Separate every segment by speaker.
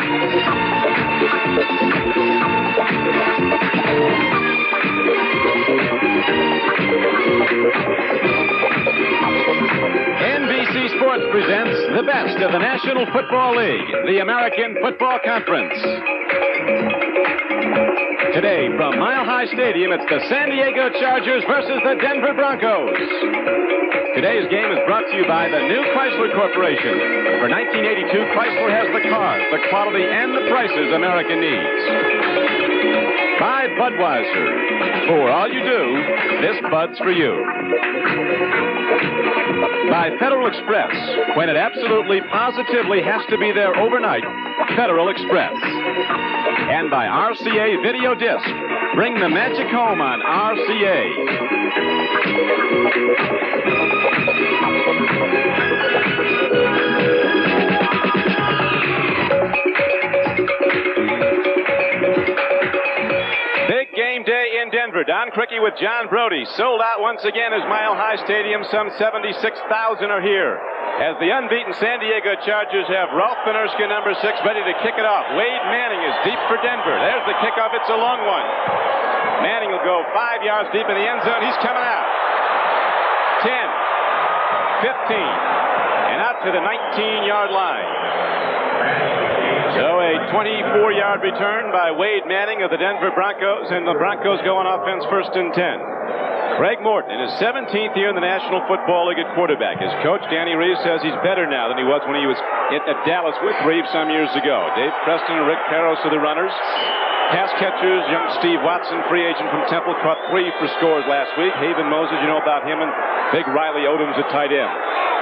Speaker 1: NBC Sports presents the best of the National Football League, the American Football Conference. Today, from Mile High Stadium, it's the San Diego Chargers versus the Denver Broncos. Today's game is brought to you by the new Chrysler Corporation. For 1982, Chrysler has the cars, the quality, and the prices America needs. By Budweiser. For all you do, this Bud's for you. By Federal Express. When it absolutely, positively has to be there overnight, Federal Express. And by RCA Video Disc. Bring the magic home on RCA. Big game day in Denver. Don Criqui with John Brody. Sold out once again as Mile High Stadium. Some 76,000 are here. As the unbeaten San Diego Chargers have Ralph Finerska, number 6, ready to kick it off. Wade Manning is deep for Denver. There's the kickoff. It's a long one. Manning will go 5 yards deep in the end zone. He's coming out. 10, 15, and out to the 19-yard line. So a 24-yard return by Wade Manning of the Denver Broncos, and the Broncos go on offense first and 10. Craig Morton in his 17th year in the National Football League at quarterback. His coach, Danny Reeves, says he's better now than he was when he was at Dallas with Reeves some years ago. Dave Preston and Rick Peros are the runners. Pass catchers, young Steve Watson, free agent from Temple, caught 3 for scores last week. Haven Moses, you know about him, and big Riley Odom's at tight end.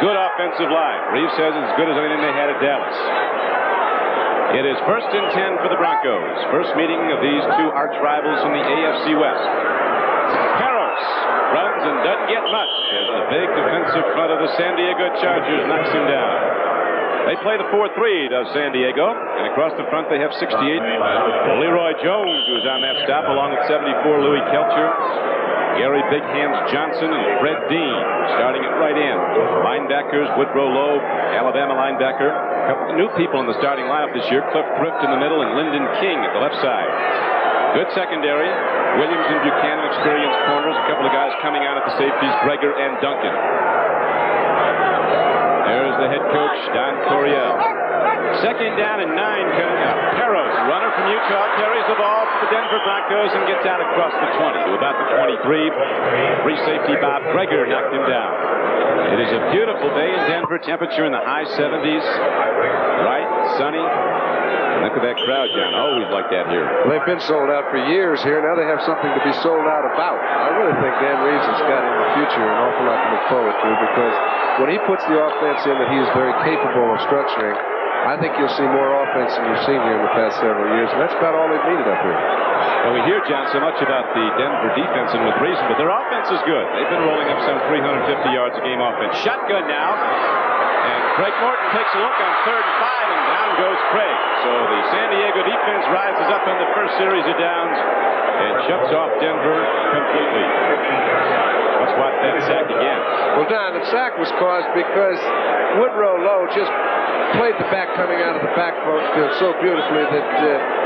Speaker 1: Good offensive line. Reeves says it's as good as anything they had at Dallas. It is first and 10 for the Broncos. First meeting of these two arch rivals in the AFC West. Peros runs and doesn't get much as the big defensive front of the San Diego Chargers knocks him down. They play the 4-3, does San Diego. And across the front, they have 68. Leroy Jones, who's on that stop, along with 74, Louis Kelcher, Gary Big Hands Johnson, and Fred Dean, starting at right end. Linebackers, Woodrow Loeb, Alabama linebacker. A couple of new people in the starting lineup this year. Cliff Thrift in the middle and Lyndon King at the left side. Good secondary. Williams and Buchanan, experienced corners. A couple of guys coming out at the safeties, Greger and Duncan. There's the head coach, Don Coryell. Second down and 9 coming up. Peros, runner from Utah, carries the ball for the Denver Broncos and gets out across the 20 to about the 23. Free safety Bob Greger knocked him down. It is a beautiful day in Denver. Temperature in the high 70s. Bright, sunny. Look at that crowd, John. Always like that here.
Speaker 2: Well, they've been sold out for years here. Now they have something to be sold out about. I really think Dan Reeves has got in the future an awful lot to look forward to, because when he puts the offense in that he is very capable of structuring, I think you'll see more offense than you've seen here in the past several years, and that's about all they've needed up here.
Speaker 1: Well, we hear, John, so much about the Denver defense, and with reason, but their offense is good. They've been rolling up some 350 yards a game offense. Shotgun now. And Craig Morton takes a look on 3rd and 5, and down goes Craig. So the San Diego defense rises up on the first series of downs and shuts off Denver completely. Let's watch that sack again.
Speaker 2: Well, Don, the sack was caused because Woodrow Lowe just played the back coming out of the backfield so beautifully that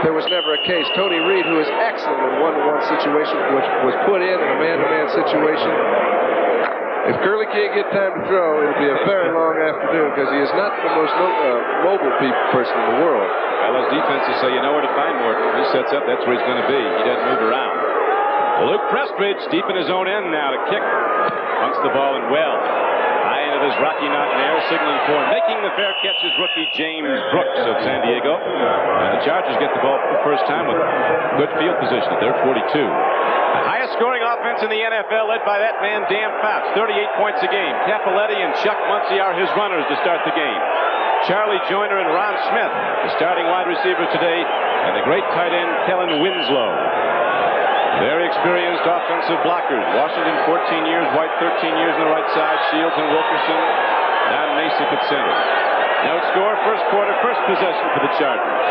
Speaker 2: there was never a case. Tony Reed, who is excellent in one-to-one situation, which was put in a man-to-man situation. If Curly can't get time to throw, it'll be a very long afternoon, because he is not the most mobile person in the world.
Speaker 1: Well, those defenses say you know where to find Morton. He sets up, that's where he's going to be. He doesn't move around. Luke Prestridge deep in his own end now to kick. Punts the ball in well. High into this Rocky Mountain air, signaling for him. Making the fair catch is rookie James Brooks of San Diego. And the Chargers get the ball for the first time with good field position at their 42. The highest scoring offense in the NFL, led by that man, Dan Fouts, 38 points a game. Capoletti and Chuck Muncie are his runners to start the game. Charlie Joyner and Ron Smith, the starting wide receivers today, and the great tight end, Kellen Winslow. Very experienced offensive blockers. Washington, 14 years, White, 13 years on the right side, Shields and Wilkerson, Don Masick at center. No score, first quarter, first possession for the Chargers.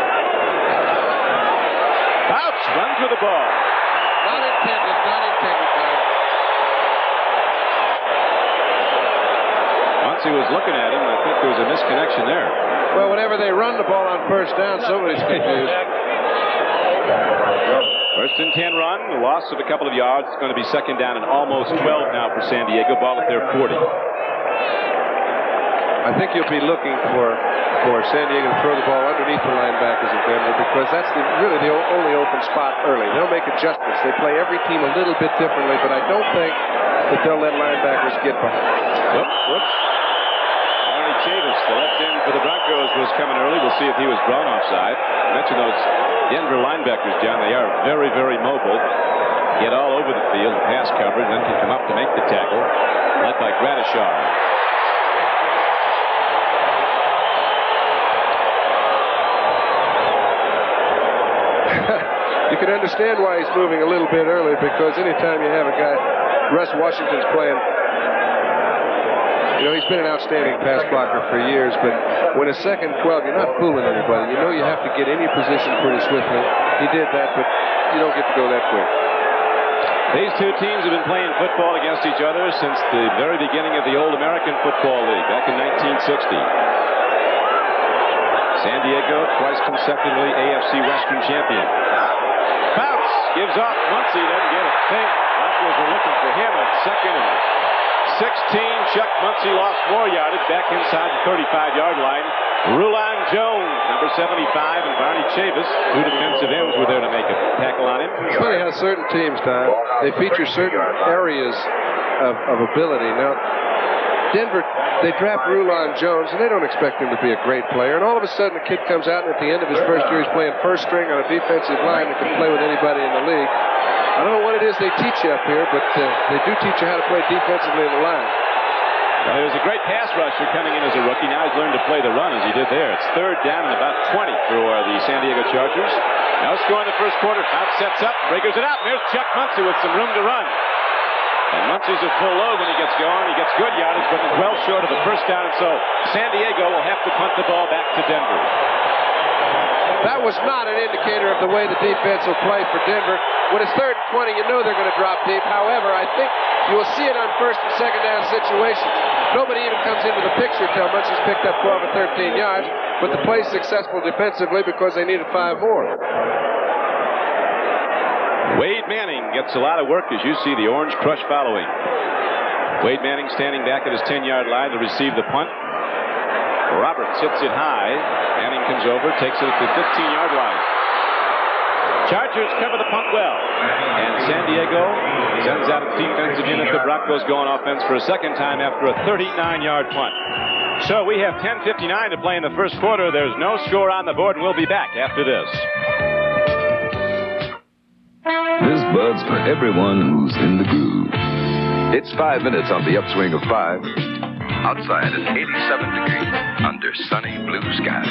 Speaker 1: Fouts runs with the ball.
Speaker 2: Not intended, guys.
Speaker 1: Once he was looking at him, I think there was a misconnection there.
Speaker 2: Well, whenever whenever they run the ball on first down, somebody's confused.
Speaker 1: First and 10 run, the loss of a couple of yards. It's going to be second down and almost 12 now for San Diego. Ball at their 40.
Speaker 2: I think you'll be looking for San Diego to throw the ball underneath the linebackers in Denver because that's really the only open spot early. They'll make adjustments. They play every team a little bit differently, but I don't think that they'll let linebackers get behind.
Speaker 1: Whoops. Barney Chavis, the left end for the Broncos, was coming early. We'll see if he was drawn offside. I mentioned those Denver linebackers, John. They are very, very mobile. Get all over the field, pass coverage, then can come up to make the tackle. Led by Gradishar.
Speaker 2: You can understand why he's moving a little bit early because anytime you have a guy, Russ Washington's playing, he's been an outstanding pass blocker for years, but when it's second 12, you're not fooling anybody. You have to get in your position pretty swiftly. He did that, but you don't get to go that quick.
Speaker 1: These two teams have been playing football against each other since the very beginning of the old American Football League back in 1960. San Diego, twice consecutively AFC Western champion. Bounce, gives off. Muncie doesn't get a thing. Broncos were looking for him at second and 16. Chuck Muncie lost more yardage back inside the 35-yard line. Rulon Jones, number 75, and Barney Chavis, two defensive ends, were there to make a tackle on him.
Speaker 2: It's funny how certain teams, Don, they feature certain areas of ability. Now, Denver, they draft Rulon Jones, and they don't expect him to be a great player. And all of a sudden, the kid comes out, and at the end of his first year, he's playing first string on a defensive line that can play with anybody in the league. I don't know what it is they teach you up here, but they do teach you how to play defensively in the line.
Speaker 1: Well, he was a great pass rusher coming in as a rookie. Now he's learned to play the run as he did there. It's third down and about 20 for the San Diego Chargers. No score in the first quarter. Fouts sets up, breakers it out, and there's Chuck Muncie with some room to run. And Muncie's a full load when he gets going. He gets good yardage, but well short of the first down, and so San Diego will have to punt the ball back to Denver.
Speaker 2: That was not an indicator of the way the defense will play for Denver. When it's third and 20, you know they're going to drop deep. However, I think you will see it on first and second down situations. Nobody even comes into the picture until Muncie's picked up 12 or 13 yards, but the play's successful defensively because they needed 5 more.
Speaker 1: Wade Manning gets a lot of work as you see the Orange Crush following. Wade Manning standing back at his 10-yard line to receive the punt. Roberts hits it high. Manning comes over, takes it at the 15-yard line. Chargers cover the punt well. And San Diego sends out its defensive unit. The Broncos go on offense for a second time after a 39-yard punt. So we have 10:59 to play in the first quarter. There's no score on the board, and we'll be back after this.
Speaker 3: This Bud's for everyone who's in the groove. It's 5 minutes on the upswing of 5. Outside it's 87 degrees under sunny blue skies.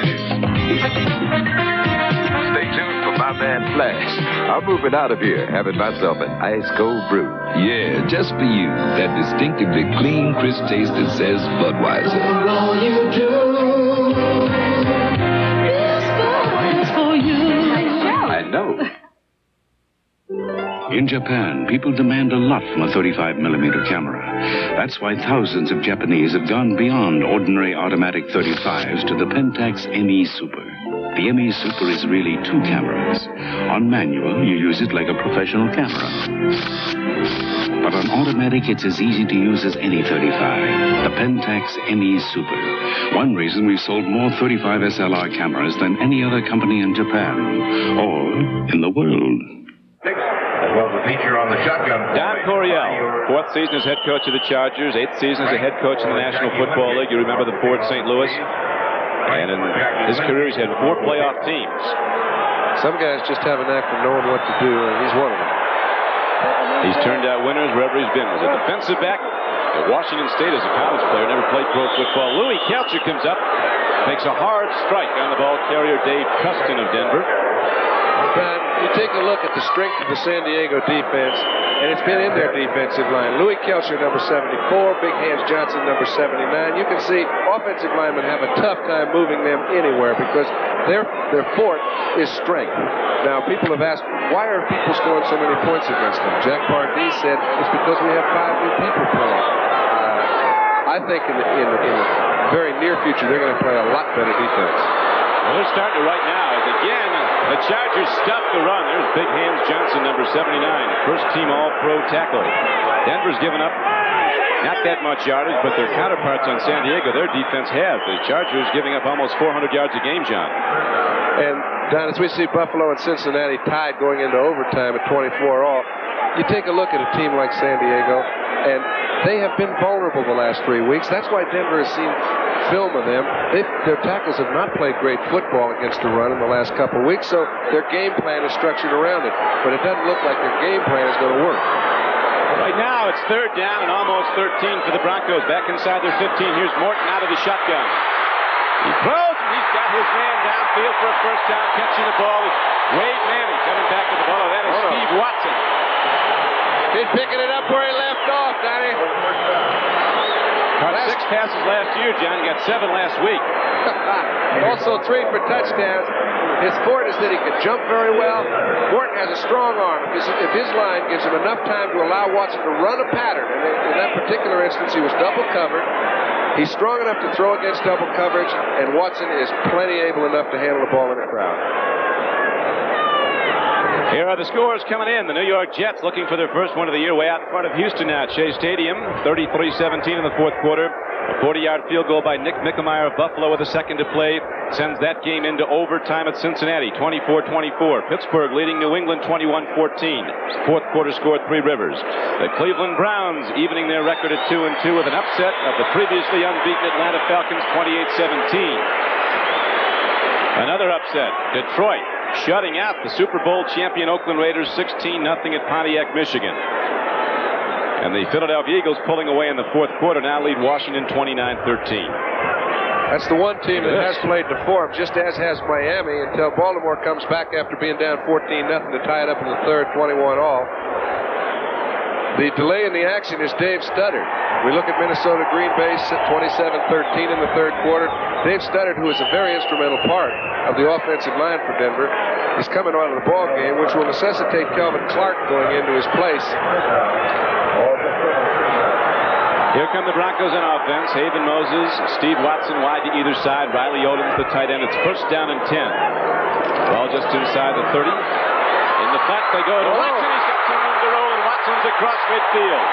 Speaker 3: Stay tuned for my man Flash. I'm moving out of here, having myself an ice cold brew. Yeah, just for you. That distinctively clean, crisp taste that says Budweiser. For all you do, this Bud's for you. I know.
Speaker 4: In Japan, people demand a lot from a 35mm camera. That's why thousands of Japanese have gone beyond ordinary automatic 35s to the Pentax ME Super. The ME Super is really 2 cameras. On manual, you use it like a professional camera. But on automatic, it's as easy to use as any 35. The Pentax ME Super. One reason we've sold more 35 SLR cameras than any other company in Japan, or in the world.
Speaker 5: As well as a feature on the shotgun.
Speaker 1: Don Coryell, 4th season as head coach of the Chargers, 8th season as a head coach in the National Football League. You remember the Ford St. Louis? And in his career, he's had 4 playoff teams.
Speaker 2: Some guys just have a knack for knowing what to do, and he's one of them.
Speaker 1: He's turned out winners wherever he's been. Was a defensive back at Washington State as a college player, never played pro football. Louis Kelcher comes up, makes a hard strike on the ball carrier Dave Custon of Denver.
Speaker 2: But you take a look at the strength of the San Diego defense, and it's been in their defensive line. Louis Kelcher, number 74, Big Hands Johnson, number 79. You can see offensive linemen have a tough time moving them anywhere because their fort is strength. Now, people have asked, why are people scoring so many points against them? Jack Pardee said it's because we have 5 new people playing. I think in the very near future, they're going to play a lot better defense.
Speaker 1: they're starting to right now. As again, the Chargers stop the run. There's Big Hands Johnson, number 79. First team All-Pro tackle. Denver's given up not that much yardage, but their counterparts on San Diego, their defense have. The Chargers giving up almost 400 yards a game, John.
Speaker 2: And, Don, as we see Buffalo and Cincinnati tied going into overtime at 24 all, you take a look at a team like San Diego, and they have been vulnerable the last 3 weeks. That's why Denver has seen film of them. Their tackles have not played great football against the run in the last couple of weeks, so their game plan is structured around it. But it doesn't look like their game plan is going to work.
Speaker 1: Right now, it's third down and almost 13 for the Broncos. Back inside their 15. Here's Morton out of the shotgun. He throws, and he's got his man downfield for a first down, catching the ball. Wade Manning coming back to the ball. That is Steve Watson.
Speaker 2: He's picking it up where he left off, Donnie.
Speaker 1: Caught 6 passes last year, John. He got 7 last week.
Speaker 2: Also 3 for touchdowns. His forte is that he can jump very well. Morton has a strong arm. If his line gives him enough time to allow Watson to run a pattern, and in that particular instance he was double covered, he's strong enough to throw against double coverage, and Watson is plenty able enough to handle the ball in the crowd.
Speaker 1: Here are the scores coming in. The New York Jets looking for their first win of the year, way out in front of Houston now at Shea Stadium. 33-17 in the fourth quarter. A 40-yard field goal by Nick Mickemeyer of Buffalo with a second to play sends that game into overtime at Cincinnati, 24-24. Pittsburgh leading New England 21-14. Fourth quarter score at Three Rivers. The Cleveland Browns evening their record at 2-2 with an upset of the previously unbeaten Atlanta Falcons, 28-17. Another upset, Detroit shutting out the Super Bowl champion Oakland Raiders 16-0 at Pontiac, Michigan. And the Philadelphia Eagles pulling away in the fourth quarter now lead Washington 29-13.
Speaker 2: That's the one team that has played to form, just as has Miami, until Baltimore comes back after being down 14-0 to tie it up in the third, 21-all. The delay in the action is Dave Studdard. We look at Minnesota Green Bay 27-13 in the third quarter. Dave Studdard, who is a very instrumental part of the offensive line for Denver, is coming out of the ball game, which will necessitate Kelvin Clark going into his place.
Speaker 1: Here come the Broncos on offense. Haven Moses, Steve Watson wide to either side. Riley Odom's the tight end. It's first down and 10. Ball just inside the 30. In the flat they go to Watson. He's got some room to roll, and Watson's across midfield.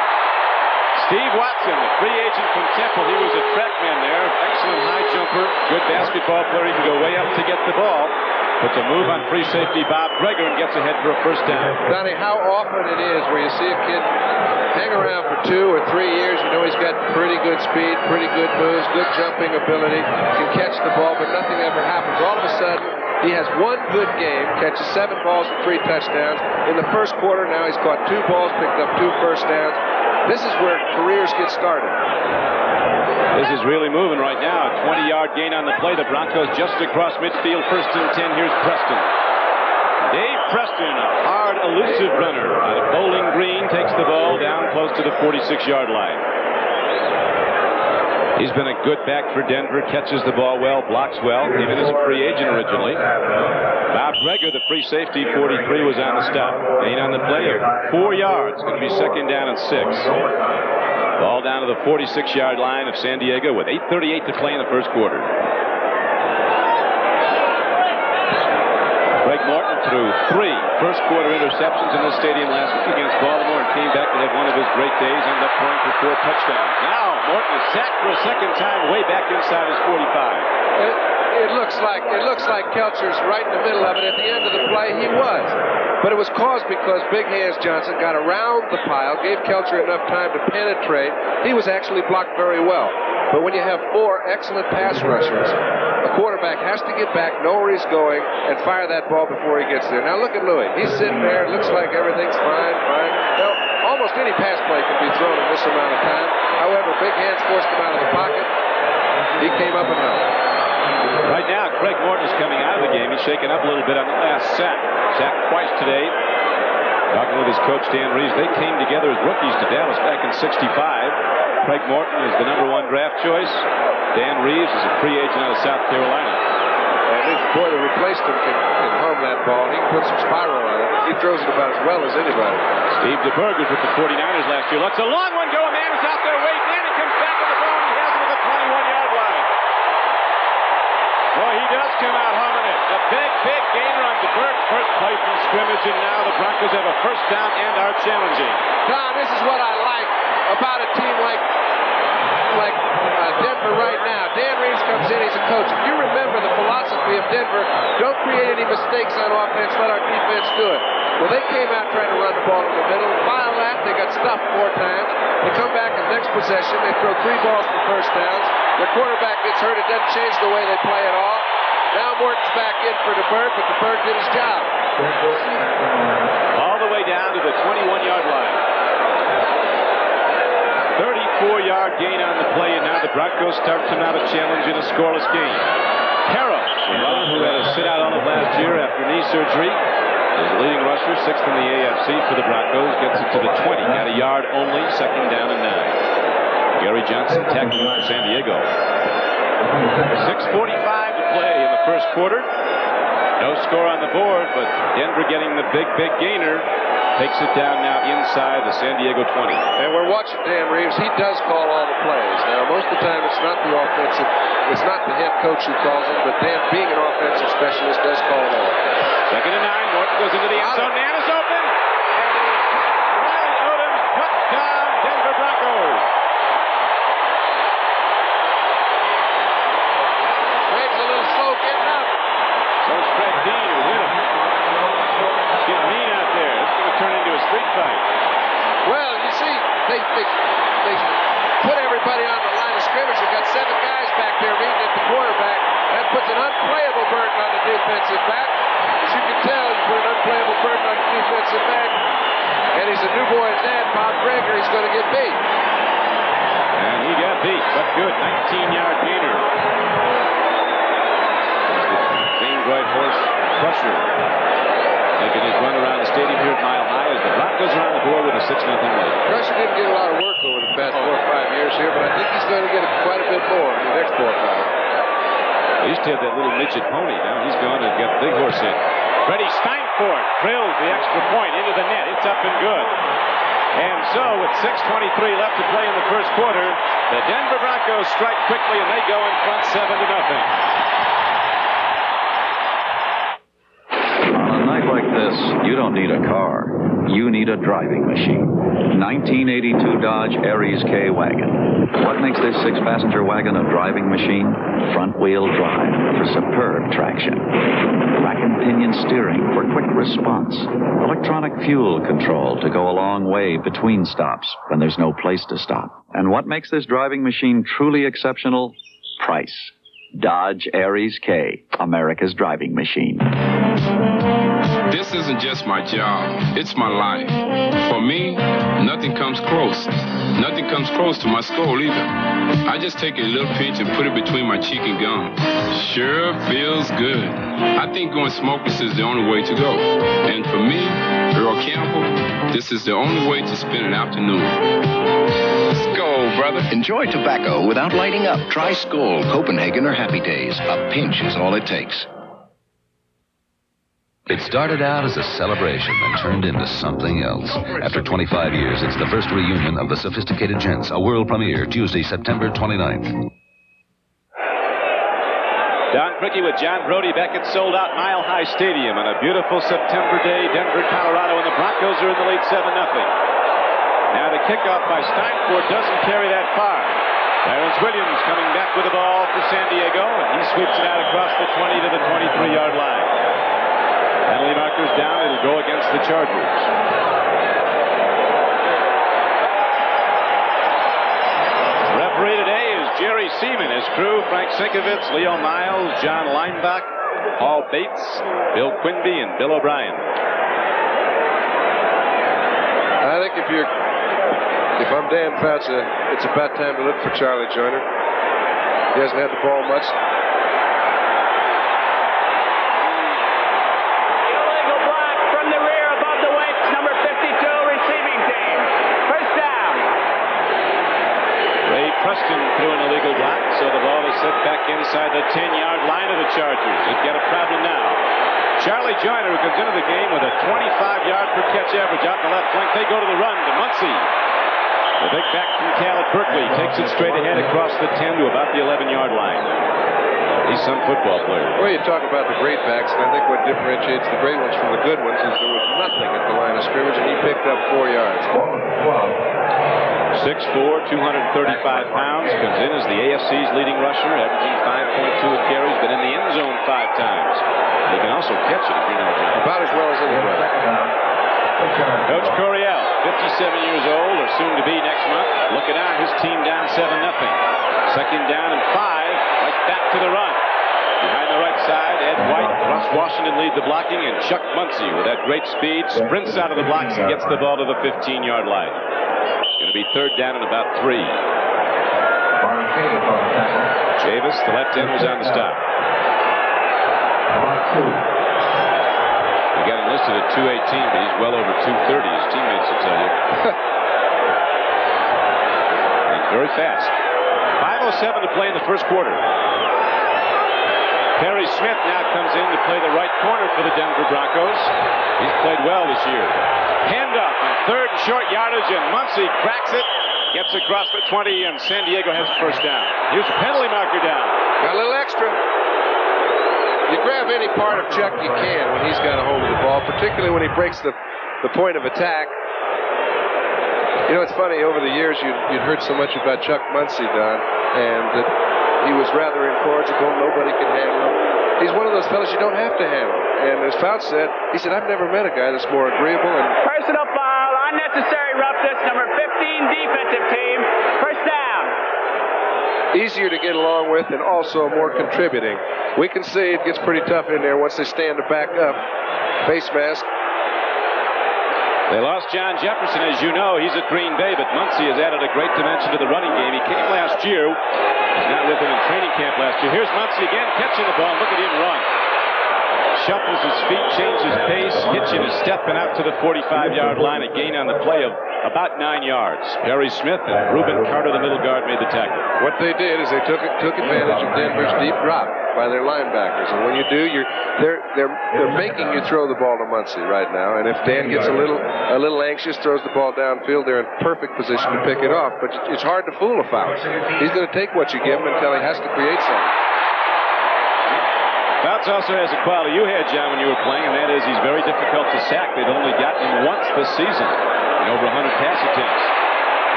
Speaker 1: Steve Watson, the free agent from Temple. He was a trackman there. Excellent high jumper. Good basketball player. He can go way up to get the ball. Puts a move on free safety Bob Greger and gets ahead for a first down.
Speaker 2: Donnie, how often it is where you see a kid hang around for 2 or 3 years, you know he's got pretty good speed, pretty good moves, good jumping ability, can catch the ball, but nothing ever happens. All of a sudden, he has one good game, catches 7 balls and 3 touchdowns. In the first quarter now, he's caught 2 balls, picked up 2 first downs. This is where careers get started.
Speaker 1: This is really moving right now. A 20-yard gain on the play. The Broncos just across midfield. First and 10. Here's Preston. Dave Preston, a hard, elusive runner out of Bowling Green, takes the ball down close to the 46-yard line. He's been a good back for Denver. Catches the ball well, blocks well. Even as a free agent originally. Bob Greger, the free safety, 43, was on the stop. Gain on the play of 4 yards. Going to be second down and 6. Ball down to the 46-yard line of San Diego with 8:38 to play in the first quarter. Craig Morton threw 3 first quarter interceptions in this stadium last week against Baltimore and came back to have one of his great days, ended up throwing for 4 touchdowns. Now Morton is sacked for a second time way back inside his 45.
Speaker 2: It looks like Kelcher's right in the middle of it. At the end of the play, he was. But it was caused because Big Hands Johnson got around the pile, gave Kelcher enough time to penetrate. He was actually blocked very well. But when you have 4 excellent pass rushers, a quarterback has to get back, know where he's going, and fire that ball before he gets there. Now look at Louis. He's sitting there. It looks like everything's fine. Well, almost any pass play can be thrown in this amount of time. However, Big Hands forced him out of the pocket. He came up and out.
Speaker 1: Right now, Craig Morton is coming out of the game. He's shaken up a little bit on the last sack. Sacked twice today. Talking with his coach, Dan Reeves. They came together as rookies to Dallas back in '65. Craig Morton is the #1 draft choice. Dan Reeves is a free agent out of South Carolina.
Speaker 2: And this boy that replaced him can home that ball. He can put some spiral on it. He throws it about as well as anybody.
Speaker 1: Steve DeBerg was with the 49ers last year. Lets a long one go. A man is out there. Wade Manning comes back to the ball. He has it at the 21-yard line. Boy, he does come out humming it. A big gainer on DeBerg. First play from scrimmage, and now the Broncos have a first down and are challenging.
Speaker 2: Don, this is what I like about a team like Denver right now. Dan Reeves comes in, he's a coach. If you remember the philosophy of Denver, don't create any mistakes on offense, let our defense do it. Well, they came out trying to run the ball in the middle. While that, they got stuffed 4 times. They come back in the next possession, they throw 3 balls for first downs. Their quarterback gets hurt, it doesn't change the way they play at all. Now Morton's back in for DeBerg, but DeBerg did his job.
Speaker 1: All the way down to the 21-yard line. 34-yard gain on the play, and now the Broncos start to mount a challenge in a scoreless game. Harrell, the runner who had to sit out all of last year after knee surgery, is the leading rusher, 6th in the AFC for the Broncos, gets it to the 20. Got a yard only, 2nd down and 9. Gary Johnson tackling for San Diego. 6:45 to play in the first quarter. No score on the board, but Denver getting the big gainer. Takes it down now inside the San Diego 20.
Speaker 2: And we're watching Dan Reeves. He does call all the plays. Now, most of the time, it's not the offensive, it's not the head coach who calls them, but Dan, being an offensive specialist, does call it all.
Speaker 1: 2nd and 9. Morton goes into the end zone. Man is open. Riley Odom's touchdown, Denver Broncos.
Speaker 2: Craig's a little slow getting up.
Speaker 1: So's Fred Dean, who hit him. It's getting mean out there. It's going to turn into a street fight.
Speaker 2: Well, you see, they put everybody on the line of scrimmage. They've got 7 guys back there meeting at the quarterback. That puts an unplayable burden on the defensive back. As you can tell, you put an unplayable burden on the defensive back. And he's a new boy's dad, Bob Greger. He's going to get beat.
Speaker 1: And he got beat, but good. 19-yard gainer. James White horse Crusher making his run around the stadium here at Mile High as the Broncos are on the board with a 6-0 lead.
Speaker 2: Crusher didn't get a lot of work over the past 4 or 5 years here, but I think he's going to get quite a bit more in the next 4 or 5.
Speaker 1: They used to have that little midget pony. Now he's gone and got the big horse in. Freddie Steinfort drills the extra point into the net. It's up and good. And so with 6:23 left to play in the first quarter, the Denver Broncos strike quickly and they go in front 7-0.
Speaker 6: On a night like this, you don't need a car. You need a driving machine. 1982 Dodge Aries K wagon. What makes this 6-passenger wagon a driving machine? Front-wheel drive for superb traction. Rack and pinion steering for quick response. Electronic fuel control to go a long way between stops when there's no place to stop. And what makes this driving machine truly exceptional? Price. Dodge Aries K, America's driving machine.
Speaker 7: This isn't just my job, it's my life. For me, nothing comes close. Nothing comes close to my skull either. I just take a little pinch and put it between my cheek and gum. Sure feels good. I think going smokeless is the only way to go. And for me, Earl Campbell, this is the only way to spend an afternoon. Let's go, brother.
Speaker 8: Enjoy tobacco without lighting up. Try Skoal, Copenhagen, or Happy Days. A pinch is all it takes.
Speaker 9: It started out as a celebration and turned into something else. After 25 years, it's the first reunion of the Sophisticated Gents, a world premiere, Tuesday, September 29th.
Speaker 1: Don Criqui with John Brody back at sold-out Mile High Stadium on a beautiful September day, Denver, Colorado, and the Broncos are in the lead 7-0. Now the kickoff by Steinfort doesn't carry that far. Clarence Williams coming back with the ball for San Diego, and he sweeps it out across the 20 to the 23-yard line. Penalty markers down. It'll go against the Chargers. Referee today is Jerry Seaman. His crew, Frank Sinkovitz, Leo Miles, John Leinbach, Paul Bates, Bill Quinby, and Bill O'Brien.
Speaker 2: I think if I'm Dan Fouts, it's about time to look for Charlie Joyner. He hasn't had the ball much.
Speaker 1: Preston threw an illegal block, so the ball is set back inside the 10-yard line of the Chargers. They've got a problem now. Charlie Joyner, who comes into the game with a 25-yard per catch average out the left flank. They go to the run to Muncie. The big back from Cal at Berkeley takes it straight ahead across the 10 to about the 11-yard line. He's some football player.
Speaker 2: Well, you talk about the great backs, and I think what differentiates the great ones from the good ones is there was nothing at the line of scrimmage, and he picked up 4 yards.
Speaker 1: 6'4", 235 pounds, comes in as the AFC's leading rusher, averaging 5.2 of carries, been in the end zone 5 times. He can also catch it, as you know, John.
Speaker 2: About as well as anybody.
Speaker 1: Coach Coryell, 57 years old, or soon to be next month, looking out, his team down 7-0. Second down and 5, right back to the run. Behind the right side, Ed White, Russ Washington lead the blocking, and Chuck Muncie, with that great speed, sprints out of the blocks and gets the ball to the 15-yard line. Going to be third down and about 3. Chavis, the left end, was on the stop. He got enlisted at 218, but he's well over 230, his teammates will tell you. He's very fast. 5:07 to play in the first quarter. Perry Smith now comes in to play the right corner for the Denver Broncos. He's played well this year. Handoff on third and short yardage, and Muncie cracks it, gets across the 20, and San Diego has the first down. Here's a penalty marker down.
Speaker 2: Got a little extra. You grab any part of Chuck you can when he's got a hold of the ball, particularly when he breaks the point of attack. You know, it's funny, over the years you'd heard so much about Chuck Muncie, Don, and that he was rather incorrigible, nobody could handle him. He's one of those fellas you don't have to handle. And as Fouts said, he said, I've never met a guy that's more agreeable. And
Speaker 10: personal foul, unnecessary roughness, number 15 defensive team, first down.
Speaker 2: Easier to get along with and also more contributing. We can see it gets pretty tough in there once they stand to back up. Face mask.
Speaker 1: They lost John Jefferson, as you know. He's at Green Bay, but Muncie has added a great dimension to the running game. He came last year. He's not with him in training camp last year. Here's Muncie again, catching the ball. Look at him run. Shuffles his feet, changes pace, gets you to stepping out to the 45-yard line. A gain on the play of about 9 yards. Perry Smith and Reuben Carter, the middle guard, made the tackle.
Speaker 2: What they did is they took advantage of Denver's deep drop by their linebackers, and when you do, they're making you throw the ball to Muncie right now. And if Dan gets a little anxious, throws the ball downfield, they're in perfect position to pick it off. But it's hard to fool a Fouts. He's going to take what you give him until he has to create something.
Speaker 1: Fouts also has a quality you had, John, when you were playing, and that is he's very difficult to sack. They've only gotten him once this season in over 100 pass attempts.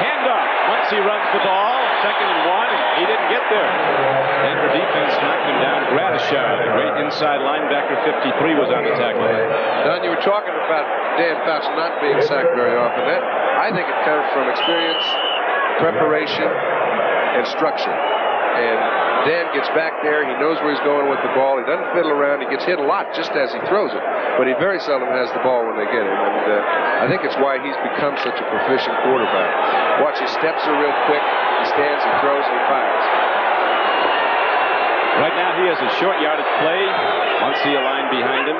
Speaker 1: Handoff. Muncie runs the ball, 2nd and 1, and he didn't get there. Denver defense knocked him down. Gradishar, the great inside linebacker, 53, was on the tackle.
Speaker 2: Don, you were talking about Dan Fouts not being sacked very often. That, I think it comes from experience, preparation, and structure. And Dan gets back there. He knows where he's going with the ball. He doesn't fiddle around. He gets hit a lot just as he throws it. But he very seldom has the ball when they get him. And I think it's why he's become such a proficient quarterback. Watch, his steps are real quick. He stands, he throws, and he fires.
Speaker 1: Right now he has a short yardage play. Muncie a line behind him.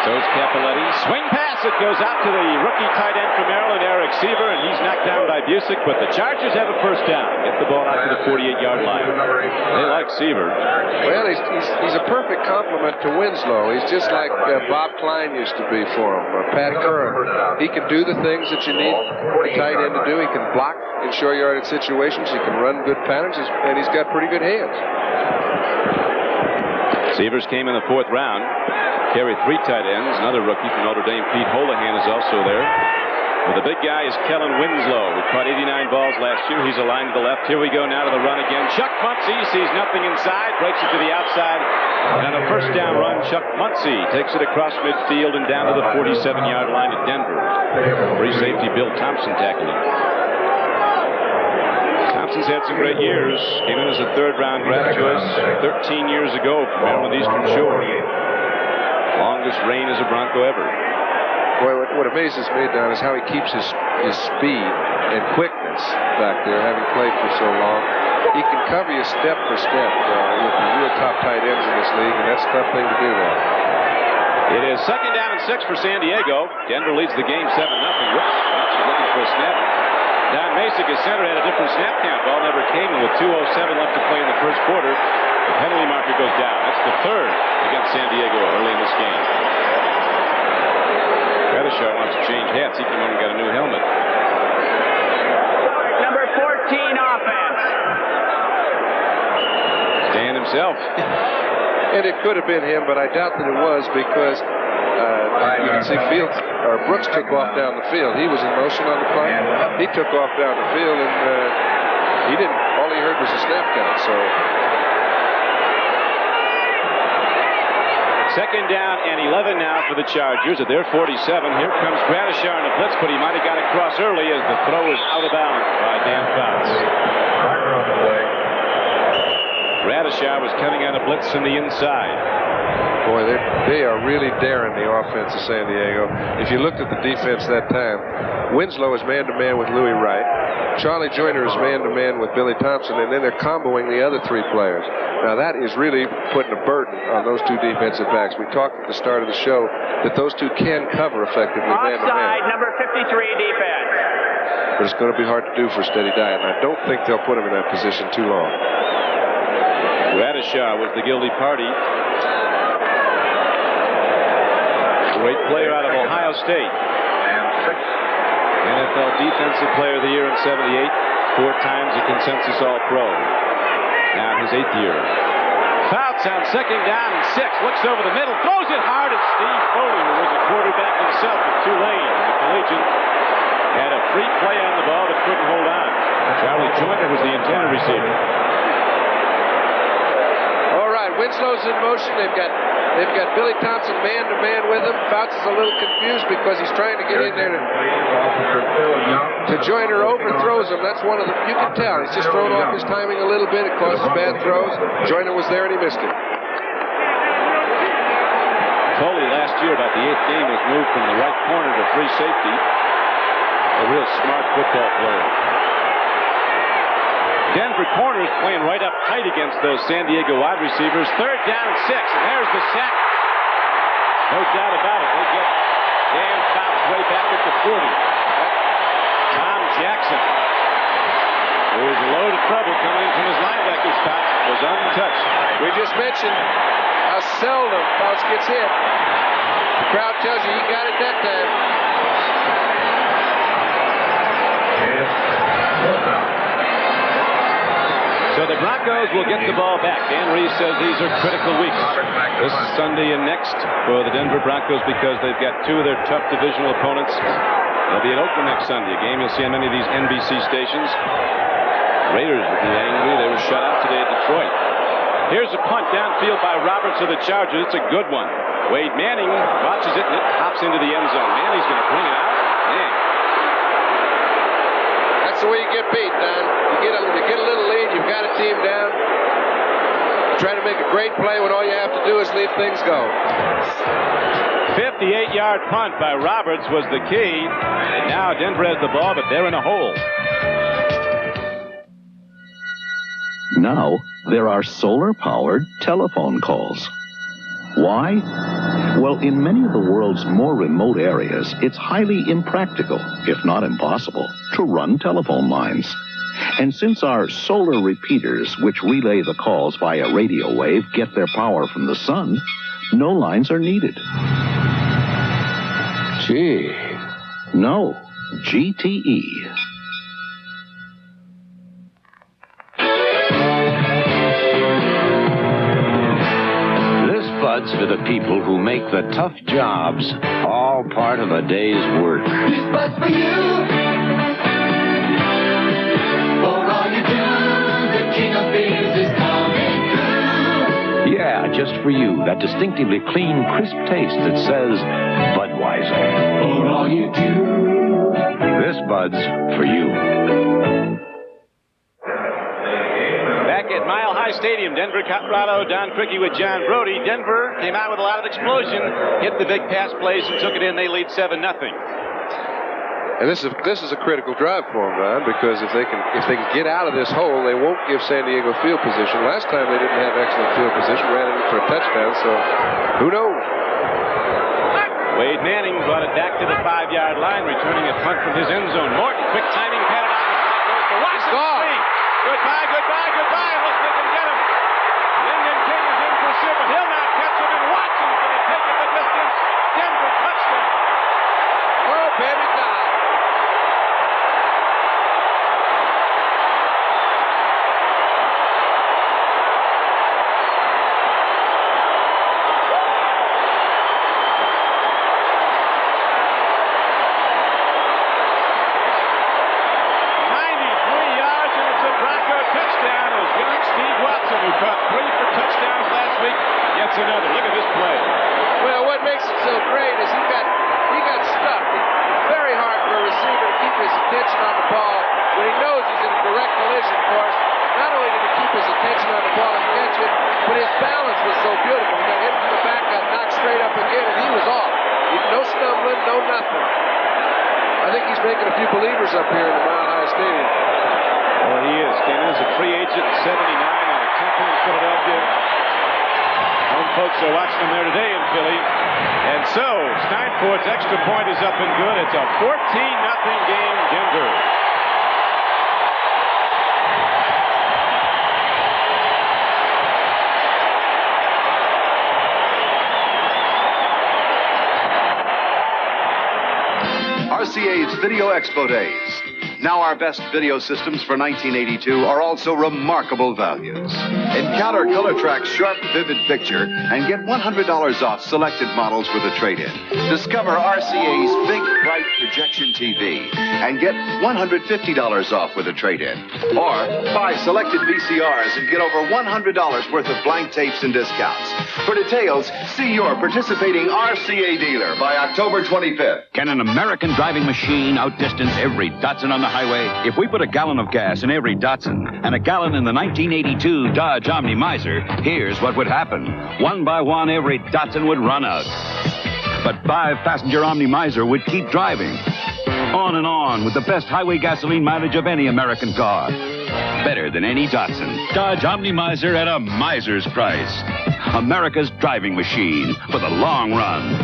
Speaker 1: So's Capoletti. Swing pass. It goes out to the rookie tight end from Maryland, Eric Seaver, and he's knocked down by Busick, but the Chargers have a first down. Get the ball out to the 48-yard line. They like Seaver.
Speaker 2: Well, he's a perfect complement to Winslow. He's just like Bob Klein used to be for him, or Pat Curran. He can do the things that you need a tight end to do. He can block in short yardage situations. He can run good patterns, and he's got pretty good hands.
Speaker 1: Seavers came in the 4th round. Carried 3 tight ends. Another rookie from Notre Dame, Pete Holohan, is also there. But the big guy is Kellen Winslow, who caught 89 balls last year. He's aligned to the left. Here we go now to the run again. Chuck Muncie sees nothing inside, breaks it to the outside. And on a first down run, Chuck Muncie takes it across midfield and down to the 47-yard line at Denver. Free safety Bill Thompson tackled him. Thompson's had some great years. Came in as a 3rd-round draft choice 13 years ago from Maryland Eastern Shore. Longest reign as a Bronco ever.
Speaker 2: Boy, what amazes me, Don, is how he keeps his speed and quickness back there, having played for so long. He can cover you step for step with the real top tight ends in this league, and that's a tough thing to do there.
Speaker 1: It is 2nd down and 6 for San Diego. Denver leads the game 7-0. Whoops, looking for a snap. Don Masick, his center, had a different snap count. Ball never came, and with 2:07 left to play in the first quarter, the penalty marker goes down. That's the 3rd against San Diego early in this game. Gradishar wants to change hats. He came on and got a new helmet.
Speaker 10: Number 14 offense.
Speaker 1: himself.
Speaker 2: And it could have been him, but I doubt that it was because you can see Brooks took off down the field. He was in motion on the play. He took off down the field, and he didn't. All he heard was a snap count. So
Speaker 1: second down and 11 now for the Chargers at their 47. Here comes Gradishar in a blitz, but he might have got across early as the throw is out of bounds by Dan Fouts. Gradishar was coming out of blitz in the inside.
Speaker 2: Boy, they are really daring the offense of San Diego. If you looked at the defense that time, Winslow is man-to-man with Louis Wright. Charlie Joyner is man-to-man with Billy Thompson, and then they're comboing the other three players. Now, that is really putting a burden on those two defensive backs. We talked at the start of the show that those two can cover effectively man-to-man.
Speaker 10: Offside, number 53 defense.
Speaker 2: But it's going to be hard to do for Steady Diet, and I don't think they'll put him in that position too long.
Speaker 1: Gradishar was the guilty party. Great player out of Ohio State. NFL Defensive Player of the Year in 78. 4 times a consensus All-Pro. Now his 8th year. Fouts on second down and 6. Looks over the middle. Throws it hard at Steve Foley, who was a quarterback himself at Tulane. The collegiate had a free play on the ball but couldn't hold on. Charlie Joyner was the intended receiver.
Speaker 2: All right, Winslow's in motion. They've got Billy Thompson man-to-man with him. Fouts is a little confused because he's trying to get in there to Joyner, overthrows him. That's one of the, you can tell. He's just thrown off his timing a little bit. It causes bad throws. Joyner was there and he missed it.
Speaker 1: Foley last year, about the 8th game, was moved from the right corner to free safety. A real smart football player. Denver corners playing right up tight against those San Diego wide receivers. Third down and 6, and there's the sack. No doubt about it. They get Dan Fouts way back at the 40. Tom Jackson, who was a load of trouble coming in from his linebacker spot, was untouched.
Speaker 2: We just mentioned how seldom Fouts gets hit. The crowd tells you he got it that time.
Speaker 1: So the Broncos will get the ball back. Dan Reeves says these are critical weeks. This Sunday and next for the Denver Broncos because they've got 2 of their tough divisional opponents. They'll be at Oakland next Sunday, a game you'll see on many of these NBC stations. Raiders will be angry. They were shut out today at Detroit. Here's a punt downfield by Roberts of the Chargers. It's a good one. Wade Manning watches it and it hops into the end zone. Manning's going to bring it out. Man.
Speaker 2: That's the way you get beat, Don. You get a little lead, you've got a team down. Try to make a great play when all you have to do is leave things go.
Speaker 1: 58-yard punt by Roberts was the key. And now Denver has the ball, but they're in a hole.
Speaker 11: Now there are solar-powered telephone calls. Why? Well, in many of the world's more remote areas, it's highly impractical, if not impossible, to run telephone lines. And since our solar repeaters, which relay the calls via radio wave, get their power from the sun, no lines are needed.
Speaker 2: Gee.
Speaker 11: No. GTE.
Speaker 12: Buds for the people who make the tough jobs all part of a day's work.
Speaker 13: This bud's for you. For all you do, the king of beers is coming through.
Speaker 12: Yeah, just for you. That distinctively clean, crisp taste that says Budweiser.
Speaker 13: For all you do.
Speaker 12: This Bud's for you.
Speaker 1: At Mile High Stadium, Denver, Colorado. Don Criqui with John Brody. Denver came out with a lot of explosion, hit the big pass plays and took it in. They lead 7-0.
Speaker 2: And this is a critical drive for them, Don, because if they can get out of this hole, they won't give San Diego field position. Last time they didn't have excellent field position, ran it in for a touchdown. So who knows?
Speaker 1: Wade Manning brought it back to the 5-yard line, returning a punt from his end zone. Morton, quick timing, patted out the flat goes to Washington. Goodbye, goodbye, goodbye, unless they can get him. Lyndon King is in pursuit, but he'll not catch him, and Watson's going to take it the distance. Denver touchdown.
Speaker 2: Oh, baby, God.
Speaker 1: hits another. Look at this play.
Speaker 2: Well, what makes it so great is he got stuck. It's very hard for a receiver to keep his attention on the ball when he knows he's in a direct collision course. Not only did he keep his attention on the ball and catch it, but his balance was so beautiful. He got hit from the back, got knocked straight up again, and he was off. No stumbling, no nothing. I think he's making a few believers up here in the Mile High Stadium.
Speaker 1: Well, he is. Came in as a free agent in 79 out of Temple in Philadelphia. Home folks are watching him there today in Philly. And so, Steinforth's extra point is up and good. It's a 14-0 game, Denver.
Speaker 14: RCA's Video Expo Days. Now our best video systems for 1982 are also remarkable values. Encounter ColorTrack's sharp, vivid picture and get $100 off selected models with a trade-in. Discover RCA's big, bright projection TV and get $150 off with a trade-in. Or buy selected VCRs and get over $100 worth of blank tapes and discounts. For details, see your participating RCA dealer by October 25th.
Speaker 12: Can an American driving machine outdistance every Datsun on the highway? If we put a gallon of gas in every Datsun and a gallon in the 1982 Dodge Omni Miser, here's what would happen. One by one, every Datsun would run out. But 5-passenger Omni Miser would keep driving. On and on with the best highway gasoline mileage of any American car. Better than any Datsun. Dodge Omni Miser at a miser's price. America's driving machine for the long run.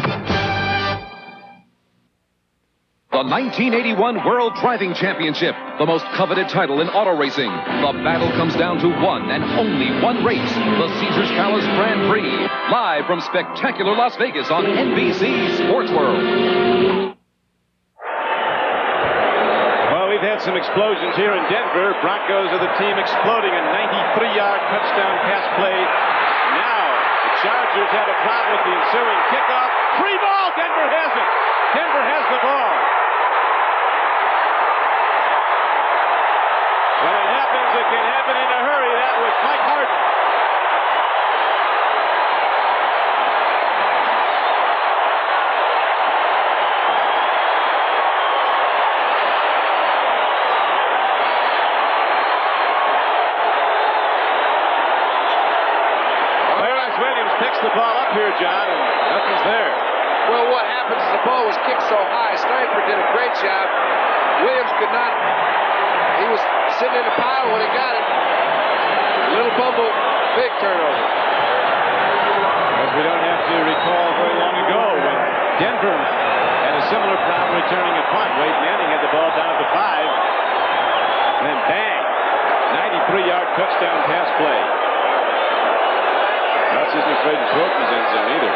Speaker 15: The 1981 World Driving Championship, the most coveted title in auto racing. The battle comes down to one and only one race, the Caesars Palace Grand Prix. Live from spectacular Las Vegas on NBC Sports World.
Speaker 1: Well, we've had some explosions here in Denver. Broncos are the team exploding. A 93-yard touchdown pass play. Now, the Chargers have a problem with the ensuing kickoff. Free ball! Denver has it. Denver has the ball. When it happens, it can happen in a hurry. That was Mike Harden. Clarence Williams picks the ball up here, John, and nothing's there.
Speaker 2: Well, what happens is the ball was kicked so high. Steinford did a great job. Williams could not. He was sitting in the pile when he got it. Little bumble, big turnover.
Speaker 1: As we don't have to recall very long ago when Denver had a similar problem returning a punt. Wade Manning had the ball down at the 5. And then bang, 93-yard touchdown pass play. Russ isn't afraid to throw from his end zone either.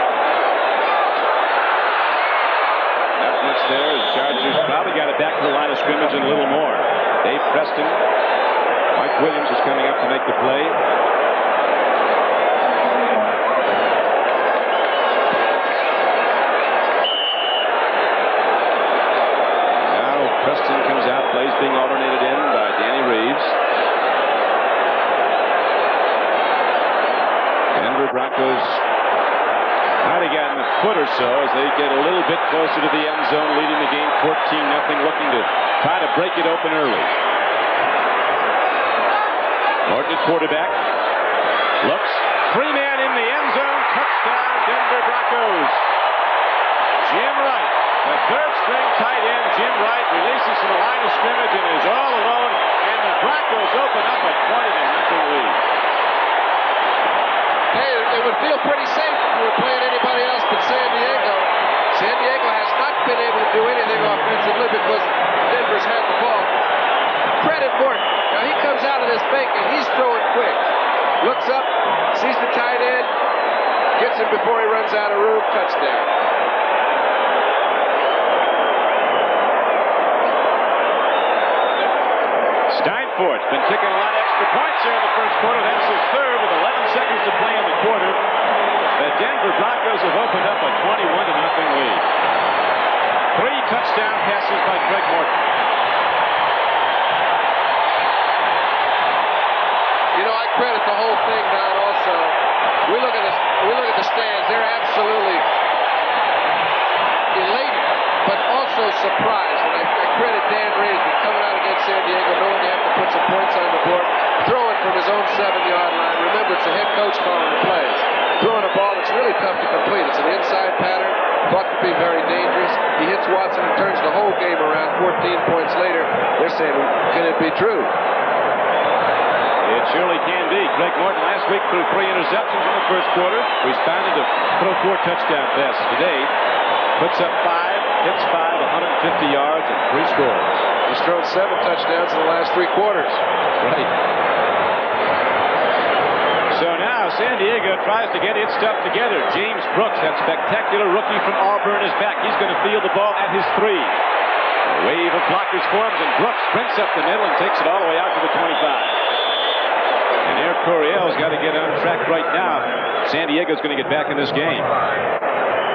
Speaker 1: Not much there. The Chargers probably got it back to the line of scrimmage and a little more. Dave Preston. Mike Williams is coming up to make the play. Now Preston comes out. Plays being alternated in by Danny Reeves. Denver Broncos might have gotten a foot or so as they get a little bit closer to the end zone, leading the game 14-0, looking to try to break it open early. Morton at quarterback. Looks. Free man in the end zone. Touchdown, Denver Broncos. Jim Wright, the third-string tight end, Jim Wright, releases from the line of scrimmage and is all alone, and the Broncos open up a 20-0 lead.
Speaker 2: Hey, it would feel pretty safe if you were playing anybody else but San Diego. San Diego has not been able to do anything offensively because Denver's had the ball. Credit Morton. Now he comes out of this fake and he's throwing quick. Looks up, sees the tight end, gets him before he runs out of room. Touchdown.
Speaker 1: Steinforth's been kicking a lot of extra points here in the first quarter. That's his third with 11 seconds to play in the quarter. The Denver Broncos have opened up a 21-0 lead. 3 touchdown passes by Craig Morton.
Speaker 2: You know, I credit the whole thing, Don, also. We look at the 7-yard line. Remember, it's the head coach calling the plays. Throwing a ball that's really tough to complete. It's an inside pattern, thought to be very dangerous. He hits Watson and turns the whole game around. 14 points later, they're saying, can it be true?
Speaker 1: It surely can be. Craig Morton last week threw 3 interceptions in the first quarter. Responded to throw 4 touchdown passes today. Puts up 5, hits 5, 150 yards, and 3 scores.
Speaker 2: He's thrown 7 touchdowns in the last 3 quarters.
Speaker 1: Right. So now San Diego tries to get its stuff together. James Brooks, that spectacular rookie from Auburn, is back. He's going to field the ball at his 3. A wave of blockers forms, and Brooks sprints up the middle and takes it all the way out to the 25. And Air Coryell's got to get on track right now. San Diego's going to get back in this game.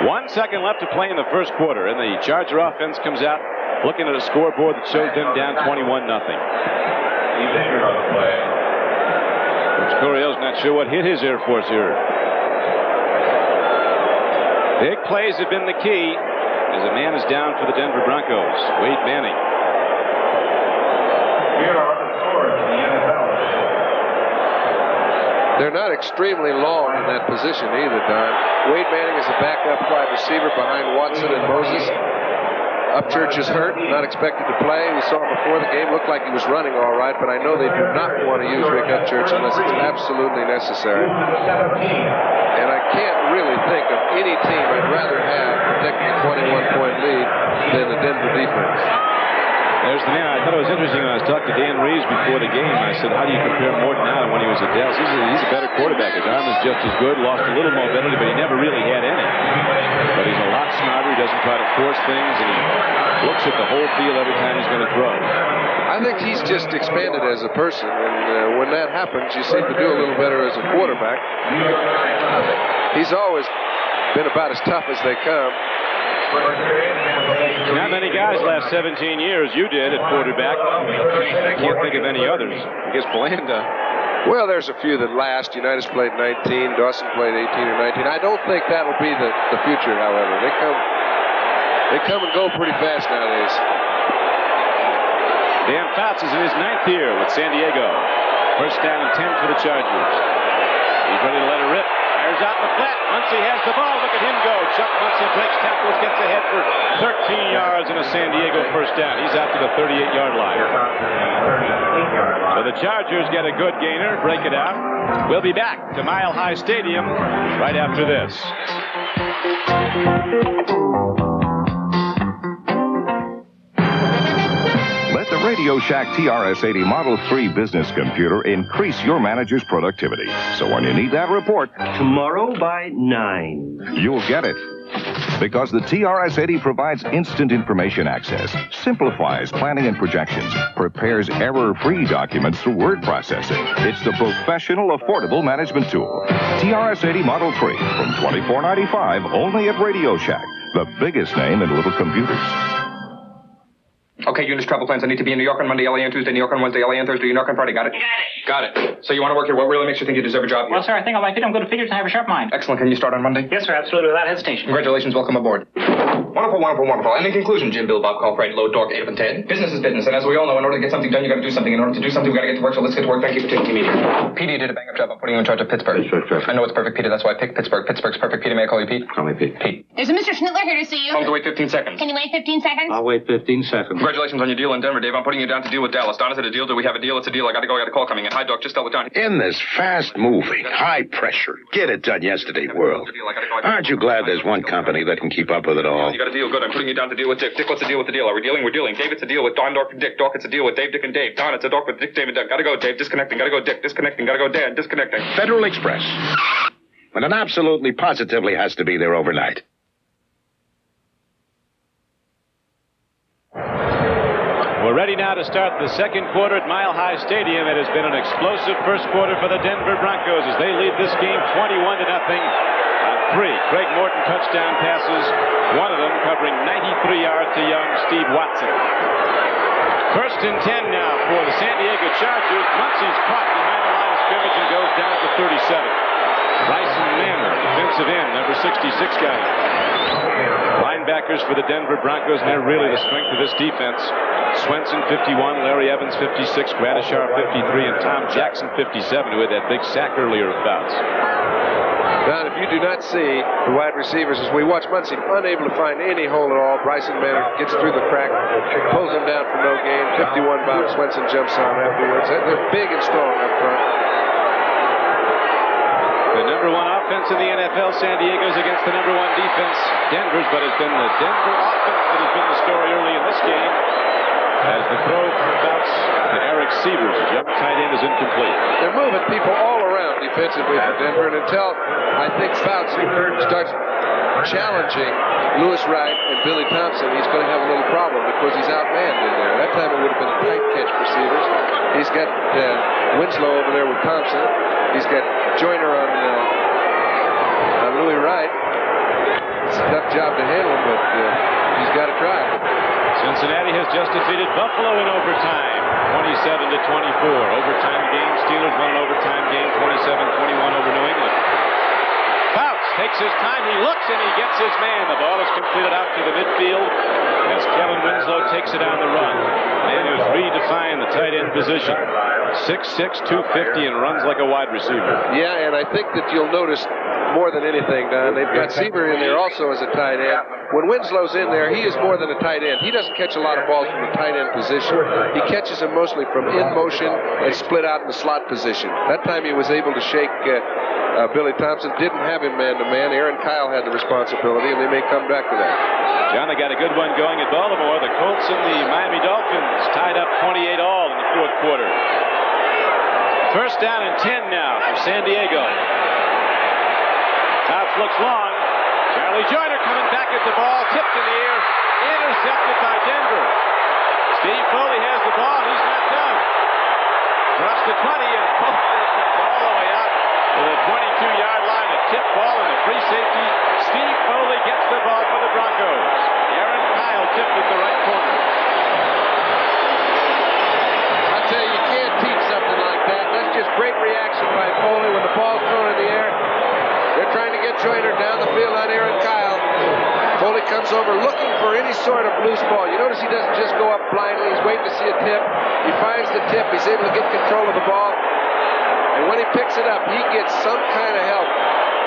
Speaker 1: 1 second left to play in the first quarter, and the Charger offense comes out looking at a scoreboard that shows them down 21-0. Coach Coryell's not sure what hit his Air Force here. Big plays have been the key as a man is down for the Denver Broncos. Wade Manning.
Speaker 5: Here are the scores in the NFL.
Speaker 2: They're not extremely long in that position either, Don. Wade Manning is a backup wide receiver behind Watson and Moses. Upchurch is hurt, not expected to play. We saw him before the game. Looked like he was running all right, but I know they do not want to use Rick Upchurch unless it's absolutely necessary. And I can't really think of any team I'd rather have protecting a 21-point lead than the Denver defense.
Speaker 1: There's the man. I thought it was interesting when I was talking to Dan Reeves before the game. I said, how do you compare Morton now to when he was at Dallas? He's a better quarterback. His arm is just as good, lost a little mobility, but he never really had any. But he's a lot smarter. He doesn't try to force things, and he looks at the whole field every time he's going to throw.
Speaker 2: I think he's just expanded as a person, and when that happens, you seem to do a little better as a quarterback. He's always been about as tough as they come.
Speaker 1: Not many guys last 17 years. You did at quarterback. I can't think of any others. I guess Blanda.
Speaker 2: Well, there's a few that last. Unitas played 19. Dawson played 18 or 19. I don't think that'll be the future, however. They come and go pretty fast nowadays.
Speaker 1: Dan Fouts is in his 9th year with San Diego. First down and 10 for the Chargers. He's ready to let it rip. Fires out in the flat. Muncy has the ball. Look at him go. Chuck Muncy breaks tackles, gets ahead for 13 yards and a San Diego first down. He's out to the 38-yard line. So the Chargers get a good gainer, break it out. We'll be back to Mile High Stadium right after this.
Speaker 16: Let the Radio Shack TRS-80 Model 3 business computer increase your manager's productivity. So when you need that report...
Speaker 17: Tomorrow by 9.
Speaker 16: You'll get it. Because the TRS-80 provides instant information access, simplifies planning and projections, prepares error-free documents through word processing. It's the professional, affordable management tool. TRS-80 Model 3 from $24.95 only at Radio Shack, the biggest name in little computers.
Speaker 18: Okay, Eunice, travel plans. I need to be in New York on Monday, LA on Tuesday, New York on Wednesday, LA on Thursday, New York on Friday. Got it? Got it. So you want to work here? What really makes you think you deserve a job here?
Speaker 10: Well, sir, I think I like it. I'm good at figures and I have a sharp mind.
Speaker 18: Excellent. Can you start on Monday?
Speaker 10: Yes, sir, absolutely, without hesitation.
Speaker 18: Congratulations. Welcome aboard. Wonderful, wonderful, wonderful. And in conclusion, Jim, Bill, Bob, Call, Fred, Load, Dork, Abe, and Ted. Business is business, and as we all know, in order to get something done, you got to do something. In order to do something, we got to get to work, so let's get to work. Thank you for taking me here. Petey, you did a bang-up job. I'm putting you in charge of Pittsburgh. I know it's perfect, Peter. That's why I picked Pittsburgh. Pittsburgh's perfect. Peter, may I call you Pete?
Speaker 16: Call me Pete.
Speaker 18: Pete.
Speaker 19: There's a Mr. Schnittler here to see you.
Speaker 18: Home to wait 15 seconds.
Speaker 19: Can you wait 15 seconds?
Speaker 17: I'll wait 15 seconds.
Speaker 18: Congratulations on your deal in Denver, Dave. I'm putting you down to deal with Dallas. Don, is it a deal? Do we have a deal? It's a deal. I got to go. I got a call coming in. Hi, Doc. Just tell it down.
Speaker 20: In this fast-moving, high-pressure, get-it-done-yesterday world, aren't you glad there's one company that can keep up with it all?
Speaker 18: You got a deal. Good. I'm putting you down to deal with Dick. Dick, what's the deal with the deal? Are we dealing? We're dealing. Dave, it's a deal with Don, Dork, and Dick. Dork, it's a deal with Dave, Dick, and Dave. Don, it's a Dork with Dick, Dave, and Doug. Gotta go, Dave. Disconnecting. Gotta go, Dick. Disconnecting. Gotta go, Dan. Disconnecting.
Speaker 20: Federal Express. When it absolutely, positively has to be there overnight.
Speaker 1: We're ready now to start the second quarter at Mile High Stadium. It has been an explosive first quarter for the Denver Broncos as they lead this game 21-0 on 3 Craig Morton touchdown passes, one of them covering 93 yards to young Steve Watson. First and 10 now for the San Diego Chargers. Muncy's caught behind the line of scrimmage and goes down to 37. Bryson Manor, defensive defensive end. Number 66 got him. Linebackers for the Denver Broncos, and they're really the strength of this defense. Swenson, 51, Larry Evans, 56, Gradishar, 53, and Tom Jackson, 57, who had that big sack earlier of Fouts.
Speaker 2: Don, if you do not see the wide receivers, as we watch Muncie unable to find any hole at all, Bryson Manor gets through the crack, pulls him down for no gain. 51 Bob Swenson jumps on afterwards. They're big and strong up front.
Speaker 1: The number one offense in the NFL, San Diego's against the number one defense, Denver's, but it's been the Denver offense that has been the story early in this game. As the throw from Fouts to Eric Sievers, his young tight end, is incomplete.
Speaker 2: They're moving people all around defensively for Denver, and until I think Fouts starts challenging Lewis Wright and Billy Thompson, he's going to have a little problem because he's outmanned in there. That time it would have been a tight catch for Sievers. He's got Winslow over there with Thompson. He's got Joyner on Louis Wright. It's a tough job to handle him, but he's got to try.
Speaker 1: Cincinnati has just defeated Buffalo in overtime, 27-24. Overtime game. Steelers won an overtime game, 27-21 over New England. Fouts takes his time. He looks and he gets his man. The ball is completed out to the midfield as Kellen Winslow takes it on the run. Man who's redefined the tight end position. 6'6", 250, and runs like a wide receiver.
Speaker 2: Yeah, and I think that you'll notice more than anything, Don, they've got Sieber in there also as a tight end. When Winslow's in there, he is more than a tight end. He doesn't catch a lot of balls from the tight end position. He catches them mostly from in motion and split out in the slot position. That time he was able to shake Billy Thompson. Didn't have him man-to-man. Aaron Kyle had the responsibility, and they may come back to that.
Speaker 1: John, they got a good one going at Baltimore. The Colts and the Miami Dolphins tied up 28 all in the fourth quarter. First down and 10 now for San Diego. Fouts looks long. Charlie Joyner coming back at the ball, tipped in the air, intercepted by Denver. Steve Foley has the ball, he's not done. Across the 20, and Foley comes all the way out to the 22-yard line. A tip ball and a free safety. Steve Foley gets the ball for the Broncos. Aaron Kyle tipped at the right corner.
Speaker 2: I tell you, you can't teach something like that. That's just great reaction by Foley when the ball's thrown in the air. They're trying to get Joyner down the field on Aaron Kyle. Foley comes over looking for any sort of loose ball. You notice he doesn't just go up blindly. He's waiting to see a tip. He finds the tip. He's able to get control of the ball. And when he picks it up, he gets some kind of help.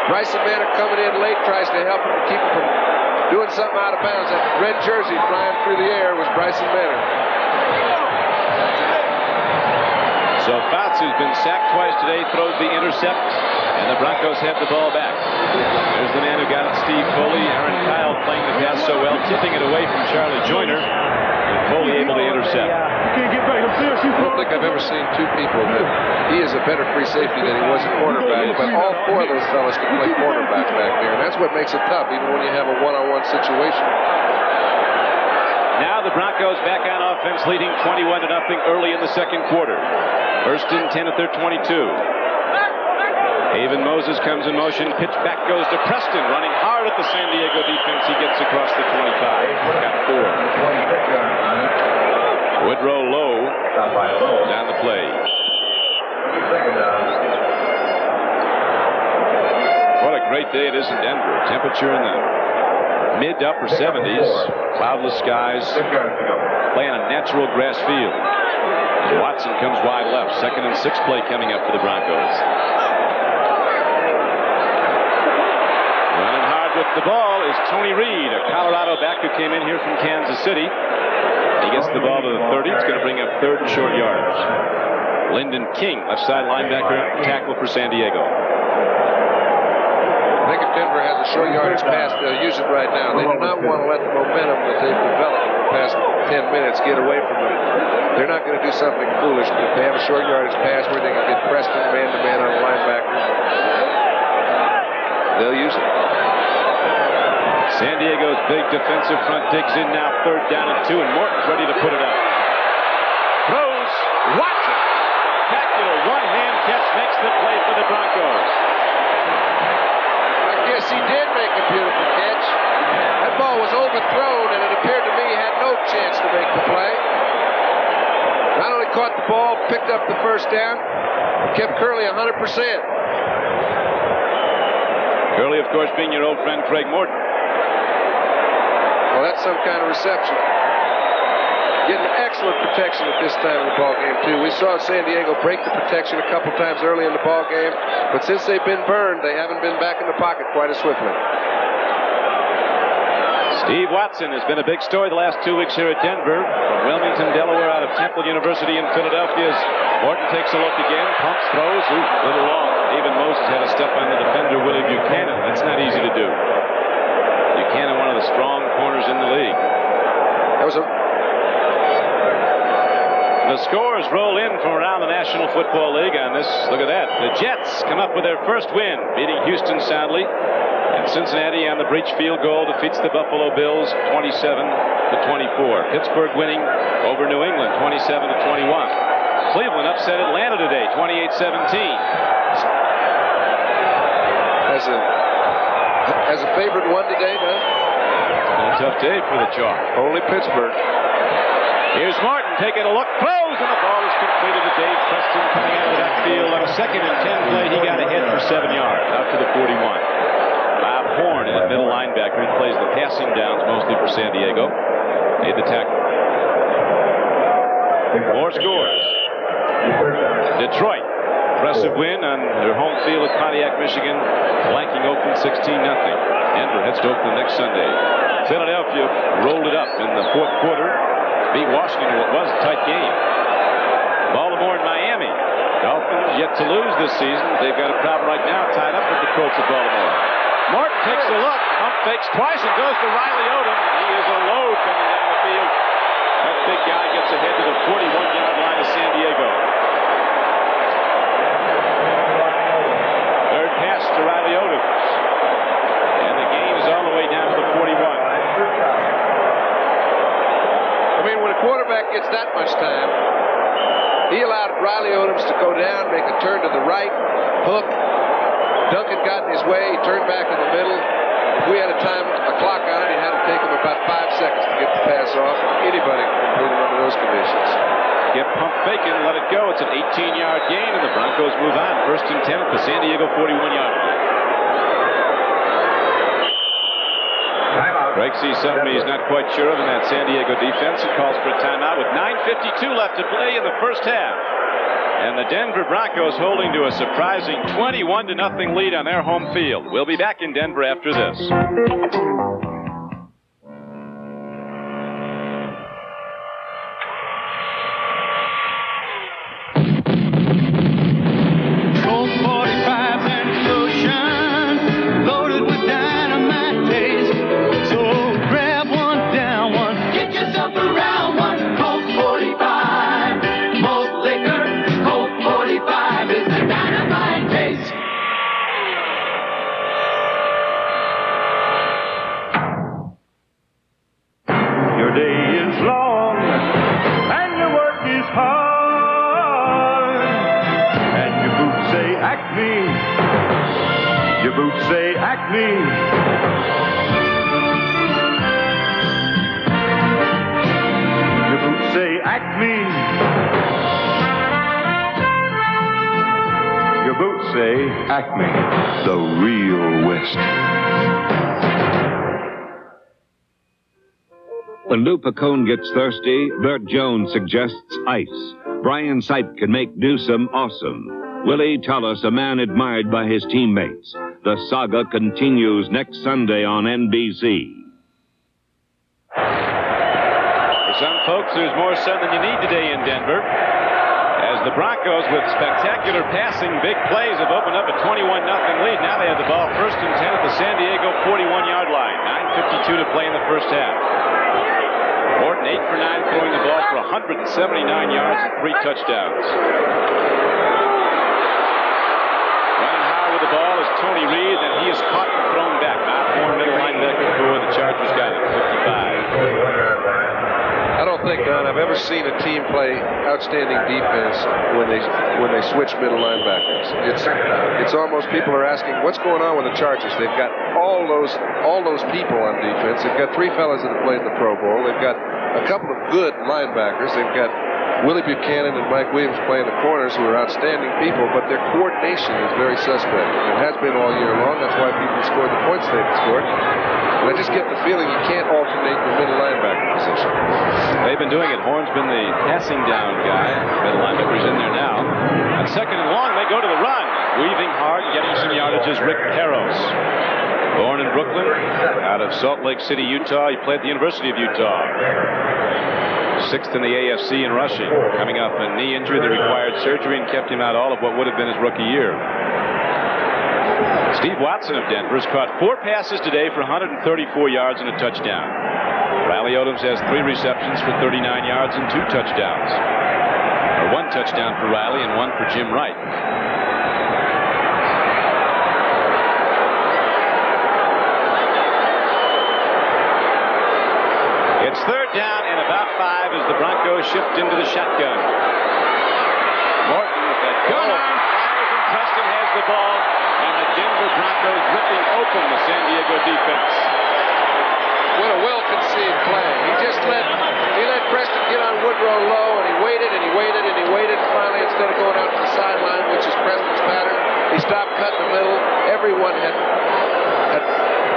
Speaker 2: Bryson Manor coming in late tries to help him, keep him from doing something out of bounds. That red jersey flying through the air was Bryson Manor.
Speaker 1: So Fouts, who's been sacked twice today, throws the intercept, and the Broncos have the ball back. There's the man who got it, Steve Foley. Aaron Kyle playing the pass so well, tipping it away from Charlie Joyner, and Foley able to intercept.
Speaker 2: I don't think I've ever seen two people that he is a better free safety than he was a cornerback, but all four of those fellas can play cornerback back there, and that's what makes it tough, even when you have a one-on-one situation.
Speaker 1: Now the Broncos back on offense, leading 21-0 early in the second quarter. First and 10 at their 22. Haven Moses comes in motion. Pitch back goes to Preston, running hard at the San Diego defense. He gets across the 25. Got 4. Woodrow Lowe down the play. What a great day it is in Denver. Temperature in the mid-to-upper 70s. Cloudless skies. Playing a natural grass field. Watson comes wide left. 2nd and 6 play coming up for the Broncos. Running hard with the ball is Tony Reed, a Colorado back who came in here from Kansas City. He gets the ball to the 30. It's going to bring up 3rd and short yards. Lyndon King, left side linebacker, tackle for San Diego.
Speaker 2: I think if Denver has a short yardage pass, they'll use it right now. They do not want to let the momentum that they've developed in the past 10 minutes get away from them. They're not going to do something foolish. If they have a short yardage pass where they can get Preston man-to-man on a linebacker, they'll use it.
Speaker 1: San Diego's big defensive front digs in now, 3rd down and 2, and Morton's ready to put it up. Throws, Watson. Spectacular one-hand catch makes the play for the Broncos.
Speaker 2: I guess he did make a beautiful catch. That ball was overthrown, and it appeared to me he had no chance to make the play. Not only caught the ball, picked up the first down, kept Curley 100%.
Speaker 1: Gurley, of course, being your old friend Craig Morton.
Speaker 2: Well, that's some kind of reception. Getting excellent protection at this time of the ball game, too. We saw San Diego break the protection a couple times early in the ball game, but since they've been burned, they haven't been back in the pocket quite as swiftly.
Speaker 1: Steve Watson has been a big story the last 2 weeks here at Denver. From Wilmington, Delaware, out of Temple University in Philadelphia. Morton takes a look again, pumps, throws, a little long. Even Moses had to step on the defender, Willie Buchanan. That's not easy to do. Buchanan, one of the strong corners in the league.
Speaker 2: That was
Speaker 1: The scores roll in from around the National Football League on this. Look at that. The Jets come up with their first win, beating Houston soundly. And Cincinnati on the breach field goal defeats the Buffalo Bills 27-24. Pittsburgh winning over New England 27-21. Cleveland upset Atlanta today 28-17.
Speaker 2: As a favorite one today, huh?
Speaker 1: It's been a tough day for the Chalk.
Speaker 2: Only Pittsburgh.
Speaker 1: Here's Morton taking a look, throws, and the ball is completed to Dave Preston coming out of the backfield. On a 2nd and 10 play, he got ahead for 7 yards, out to the 41. Bob Horn, in the middle linebacker, he plays the passing downs mostly for San Diego, made the tackle. More scores. Detroit, impressive win on their home field at Pontiac, Michigan, blanking Oakland 16-0. Denver heads to Oakland next Sunday. Philadelphia rolled it up in the 4th quarter. Beat Washington, it was a tight game. Baltimore and Miami. Dolphins yet to lose this season. They've got a problem right now tied up with the Colts of Baltimore. Morton takes a look, pump fakes twice and goes to Riley Odom. He is a load coming down the field. That big guy gets ahead to the 41-yard line of San Diego. Third pass to Riley Odom. And the gain is all the way down to the 41.
Speaker 2: I mean, when a quarterback gets that much time, he allowed Riley Odoms to go down, make a turn to the right, hook. Duncan got in his way, he turned back in the middle. If we had a clock on it, it had to take him about 5 seconds to get the pass off. Anybody can complete it under those conditions.
Speaker 1: Get pump faking, let it go. It's an 18-yard gain, and the Broncos move on. 1st and 10 at the San Diego 41-yard line. Craig sees something he's not quite sure of in that San Diego defense and calls for a timeout with 9:52 left to play in the first half. And the Denver Broncos holding to a surprising 21-0 lead on their home field. We'll be back in Denver after this.
Speaker 16: Acme, the real West.
Speaker 12: When Lou Pacone gets thirsty, Bert Jones suggests ice. Brian Sipe can make Newsom awesome. Willie Tullis, a man admired by his teammates. The saga continues next Sunday on NBC.
Speaker 1: For some folks, there's more sun than you need today in Denver. As the Broncos, with spectacular passing, big plays, have opened up a 21-0 lead. Now they have the ball 1st and 10 at the San Diego 41-yard line. 9:52 to play in the first half. Morton 8 for 9, throwing the ball for 179 yards and 3 touchdowns. Running high with the ball is Tony Reed, and he is caught and thrown back. Bob Horn, middle linebacker for the Chargers, got it. 55.
Speaker 2: I don't think, Don, I've ever seen a team play outstanding defense when they switch middle linebackers. It's almost people are asking what's going on with the Chargers. They've got all those people on defense. They've got 3 fellas that have played in the Pro Bowl. They've got a couple of good linebackers. They've got Willie Buchanan and Mike Williams playing the corners, who are outstanding people, but their coordination is very suspect. It has been all year long. That's why people scored the points they've scored. And I just get the feeling you can't alternate the middle linebacker position.
Speaker 1: They've been doing it. Horn's been the passing down guy. Middle linebacker's in there now. On second and long, they go to the run. Weaving hard, getting some yardage is Rick Peros. Born in Brooklyn, out of Salt Lake City, Utah. He played at the University of Utah. Sixth in the AFC in rushing. Coming off a knee injury that required surgery and kept him out all of what would have been his rookie year. Steve Watson of Denver has caught 4 passes today for 134 yards and a touchdown. Riley Odoms has 3 receptions for 39 yards and 2 touchdowns. Or 1 touchdown for Riley and 1 for Jim Wright. It's third down and about 5 as the Broncos shift into the shotgun. Morton with that gun arm fires and Preston has the ball, and the Denver Broncos ripping open the San Diego defense.
Speaker 2: What a well-conceived play. He let Preston get on Woodrow low, and he waited and he waited and he waited, and finally, instead of going out to the sideline, which is Preston's pattern, he stopped cutting the middle. Everyone had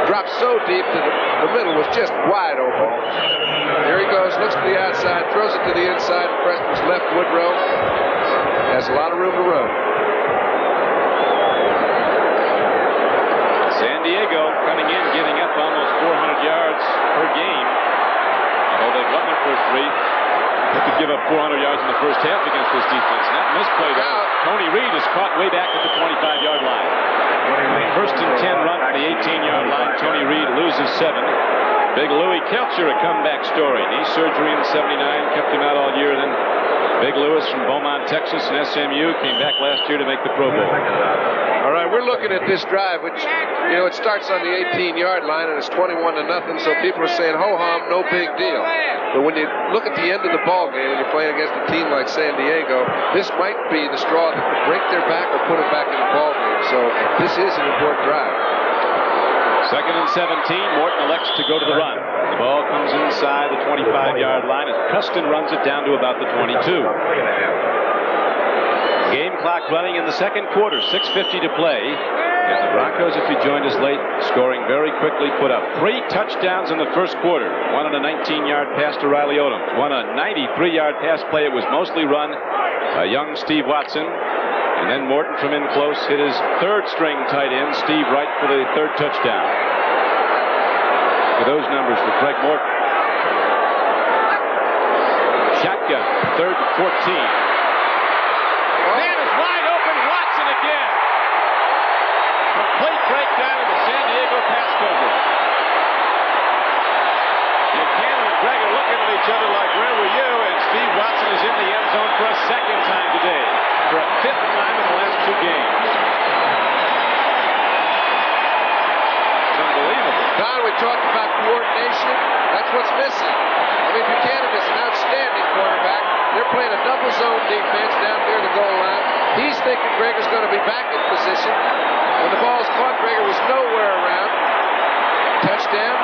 Speaker 2: dropped so deep that the middle was just wide open. There he goes, looks to the outside, throws it to the inside, and Preston's left Woodrow has a lot of room to run.
Speaker 1: San Diego coming in, giving up almost 400 yards per game. Although they've won their first 3, they could give up 400 yards in the first half against this defense. And that misplay there. Tony Reed is caught way back at the 25-yard line. First and 10 run from the 18-yard line. Tony Reed loses 7. Big Louis Kelcher, a comeback story. Knee surgery in '79, kept him out all year. Then Big Louis from Beaumont, Texas, and SMU came back last year to make the Pro Bowl.
Speaker 2: All right, we're looking at this drive, which, it starts on the 18-yard line, and it's 21-0, so people are saying, ho-hum, no big deal. But when you look at the end of the ball game and you're playing against a team like San Diego, this might be the straw that could break their back or put them back in the ball game. So this is an important drive.
Speaker 1: Second and 17, Morton elects to go to the run. The ball comes inside the 25-yard line as Preston runs it down to about the 22. Game clock running in the second quarter, 6:50 to play. And the Broncos, if you joined us late, scoring very quickly, put up 3 touchdowns in the first quarter. One on a 19-yard pass to Riley Odoms. One on a 93-yard pass play. It was mostly run by young Steve Watson. And then Morton from in close hit his third-string tight end, Steve Wright, for the 3rd touchdown. Look at those numbers for Craig Morton. Shotgun, 3rd and 14. Man is wide open, Watson again. Complete breakdown of the San Diego pass coverage. Buchanan and Craig are looking at each other like, where were you? And Steve Watson is in the end zone for a 2nd time today. For a 5th time in the last 2 games. It's unbelievable.
Speaker 2: Don, we talked about coordination. That's what's missing. I mean, Buchanan is an outstanding quarterback. They're playing a double zone defense down near the goal line. He's thinking Gregor's going to be back in position. When the ball's caught, Gregor was nowhere around. Touchdown.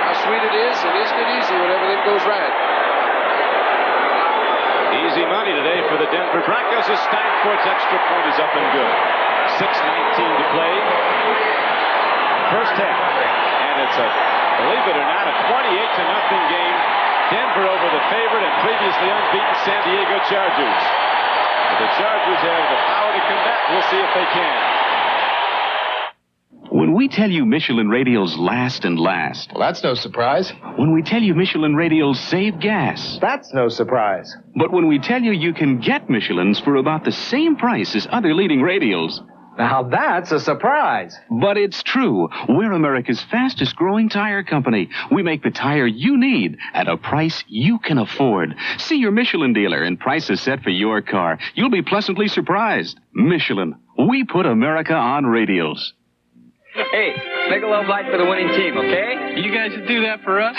Speaker 2: How sweet it is, and isn't it easy when everything goes right?
Speaker 1: Easy money today for the Denver Broncos as Steinforth's extra point is up and good. 6:19 to play. First half. And it's a, believe it or not, a 28-0 game. Denver over the favorite and previously unbeaten San Diego Chargers. But the Chargers have the power to come back. We'll see if they can.
Speaker 4: When we tell you Michelin radials last and last.
Speaker 21: Well, that's no surprise.
Speaker 4: When we tell you Michelin radials save gas.
Speaker 21: That's no surprise.
Speaker 4: But when we tell you can get Michelins for about the same price as other leading radials.
Speaker 21: Now that's a surprise.
Speaker 4: But it's true. We're America's fastest growing tire company. We make the tire you need at a price you can afford. See your Michelin dealer and prices set for your car. You'll be pleasantly surprised. Michelin. We put America on radials.
Speaker 10: Hey, make a love light for the winning team, okay? You guys would do that for us?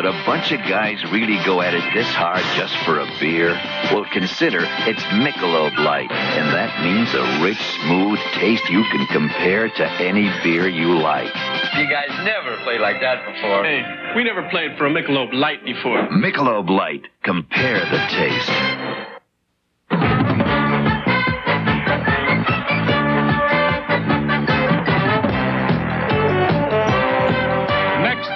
Speaker 3: Would a bunch of guys really go at it this hard just for a beer? Well, consider it's Michelob Light, and that means a rich, smooth taste you can compare to any beer you like.
Speaker 22: You guys never played like that before.
Speaker 23: Hey, we never played for a Michelob Light before.
Speaker 3: Michelob Light. Compare the taste.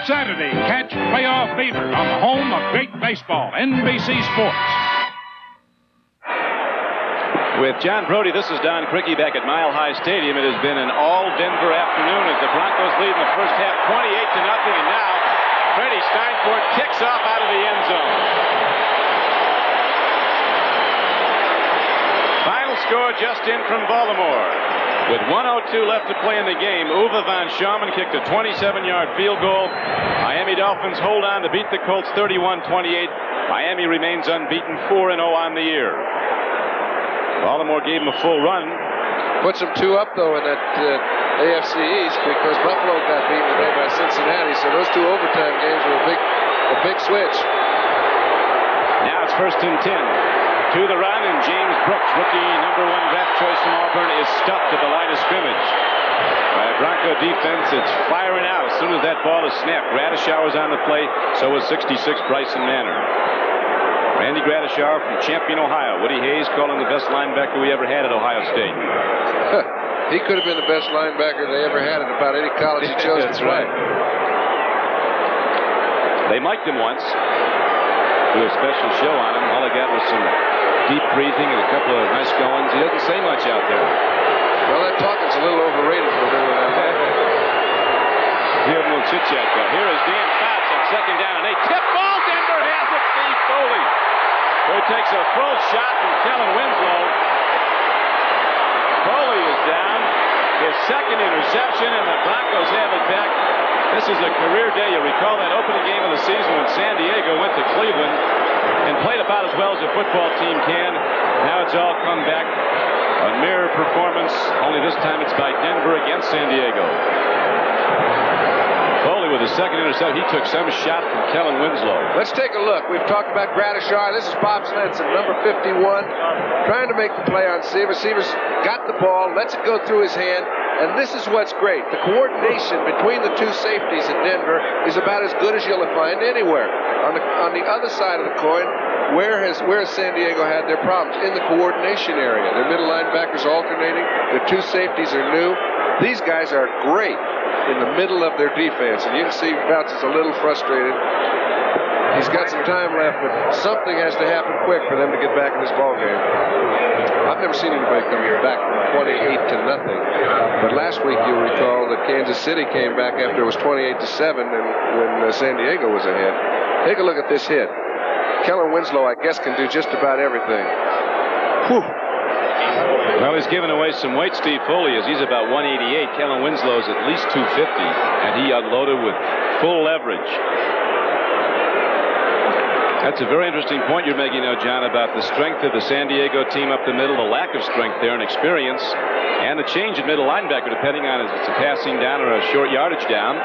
Speaker 24: Saturday, catch Playoff Fever on the home of great baseball, NBC Sports.
Speaker 1: With John Brody, this is Don Criqui back at Mile High Stadium. It has been an all-Denver afternoon as the Broncos lead in the first half 28-0, and now Freddie Steinfort kicks off out of the end zone. Final score just in from Baltimore. With 1:02 left to play in the game, Uwe von Schaumburg kicked a 27-yard field goal. Miami Dolphins hold on to beat the Colts 31-28. Miami remains unbeaten 4-0 on the year. Baltimore gave them a full run.
Speaker 2: Puts them 2 up, though, in that AFC East because Buffalo got beaten today by Cincinnati. So those 2 overtime games were a big switch.
Speaker 1: Now it's 1st and 10. To the run, and James Brooks, rookie number 1 draft choice from Auburn, is stuffed at the line of scrimmage. By a Bronco defense, it's firing out as soon as that ball is snapped. Gradishar was on the play, so was 66 Bryson Manor. Randy Gradishar from Champion, Ohio. Woody Hayes calling the best linebacker we ever had at Ohio State.
Speaker 2: He could have been the best linebacker they ever had at about any college he chose to play.
Speaker 1: They mic'd him once. Do a special show on him. All they got was some deep breathing and a couple of nice goings. He doesn't say much out there.
Speaker 2: Well, that talking's a little overrated for a minute.
Speaker 1: Give him a little chit-chat go. Here is Dan Fouts on 2nd down, and they tip ball. Denver has it. Steve Foley, who takes a full shot from Kellen Winslow. Foley is down. His 2nd interception, and the Broncos have it back. This is a career day. You recall that opening game of the season when San Diego went to Cleveland and played about as well as a football team can. Now it's all come back. A mirror performance, only this time it's by Denver against San Diego. Foley with his 2nd interception. He took some shot from Kellen Winslow.
Speaker 2: Let's take a look. We've talked about Gradishar. This is Bob Svensson, number 51, trying to make the play on Seaver. Seaver's got the ball, lets it go through his hand. And this is what's great. The coordination between the 2 safeties in Denver is about as good as you'll find anywhere. On the other side of the coin, where has San Diego had their problems? In the coordination area. Their middle linebackers alternating. Their 2 safeties are new. These guys are great in the middle of their defense. And you can see Fouts is a little frustrated. He's got some time left, but something has to happen quick for them to get back in this ball game. I've never seen anybody come back from 28-0. But last week, you'll recall that Kansas City came back after it was 28-7 and when San Diego was ahead. Take a look at this hit. Kellen Winslow, I guess, can do just about everything. Whew.
Speaker 1: Well, he's given away some weight, Steve Foley, as he's about 188. Kellen Winslow's at least 250, and he unloaded with full leverage. That's a very interesting point you're making now, John, about the strength of the San Diego team up the middle, the lack of strength there and experience, and the change in middle linebacker, depending on if it's a passing down or a short yardage down.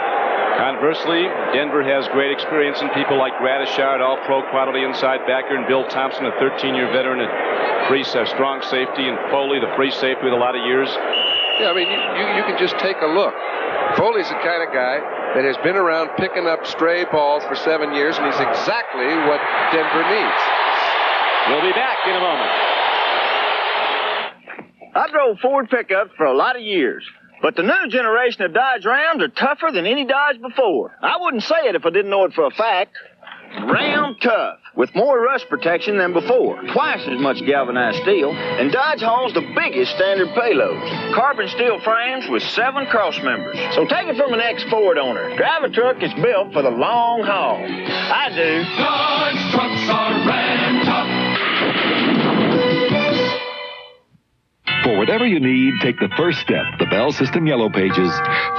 Speaker 1: Conversely, Denver has great experience in people like Gradishar, all-pro quality inside backer, and Bill Thompson, a 13-year veteran at strong safety, and Foley, the free safety with a lot of years.
Speaker 2: Yeah, I mean, you can just take a look. Foley's the kind of guy that has been around picking up stray balls for 7 years, and he's exactly what Denver needs.
Speaker 1: We'll be back in a moment.
Speaker 25: I drove Ford pickups for a lot of years, but the new generation of Dodge Rams are tougher than any Dodge before. I wouldn't say it if I didn't know it for a fact. Ram tough, with more rust protection than before, twice as much galvanized steel, and Dodge hauls the biggest standard payloads. Carbon steel frames with 7 cross members. So take it from an ex-Ford owner. Drive a truck that's built for the long haul. I do.
Speaker 13: Dodge trucks are Ram tough.
Speaker 26: For whatever you need, take the first step. The Bell System Yellow Pages.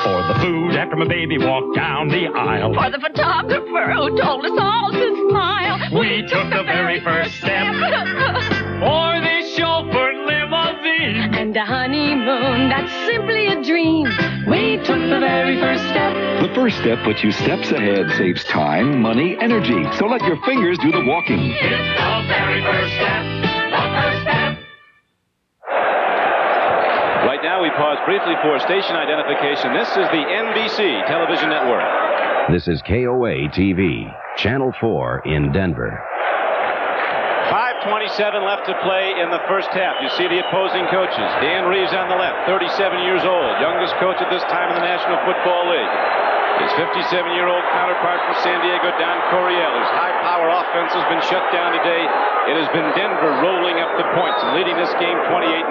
Speaker 24: For the food after my baby walked down the aisle.
Speaker 19: For the photographer who told us all to smile.
Speaker 24: We took the very first step. For this chauffeur limousine.
Speaker 19: And and a honeymoon. That's simply a dream. We took the very first step.
Speaker 26: The first step puts you steps ahead, saves time, money, energy. So let your fingers do the walking.
Speaker 13: It's the very first step. The first step.
Speaker 1: Right now, we pause briefly for station identification. This is the NBC television network.
Speaker 6: This is KOA TV, Channel 4 in Denver.
Speaker 1: 5:27 left to play in the first half. You see the opposing coaches. Dan Reeves on the left, 37 years old, youngest coach at this time in the National Football League. His 57-year-old counterpart from San Diego, Don Coryell, whose high-power offense has been shut down today. It has been Denver rolling up the points and leading this game 28-0.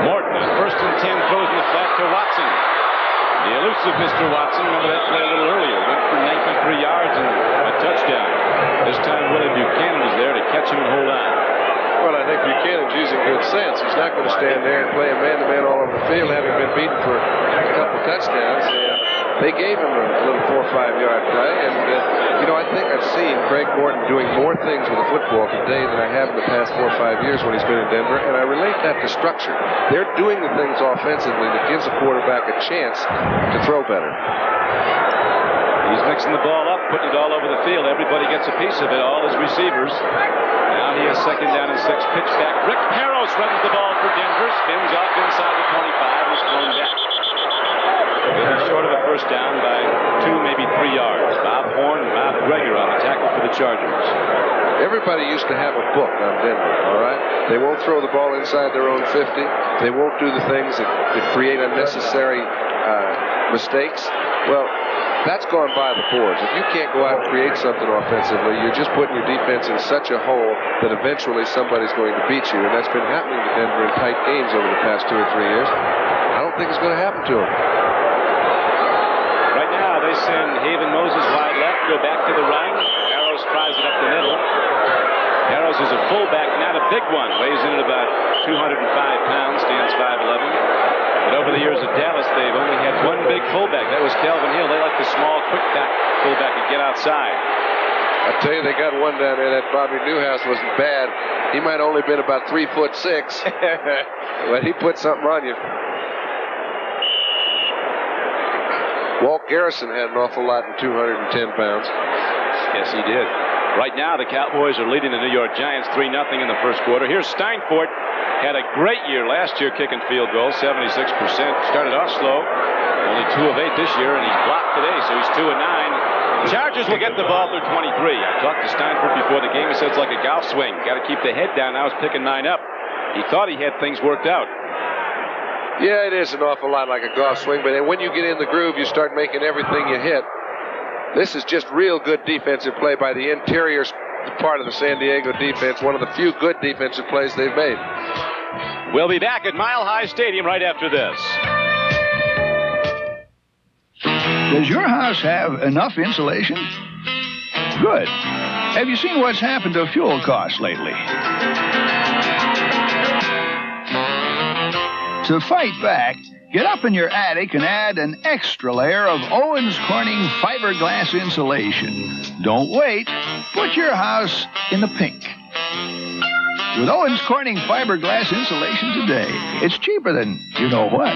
Speaker 1: Morton on 1st and 10 throws in the flat to Watson. The elusive Mr. Watson, remember that play a little earlier, went for 93 yards and a touchdown. This time Willie Buchanan was there to catch him and hold on.
Speaker 2: Well, I think Buchanan's using good sense. He's not going to stand there and play a man-to-man all over the field, having been beaten for a couple touchdowns. They gave him a little 4 or 5 yard play, and I think I've seen Craig Morton doing more things with the football today than I have in the past 4 or 5 years when he's been in Denver, and I relate that to structure. They're doing the things offensively that gives a quarterback a chance to throw better.
Speaker 1: He's mixing the ball up, putting it all over the field. Everybody gets a piece of it, all his receivers. Now he has 2nd down and 6. Pitch back. Rick Parros runs the ball for Denver, spins off inside the 25, and is thrown back. They'll be short of a first down by 2, maybe 3 yards. Bob Horn and Bob Greger on the tackle for the Chargers.
Speaker 2: Everybody used to have a book on Denver, all right? They won't throw the ball inside their own 50. They won't do the things that create unnecessary mistakes. Well, that's gone by the boards. If you can't go out and create something offensively, you're just putting your defense in such a hole that eventually somebody's going to beat you. And that's been happening to Denver in tight games over the past 2 or 3 years. I don't think it's going to happen to them.
Speaker 1: Right now, they send Haven Moses wide left, go back to the right. Parros tries it up the middle. Parros is a fullback, not a big one. Weighs in at about 205 pounds, stands 5'11". But over the years at Dallas, they've only had one big fullback. That was Calvin Hill. They like the small, quick back fullback to get outside.
Speaker 2: I tell you, they got one down there. That Bobby Newhouse wasn't bad. He might only been about 3'6", but he put something on you. Walt Garrison had an awful lot in 210 pounds.
Speaker 1: Yes, he did. Right now, the Cowboys are leading the New York Giants 3-0 in the first quarter. Here's Steinfort. Had a great year last year kicking field goals, 76%. Started off slow. Only 2 of 8 this year, and he's blocked today, so he's 2 of 9. Chargers will get the ball through 23. I talked to Steinfort before the game. He said it's like a golf swing. Got to keep the head down. Now he's picking 9 up. He thought he had things worked out.
Speaker 2: Yeah, it is an awful lot like a golf swing, but when you get in the groove, you start making everything you hit. This is just real good defensive play by the interior part of the San Diego defense. One of the few good defensive plays they've made.
Speaker 1: We'll be back at Mile High Stadium right after this.
Speaker 7: Does your house have enough insulation? Good. Have you seen what's happened to fuel costs lately? To fight back, get up in your attic and add an extra layer of Owens Corning fiberglass insulation. Don't wait. Put your house in the pink. With Owens Corning fiberglass insulation today, it's cheaper than you know what.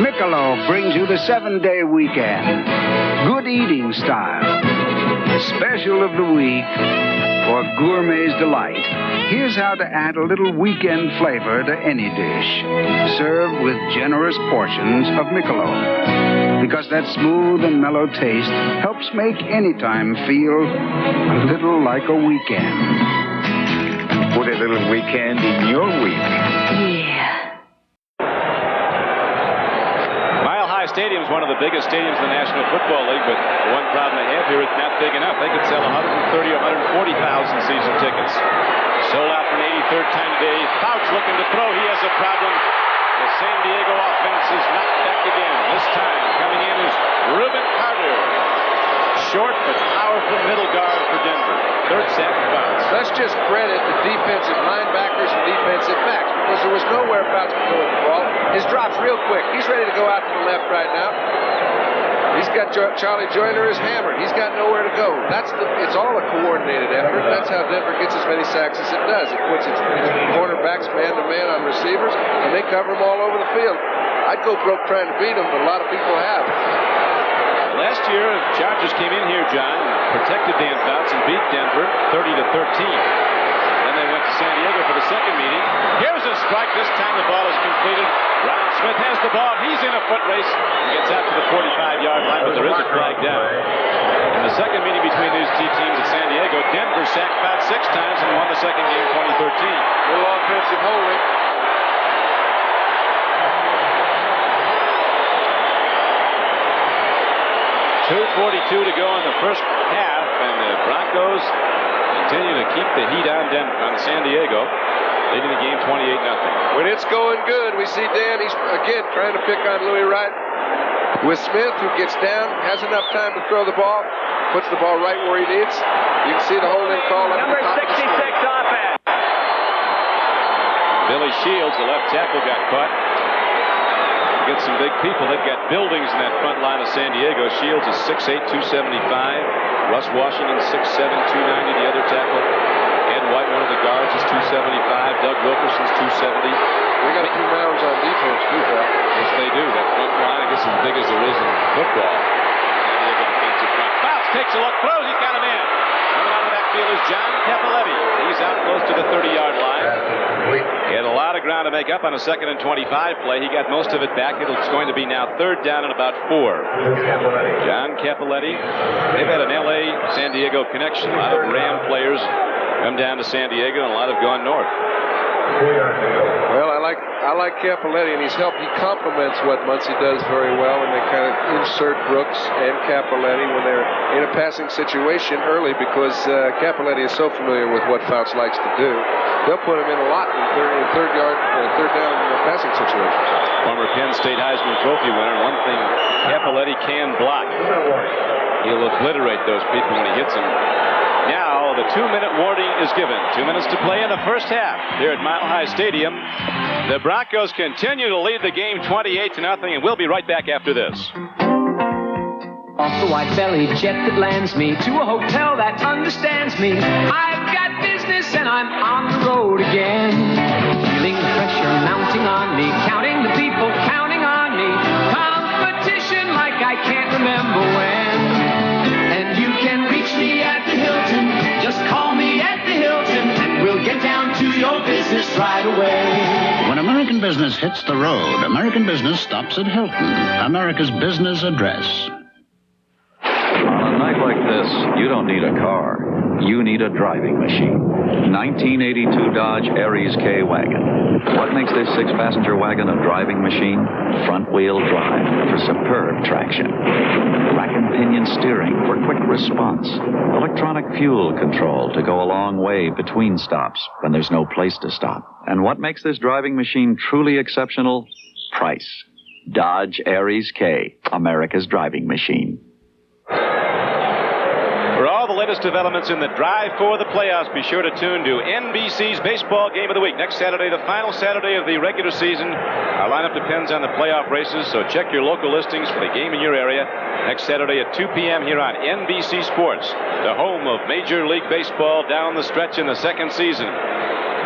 Speaker 8: Michelob brings you the 7-day weekend. Good eating style. The special of the week for gourmet's delight. Here's how to add a little weekend flavor to any dish. Serve with generous portions of Michelob. Because that smooth and mellow taste helps make any time feel a little like a weekend. Put a little weekend in your week.
Speaker 19: Yeah.
Speaker 1: Stadium is one of the biggest stadiums in the National Football League, but the one problem they have here is not big enough. They could sell 130 or 140,000 season tickets. Sold out for an 83rd time today. Fouch looking to throw. He has a problem. The San Diego offense is knocked back again. This time coming in is Reuben Carter. Short but powerful middle guard for Denver. 3rd sack of Fouch.
Speaker 2: Let's just credit the defensive linebackers and defensive backs because there was nowhere Fouch could go with the ball. His drop's real quick. He's ready to go out to the left right now. He's got Charlie Joyner is hammered. He's got nowhere to go. It's all a coordinated effort. That's how Denver gets gets as many sacks as it does. It puts its cornerbacks man-to-man on receivers, and they cover them all over the field. I'd go broke trying to beat them, but a lot of people have.
Speaker 1: Last year, the Chargers came in here, John, and protected Dan Fouts and beat Denver 30-13. Then they went to San Diego for the second meeting. Here's a strike. This time the ball is completed. Ron Smith has the ball. He's in a foot race and gets out to the 45-yard line, but there is a flag down. In the second meeting between these two teams at San Diego, Denver sacked Fouts 6 times and won the second game 2013.
Speaker 2: Little offensive holding.
Speaker 1: 2:42 to go in the first half, and the Broncos continue to keep the heat on San Diego, leading the game 28-0.
Speaker 2: When it's going good, we see Dan, he's again trying to pick on Louis Wright. With Smith, who gets down, has enough time to throw the ball, puts the ball right where he needs. You can see the holding call up
Speaker 10: Number
Speaker 2: at the top
Speaker 10: 66 offense.
Speaker 1: Billy Shields, the left tackle, got caught. Get some big people. They've got buildings in that front line of San Diego. Shields is 6'8", 275. Russ Washington, 6'7", 290, the other tackle. Ed White, one of the guards, is 275. Doug Wilkerson's 270.
Speaker 2: They got a few mounds on defense, too, Pat.
Speaker 1: Yes, they do. That front line, I guess, as big as there is in football. San Diego defensive front. Fouts takes a look, throws, he's got a man. Coming out of the backfield is John Capoletti. He's out close to the 30-yard line. He had a lot of ground to make up on a 2nd and 25 play. He got most of it back. It's going to be now 3rd down and about 4. John Capoletti. They've had an L.A.-San Diego connection. A lot of Ram players come down to San Diego, and a lot have gone north.
Speaker 2: Well, I like Capoletti, and he's helped. He complements what Muncie does very well, and they kind of insert Brooks and Capoletti when they're in a passing situation early, because Capoletti is so familiar with what Fouts likes to do. They'll put him in a lot in third down passing situations.
Speaker 1: Former Penn State Heisman Trophy winner. One thing Capoletti can block. He'll obliterate those people when he hits them. Now the 2-minute warning is given. 2 minutes to play in the first half here at Mile High Stadium. The Broncos continue to lead the game 28-0, and we'll be right back after this.
Speaker 5: Off the white-bellied jet that lands me to a hotel that understands me. I've got business and I'm on the road again. Feeling the pressure mounting on me, counting the people counting on me. Competition like I can't remember when. And you can reach me at the Hilton. Just call me at the Hilton, and we'll get down to your business right away.
Speaker 9: When American business hits the road, American business stops at Hilton, America's business address.
Speaker 11: On a night like this, you don't need a car. You need a driving machine. 1982 Dodge Aries K wagon. What makes this 6-passenger wagon a driving machine? Front-wheel drive for superb traction. Rack and pinion steering for quick response. Electronic fuel control to go a long way between stops when there's no place to stop. And what makes this driving machine truly exceptional? Price. Dodge Aries K, America's driving machine.
Speaker 1: For all the latest developments in the drive for the playoffs, be sure to tune to NBC's Baseball Game of the Week. Next Saturday, the final Saturday of the regular season. Our lineup depends on the playoff races, so check your local listings for the game in your area. Next Saturday at 2 p.m. here on NBC Sports, the home of Major League Baseball down the stretch in the second season.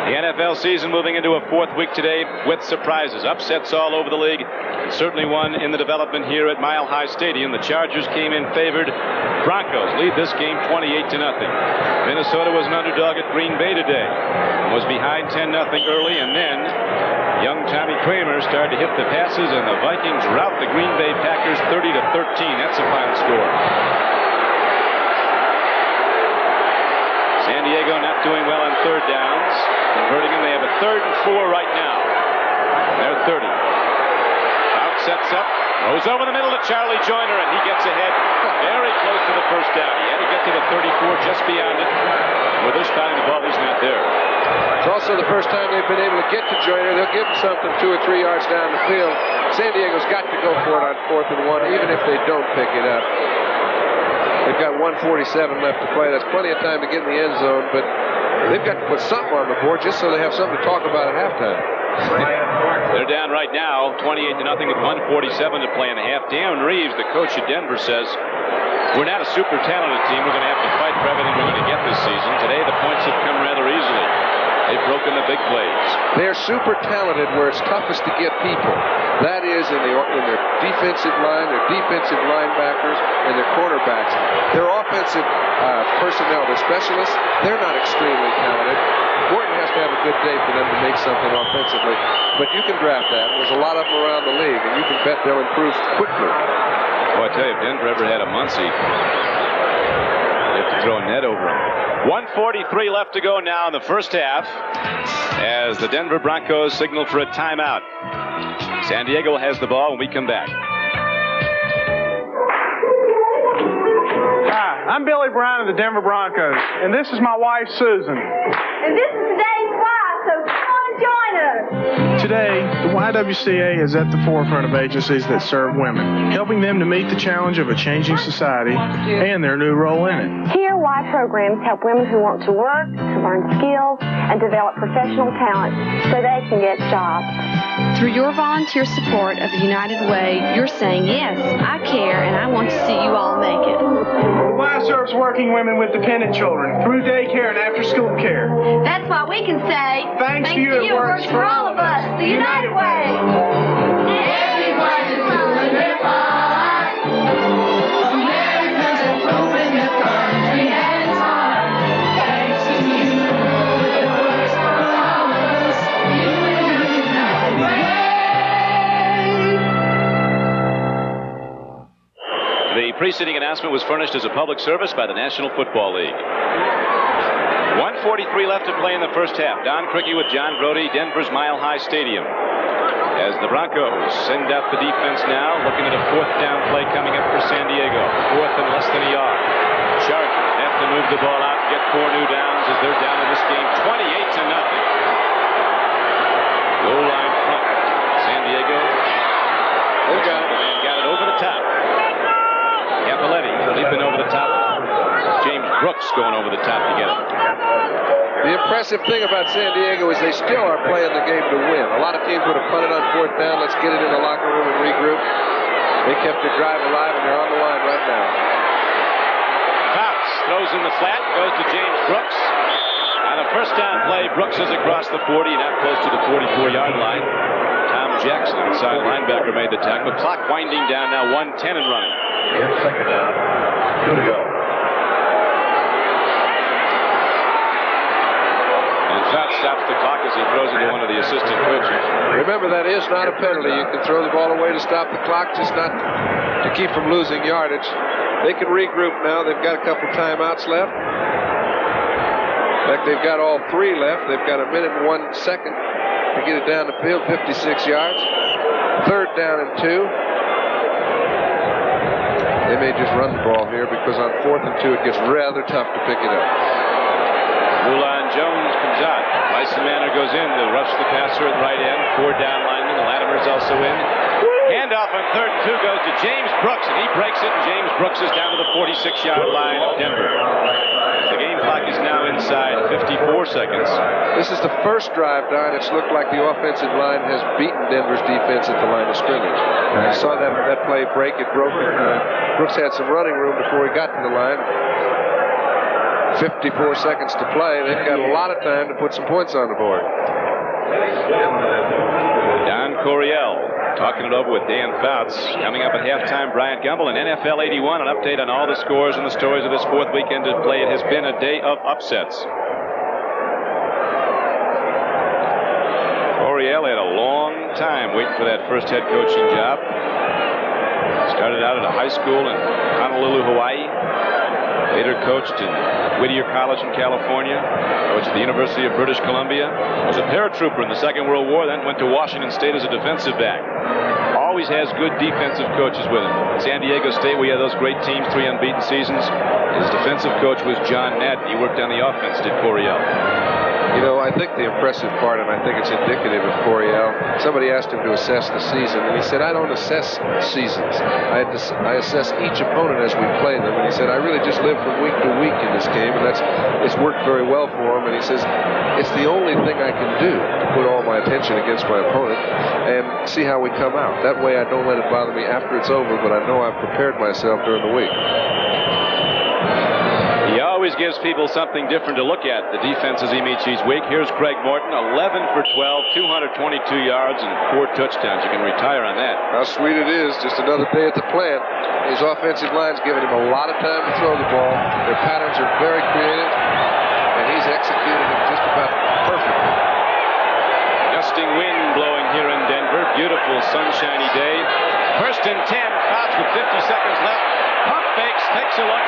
Speaker 1: The NFL season moving into a 4th week today with surprises, upsets all over the league, and certainly one in the development here at Mile High Stadium. The Chargers came in favored. Broncos lead this game 28-0. Minnesota was an underdog at Green Bay today and was behind 10-0 early, and then young Tommy Kramer started to hit the passes, and the Vikings rout the Green Bay Packers 30-13. That's a final score. San Diego not doing well on 3rd downs. Converting them, they have a 3rd and 4 right now. They're 30. Out sets up, throws over the middle to Charlie Joyner, and he gets ahead very close to the first down. He had to get to the 34, just beyond it. And with this time, the ball is not there.
Speaker 2: It's also the first time they've been able to get to Joyner. They'll give him something 2 or 3 yards down the field. San Diego's got to go for it on 4th and 1, even if they don't pick it up. They've got 1:47 left to play. That's plenty of time to get in the end zone, but they've got to put something on the board just so they have something to talk about at halftime.
Speaker 1: They're down right now, 28-0 with 1:47 to play in the half. Dan Reeves, the coach at Denver, says, we're not a super talented team. We're going to have to fight for everything we're going to get this season. Today, the points have come rather big plays.
Speaker 2: They're super talented where it's toughest to get people. That is in their defensive line, their defensive linebackers, and their cornerbacks. Their offensive personnel, their specialists, they're not extremely talented. Morton has to have a good day for them to make something offensively. But you can draft that. There's a lot of them around the league, and you can bet they'll improve quickly.
Speaker 1: Well, I tell you, if Denver ever had a Muncie, you have to throw a net over him. 1:43 left to go now in the first half as the Denver Broncos signal for a timeout. San Diego has the ball when we come back.
Speaker 14: Hi, I'm Billy Brown of the Denver Broncos, and this is my wife, Susan.
Speaker 15: And this is today's wife, so come on and join us.
Speaker 14: Today, the YWCA is at the forefront of agencies that serve women, helping them to meet the challenge of a changing society and their new role in it.
Speaker 15: Here, Y programs help women who want to work, to learn skills, and develop professional talent so they can get jobs.
Speaker 16: Through your volunteer support of the United Way, you're saying, yes, I care, and I want to see you all make it.
Speaker 14: The Y serves working women with dependent children through daycare and after-school care.
Speaker 15: That's why we can say,
Speaker 14: thanks to you, it works for all of us.
Speaker 15: The United Way.
Speaker 13: Everyone is doing their part. Americans have proven their country has heart. Thanks to you, it works for all of us. You and the United Way.
Speaker 1: The preceding announcement was furnished as a public service by the National Football League. 1:43 left to play in the first half. Don Criqui with John Brody, Denver's Mile High Stadium. As the Broncos send out the defense now, looking at a fourth down play coming up for San Diego. Fourth and less than a yard. Chargers have to move the ball out and get 4 new downs as they're down in this game 28-0. Goal line front. San Diego. They got it. And got it over the top. Capoletti leaping over the top. James Brooks going over the top to get it.
Speaker 2: The impressive thing about San Diego is they still are playing the game to win. A lot of teams would have punted on fourth down. Let's get it in the locker room and regroup. They kept their drive alive, and they're on the line right now.
Speaker 1: Cox throws in the flat, goes to James Brooks. On a first down play, Brooks is across the 40 and out close to the 44-yard line. Tom Jackson, inside linebacker, made the tackle. Clock winding down now, 1:10 and running.
Speaker 13: Second down. 2 to go.
Speaker 1: Fouts stops the clock as he throws it to one of the assistant coaches.
Speaker 2: Remember, that is not a penalty. You can throw the ball away to stop the clock, just not to keep from losing yardage. They can regroup now. They've got a couple timeouts left. In fact, they've got all 3 left. They've got 1 minute and 1 second to get it down the field, 56 yards. Third down and 2. They may just run the ball here because on 4th and 2 it gets rather tough to pick it up.
Speaker 1: Mulan Jones comes out. Bryson Manor goes in to rush the passer at right end. 4 down linemen. Latimer's also in. Handoff on 3rd and 2 goes to James Brooks, and he breaks it, and James Brooks is down to the 46-yard line of Denver. The game clock is now inside 54 seconds.
Speaker 2: This is the first drive, Don. It's looked like the offensive line has beaten Denver's defense at the line of scrimmage. I saw that play break. It broke it. Brooks had some running room before he got to the line. 54 seconds to play. They've got a lot of time to put some points on the board.
Speaker 1: Don Coryell talking it over with Dan Fouts. Coming up at halftime, Bryant Gumbel and NFL 81. An update on all the scores and the stories of this 4th weekend to play. It has been a day of upsets. Coryell had a long time waiting for that first head coaching job. Started out at a high school in Honolulu, Hawaii. Later coached in Whittier College in California, coached at the University of British Columbia, was a paratrooper in the Second World War, then went to Washington State as a defensive back. Always has good defensive coaches with him. At San Diego State, we had those great teams, 3 unbeaten seasons. His defensive coach was John Nett. He worked on the offense, did Coryell.
Speaker 2: You know, I think the impressive part, and I think it's indicative of Coryell, somebody asked him to assess the season, and he said, I don't assess seasons. I assess each opponent as we play them. And he said, I really just live from week to week in this game, and it's worked very well for him. And he says, it's the only thing I can do to put all my attention against my opponent and see how we come out. That way I don't let it bother me after it's over, but I know I've prepared myself during the week.
Speaker 1: He always gives people something different to look at, the defenses he meets each week. Here's Craig Morton, 11 for 12, 222 yards, and 4 touchdowns. You can retire on that.
Speaker 2: How sweet it is. Just another day at the plant. His offensive line's giving him a lot of time to throw the ball. Their patterns are very creative, and he's executing them just about perfectly.
Speaker 1: Gusting wind blowing here in Denver. Beautiful sunshiny day. First and 10. Fouts with 50 seconds left. Pump fakes, takes a look.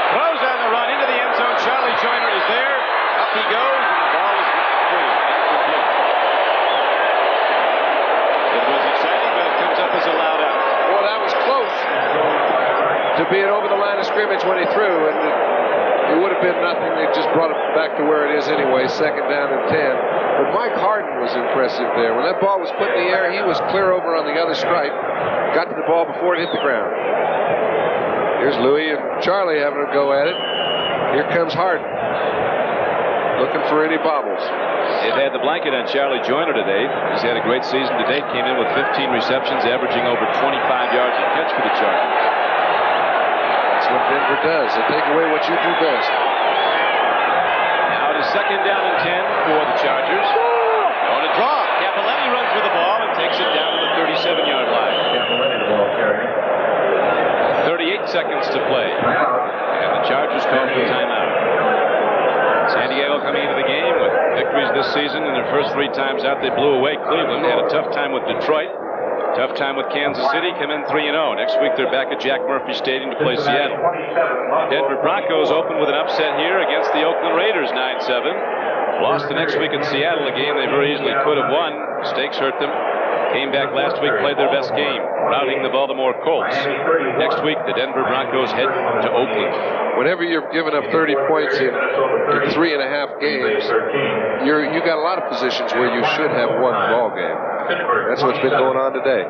Speaker 1: Throws on the run into the end zone. Charlie Joyner is there. Up he goes, and the ball is free. It was exciting, but it comes up as a loud out.
Speaker 2: Well, that was close to being over the line of scrimmage when he threw, and it would have been nothing. They just brought it back to where it is anyway, second down and 10. But Mike Harden was impressive there. When that ball was put in the air, he was clear over on the other stripe. Got to the ball before it hit the ground. Here's Louie and Charlie having a go at it. Here comes Harden. Looking for any bobbles.
Speaker 1: They've had the blanket on Charlie Joyner today. He's had a great season to date. Came in with 15 receptions, averaging over 25 yards a catch for the Chargers.
Speaker 2: That's what Denver does. They take away what you do best.
Speaker 1: Now it is second down and 10 for the Chargers. On a draw. Capelletti runs with the ball and takes it down to the 37-yard line. 38 seconds to play. And the Chargers call for timeout. San Diego coming into the game with victories this season, and their first 3 times out they blew away Cleveland. They had a tough time with Detroit. Tough time with Kansas City. Come in 3-0. Next week they're back at Jack Murphy Stadium to play Seattle. Denver Broncos open with an upset here against the Oakland Raiders, 9-7. Lost the next week in Seattle, a game they very easily could have won. Mistakes hurt them. Came back last week, played their best game, routing the Baltimore Colts. Next week, the Denver Broncos head to Oakland.
Speaker 2: Whenever you're giving up 30 points in 3.5 games, you got a lot of positions where you should have won the ball game. That's what's been going on today.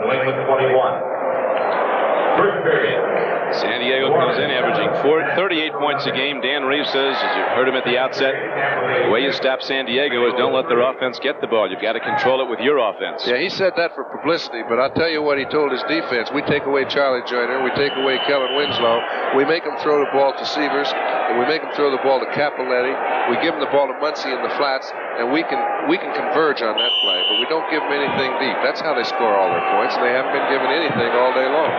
Speaker 1: San Diego comes in averaging 38 points a game. Dan Reeves says, as you heard him at the outset, the way you stop San Diego is don't let their offense get the ball. You've got to control it with your offense.
Speaker 2: Yeah, he said that for publicity, but I'll tell you what he told his defense. We take away Charlie Joyner, we take away Kellen Winslow, we make them throw the ball to Severs, and we make them throw the ball to Capelletti. We give them the ball to Muncie in the flats, and we can converge on that play, but we don't give them anything deep. That's how they score all their points, and they haven't been given anything all day long.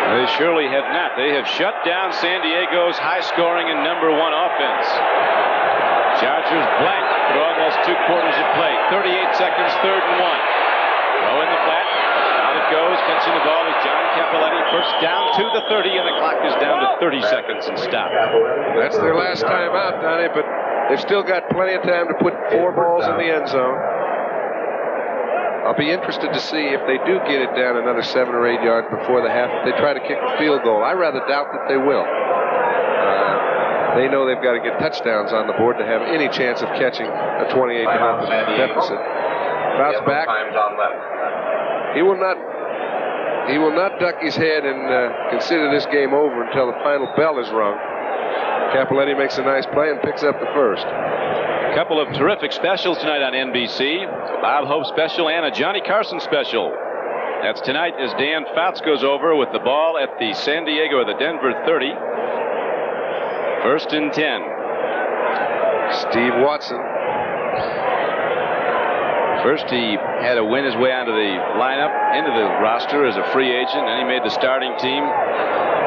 Speaker 1: They surely have not. They have shut down San Diego's high-scoring and #1 offense. Chargers blank for almost 2 quarters of play. 38 seconds, 3rd and 1. Throw in the flat. Out it goes. Catching the ball is John Capelletti. First down to the 30, and the clock is down to 30 seconds and stop.
Speaker 2: That's their last time out, Donnie, but they've still got plenty of time to put 4 balls in the end zone. I'll be interested to see if they do get it down another 7 or 8 yards before the half, if they try to kick a field goal. I rather doubt that they will. They know they've got to get touchdowns on the board to have any chance of catching a 28-0 deficit. Bounce back. He will not duck his head and consider this game over until the final bell is rung. Capelletti makes a nice play and picks up the first.
Speaker 1: A couple of terrific specials tonight on NBC. Bob Hope special and a Johnny Carson special. That's tonight as Dan Fouts goes over with the ball at the San Diego or the Denver 30. First and 10.
Speaker 2: Steve Watson.
Speaker 1: First he had to win his way onto the lineup, into the roster as a free agent, and he made the starting team.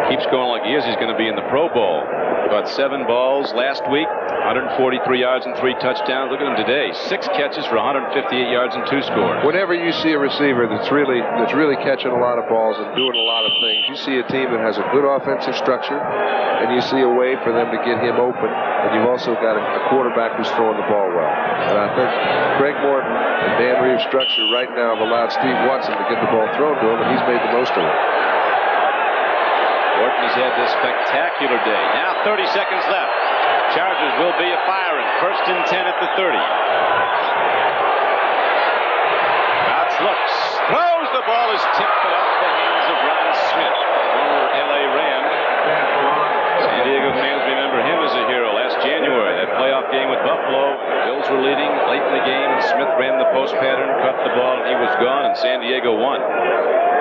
Speaker 1: Keeps going like he is, he's going to be in the Pro Bowl. About 7 balls last week, 143 yards and 3 touchdowns. Look at him today, 6 catches for 158 yards and 2 scores.
Speaker 2: Whenever you see a receiver that's really catching a lot of balls and doing a lot of things, you see a team that has a good offensive structure, and you see a way for them to get him open, and you've also got a quarterback who's throwing the ball well. And I think Craig Morton and Dan Reeves' structure right now have allowed Steve Watson to get the ball thrown to him, and he's made the most of it.
Speaker 1: Morton has had this spectacular day. Now 30 seconds left. Chargers will be a firing. First and 10 at the 30. Fouts looks, throws, the ball is tipped off the hands of Ron Smith, former LA Ram. San Diego fans remember him as a hero last January, that playoff game with Buffalo. Buffalo. The Bills were leading late in the game. Smith ran the post pattern, caught the ball, and he was gone, and San Diego won.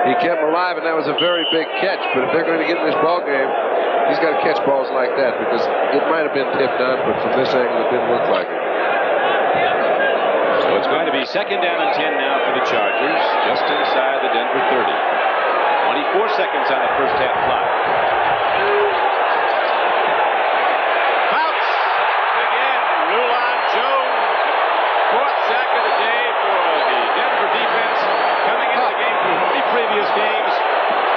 Speaker 2: He kept him alive, and that was a very big catch. But if they're going to get in this ball game, he's got to catch balls like that because it might have been tipped on, but from this angle, it didn't look like it.
Speaker 1: So it's going to be 2nd down and 10 now for the Chargers, just inside the Denver 30. 24 seconds on the first half clock. Bounce again. Rulon Jones, 4th sack of the day for the Denver defense. Coming into the game from 3 previous games,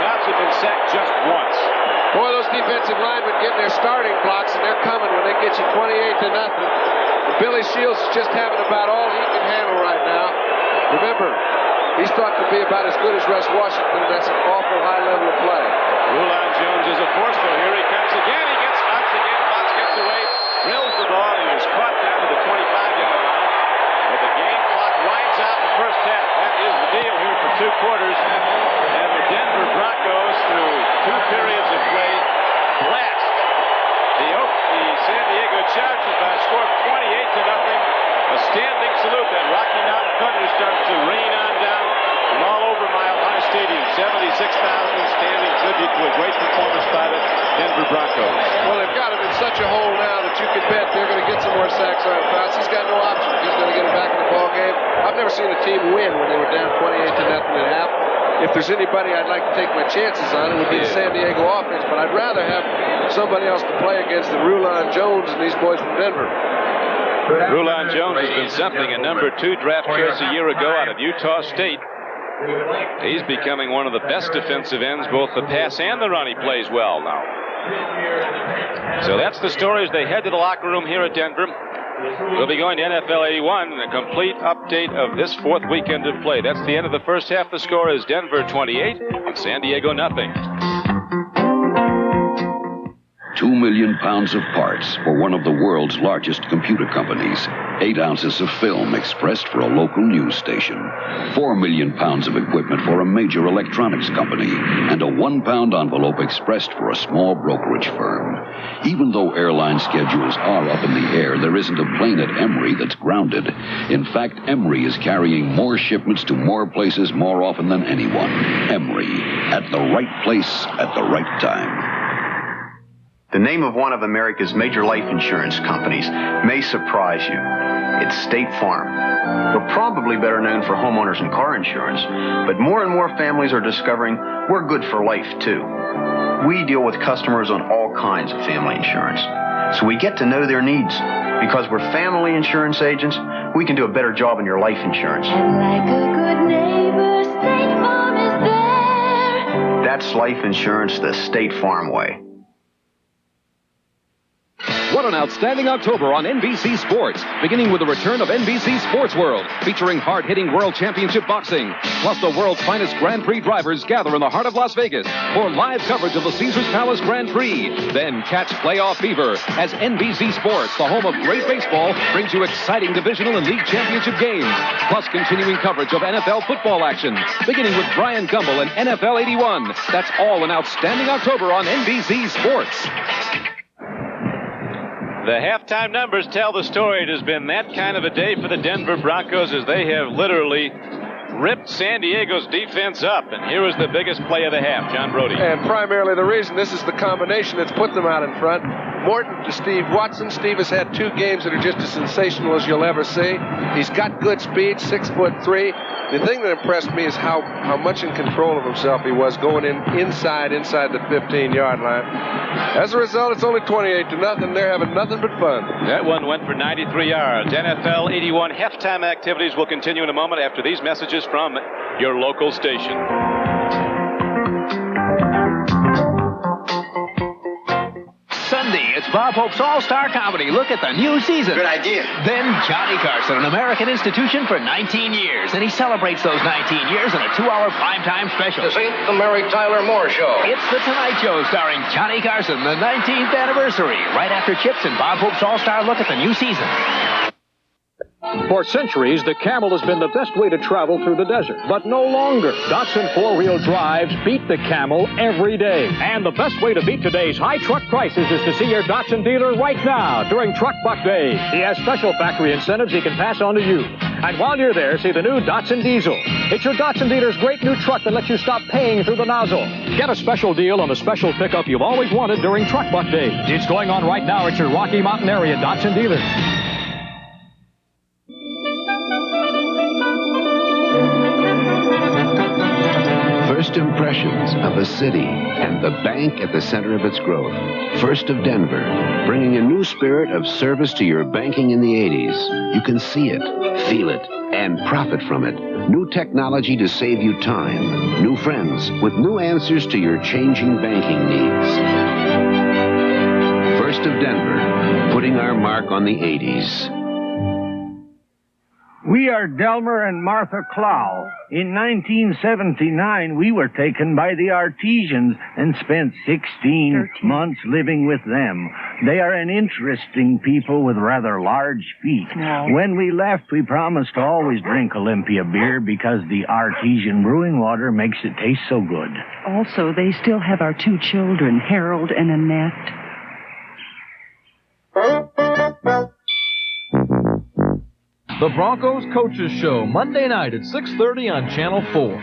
Speaker 1: Bounce had been sacked just once.
Speaker 2: Boy, those defensive linemen getting their starting blocks, and they're coming when they get you 28-0. And Billy Shields is just having about all he can handle right now. Remember, he's thought to be about as good as Russ Washington, and that's an awful high level of play.
Speaker 1: Rulon Jones is a force, though. Here he comes again. He gets Fox again. Fox gets away, drills the ball, and is caught down to the 25-yard line. But the game clock winds out the first half. That is the deal here for 2 quarters. And the Denver Broncos, through 2 periods of play, blast the San Diego Chargers by a score of 28-0. A standing salute. That Rocky Mountain Thunder starts to rain on down from all over Mile High Stadium. 76,000 standing tribute to a great performance by the Denver Broncos.
Speaker 2: Well, they've got him in such a hole now that you can bet they're going to get some more sacks on Fouts. He's got no option. He's going to get him back in the ball game. I've never seen a team win when they were down 28-0 at half. If there's anybody I'd like to take my chances on, it would be the San Diego offense, but I'd rather have somebody else to play against than Rulon Jones and these boys from Denver.
Speaker 1: Rulon Jones has been something, a number 2 draft choice a year ago out of Utah State. He's becoming one of the best defensive ends, both the pass and the run. He plays well now. So that's the story as they head to the locker room here at Denver. We'll be going to NFL 81 and a complete update of this 4th weekend of play. That's the end of the first half. The score is Denver 28 and San Diego nothing.
Speaker 6: 2 million pounds of parts for one of the world's largest computer companies. 8 ounces of film expressed for a local news station. 4 million pounds of equipment for a major electronics company. And a 1 pound envelope expressed for a small brokerage firm. Even though airline schedules are up in the air, there isn't a plane at Emory that's grounded. In fact, Emory is carrying more shipments to more places more often than anyone. Emory, at the right place at the right time.
Speaker 4: The name of one of America's major life insurance companies may surprise you. It's State Farm. We're probably better known for homeowners and car insurance, but more and more families are discovering we're good for life, too. We deal with customers on all kinds of family insurance, so we get to know their needs. Because we're family insurance agents, we can do a better job in your life insurance.
Speaker 13: And like a good neighbor, State Farm is there.
Speaker 4: That's life insurance the State Farm way.
Speaker 12: What an outstanding October on NBC Sports, beginning with the return of NBC Sports World, featuring hard-hitting World Championship boxing. Plus, the world's finest Grand Prix drivers gather in the heart of Las Vegas for live coverage of the Caesars Palace Grand Prix. Then catch playoff fever as NBC Sports, the home of great baseball, brings you exciting divisional and league championship games. Plus, continuing coverage of NFL football action, beginning with Brian Gumbel and NFL 81. That's all an outstanding October on NBC Sports.
Speaker 1: The halftime numbers tell the story. It has been that kind of a day for the Denver Broncos as they have literally ripped San Diego's defense up. And here is the biggest play of the half, John Brody.
Speaker 2: And primarily the reason this is the combination that's put them out in front. Morton to Steve Watson. Steve has had 2 games that are just as sensational as you'll ever see. He's got good speed, 6'3". The thing that impressed me is how much in control of himself he was going inside the 15-yard line. As a result, it's only 28-0. They're having nothing but fun.
Speaker 1: That one went for 93 yards. NFL 81 halftime activities will continue in a moment after these messages from your local station.
Speaker 17: Sunday, it's Bob Hope's All-Star Comedy. Look at the new season.
Speaker 18: Good idea.
Speaker 17: Then Johnny Carson, an American institution for 19 years. And he celebrates those 19 years in a 2-hour primetime special.
Speaker 18: This ain't the Mary Tyler Moore Show.
Speaker 17: It's The Tonight Show starring Johnny Carson, the 19th anniversary. Right after Chips and Bob Hope's All-Star Look at the new season.
Speaker 3: For centuries, the Camel has been the best way to travel through the desert, but no longer. Datsun four-wheel drives beat the Camel every day. And the best way to beat today's high truck prices is to see your Datsun dealer right now during Truck Buck Day. He has special factory incentives he can pass on to you. And while you're there, see the new Datsun Diesel. It's your Datsun dealer's great new truck that lets you stop paying through the nozzle. Get a special deal on the special pickup you've always wanted during Truck Buck Day. It's going on right now at your Rocky Mountain area Datsun dealer.
Speaker 20: First impressions of a city and the bank at the center of its growth. First of Denver, bringing a new spirit of service to your banking in the 80s. You can see it, feel it, and profit from it. New technology to save you time. New friends with new answers to your changing banking needs. First of Denver, putting our mark on the 80s.
Speaker 21: We are Delmer and Martha Clow. In 1979, we were taken by the Artesians and spent 16 months living with them. They are an interesting people with rather large feet.
Speaker 22: No.
Speaker 21: When we left, we promised to always drink Olympia beer because the Artesian brewing water makes it taste so good.
Speaker 22: Also, they still have our 2 children, Harold and Annette.
Speaker 23: The Broncos Coaches Show, Monday night at 6:30 on Channel 4.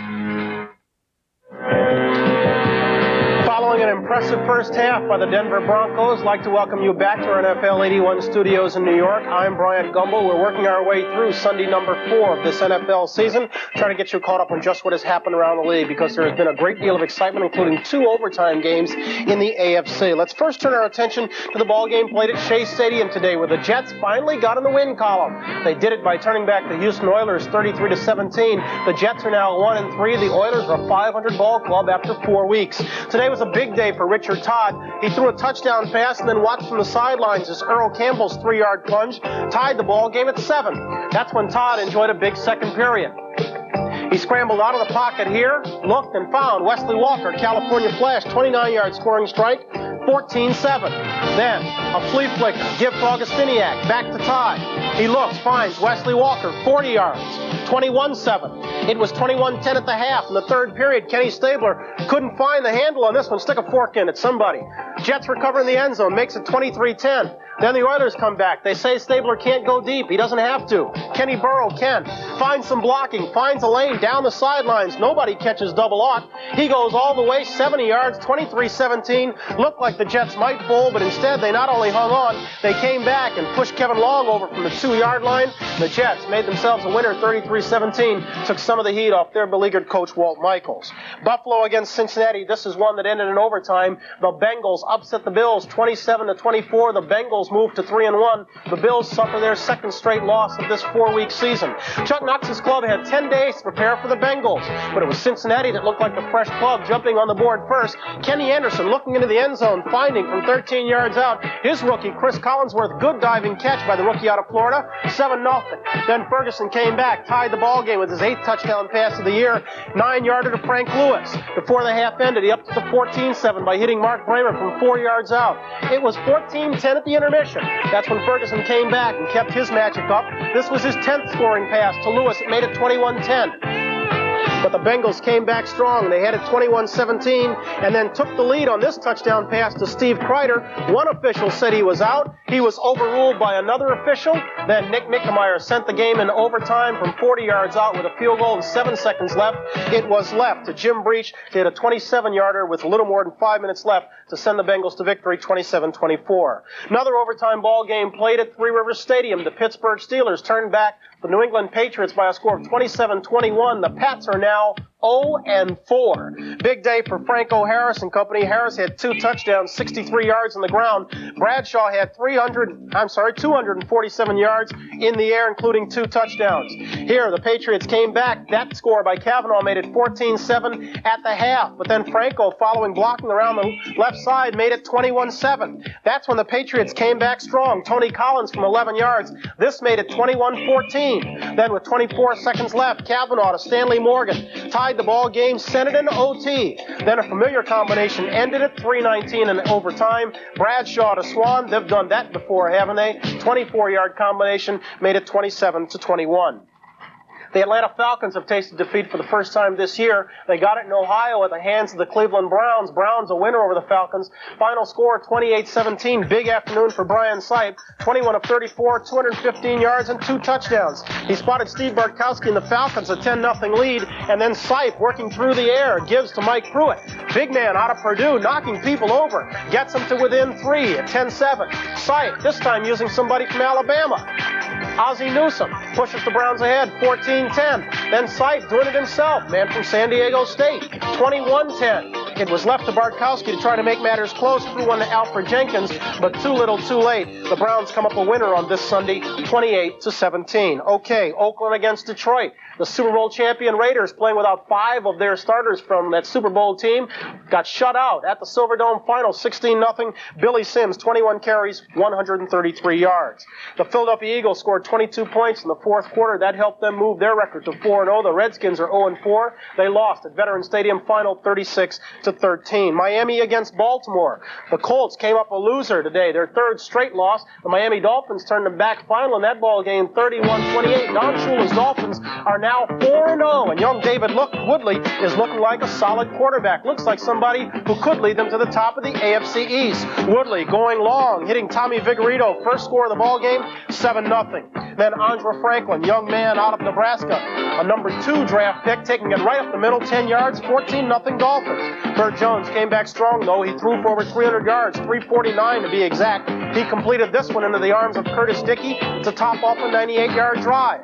Speaker 25: Following an impressive first half by the Denver Broncos, I'd like to welcome you back to our NFL 81 studios in New York. I'm Bryant Gumbel. We're working our way through Sunday number 4 of this NFL season, trying to get you caught up on just what has happened around the league because there has been a great deal of excitement, including 2 overtime games in the AFC. Let's first turn our attention to the ball game played at Shea Stadium today, where the Jets finally got in the win column. They did it by turning back the Houston Oilers 33-17. The Jets are now 1-3. The Oilers are a 500 ball club after 4 weeks. Today was a big day for Richard Todd. He threw a touchdown pass and then watched from the sidelines as Earl Campbell's 3-yard plunge tied the ball game at 7. That's when Todd enjoyed a big second period. He scrambled out of the pocket here, looked and found Wesley Walker, California Flash, 29-yard scoring strike, 14-7. Then a flea flicker, give to Augustiniak, back to Todd. He looks, finds Wesley Walker, 40 yards, 21-7. It was 21-10 at the half. In the third period, Kenny Stabler couldn't find the handle on this one. Stick a fork in it, somebody. Jets recover in the end zone, makes it 23-10. Then the Oilers come back. They say Stabler can't go deep. He doesn't have to. Kenny Burrow can. Finds some blocking, finds a lane down the sidelines. Nobody catches double aught. He goes all the way, 70 yards, 23-17. Looked like the Jets might fold, but instead they not only hung on, they came back and pushed Kevin Long over from the 2-yard line. The Jets made themselves a winner, 33-17. Took some of the heat off their beleaguered coach, Walt Michaels. Buffalo against Cincinnati. This is one that ended in overtime. The Bengals upset the Bills, 27-24. The Bengals move to 3-1. The Bills suffer their second straight loss of this 4-week season. Chuck Knox's club had 10 days to prepare for the Bengals, but it was Cincinnati that looked like the fresh club jumping on the board first. Kenny Anderson looking into the end zone, finding from 13 yards out his rookie, Chris Collinsworth. Good diving catch by the rookie out of Florida, 7-0. Then Ferguson came back, tied the ball game with his 8th touchdown pass of the year, 9-yarder to Frank Lewis. Before the half ended, he upped it to 14-7 by hitting Mark Bramer from 4 yards out. It was 14-10 at the intermission. That's when Ferguson came back and kept his magic up. This was his 10th scoring pass to Lewis. It made it 21-10. But the Bengals came back strong. They had it 21-17 and then took the lead on this touchdown pass to Steve Kreider. One official said he was out. He was overruled by another official. Then Nick Mickemeyer sent the game in overtime from 40 yards out with a field goal and 7 seconds left. It was left to Jim Breach. He had a 27-yarder with a little more than 5 minutes left to send the Bengals to victory, 27-24. Another overtime ball game played at Three Rivers Stadium. The Pittsburgh Steelers turned back the New England Patriots by a score of 27-21. The Pats are now 0-4. Big day for Franco Harris and company. Harris had 2 touchdowns, 63 yards on the ground. Bradshaw had 247 yards in the air, including 2 touchdowns. Here, the Patriots came back. That score by Kavanaugh made it 14-7 at the half. But then Franco, following blocking around the left side, made it 21-7. That's when the Patriots came back strong. Tony Collins from 11 yards. This made it 21-14. Then with 24 seconds left, Kavanaugh to Stanley Morgan. Tied tied the ball game, sent it into OT. Then a familiar combination ended it, 3:19 in overtime. Bradshaw to Swan, they've done that before, haven't they? 24-yard combination made it 27-21. The Atlanta Falcons have tasted defeat for the first time this year. They got it in Ohio at the hands of the Cleveland Browns. Browns a winner over the Falcons. Final score 28-17. Big afternoon for Brian Sipe. 21 of 34, 215 yards and 2 touchdowns. He spotted Steve Bartkowski and the Falcons a 10-0 lead, and then Sipe working through the air gives to Mike Pruitt. Big man out of Purdue, knocking people over. Gets him to within 3 at 10-7. Sipe, this time using somebody from Alabama. Ozzie Newsome pushes the Browns ahead, 14-10. Then Sipe doing it himself, man from San Diego State, 21-10. It was left to Bartkowski to try to make matters close, threw one to Alfred Jenkins, but too little too late. The Browns come up a winner on this Sunday, 28-17. Okay, Oakland against Detroit. The Super Bowl champion Raiders, playing without 5 of their starters from that Super Bowl team, got shut out at the Silverdome final, 16-0. Billy Sims, 21 carries, 133 yards. The Philadelphia Eagles scored 22 points in the fourth quarter. That helped them move their record to 4-0. The Redskins are 0-4. They lost at Veterans Stadium final, 36-13. Miami against Baltimore. The Colts came up a loser today, their 3rd straight loss. The Miami Dolphins turned them back final in that ball game, 31-28. Don Shula's Dolphins are now 4-0, and young David Woodley is looking like a solid quarterback. Looks like somebody who could lead them to the top of the AFC East. Woodley going long, hitting Tommy Vigorito. First score of the ball game, 7-0. Then Andra Franklin, young man out of Nebraska, a number 2 draft pick, taking it right up the middle, 10 yards, 14-0 Dolphins. Bert Jones came back strong, though. He threw for over 300 yards, 349 to be exact. He completed this one into the arms of Curtis Dickey to top off a 98-yard drive.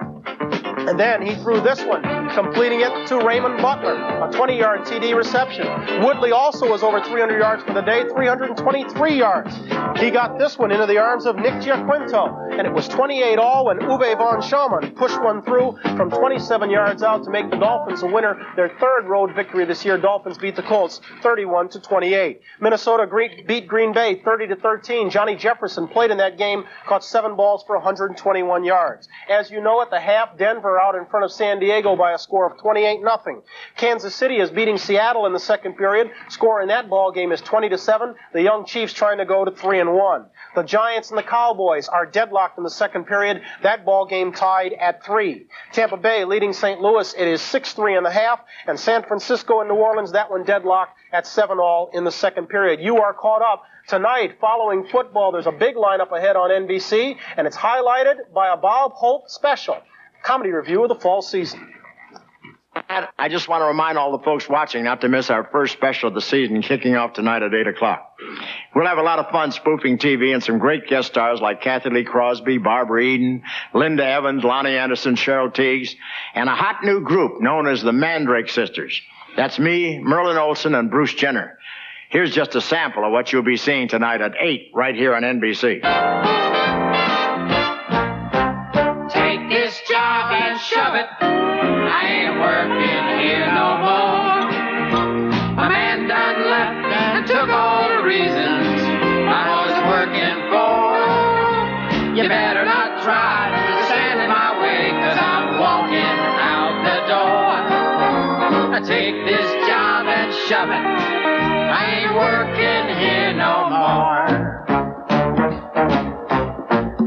Speaker 25: And then he threw this one, completing it to Raymond Butler, a 20-yard TD reception. Woodley also was over 300 yards for the day, 323 yards. He got this one into the arms of Nick Giaquinto, and it was 28 all when Uwe von Schaumann pushed one through from 27 yards out to make the Dolphins a winner. Their 3rd road victory this year. Dolphins beat the Colts 31-28. Minnesota beat Green Bay 30-13. Johnny Jefferson played in that game, caught 7 balls for 121 yards. As you know, at the half, Denver out in front of San Diego by a score of 28-0. Kansas City is beating Seattle in the second period. Score in that ball game is 20-7. The young Chiefs trying to go to 3-1. The Giants and the Cowboys are deadlocked in the second period. That ball game tied at 3. Tampa Bay leading St. Louis. It is 6-3 in the half. And San Francisco and New Orleans, that one deadlocked at 7-all in the second period. You are caught up tonight following football. There's a big lineup ahead on NBC, and it's highlighted by a Bob Hope special. Comedy review of the fall season.
Speaker 7: I just want to remind all the folks watching not to miss our first special of the season, kicking off tonight at 8 o'clock. We'll have a lot of fun spoofing TV and some great guest stars like Kathy Lee Crosby, Barbara Eden, Linda Evans, Lonnie Anderson, Cheryl Teagues, and a hot new group known as the Mandrake Sisters. That's me, Merlin Olsen, and Bruce Jenner. Here's just a sample of what you'll be seeing tonight at 8 right here on NBC.
Speaker 13: Take this job and shove it. I ain't working here no more. A man done left and took all the reasons I was working for. You better not try to stand in my way, 'cause I'm walking out the door. I take this job and shove it. I ain't working here no more.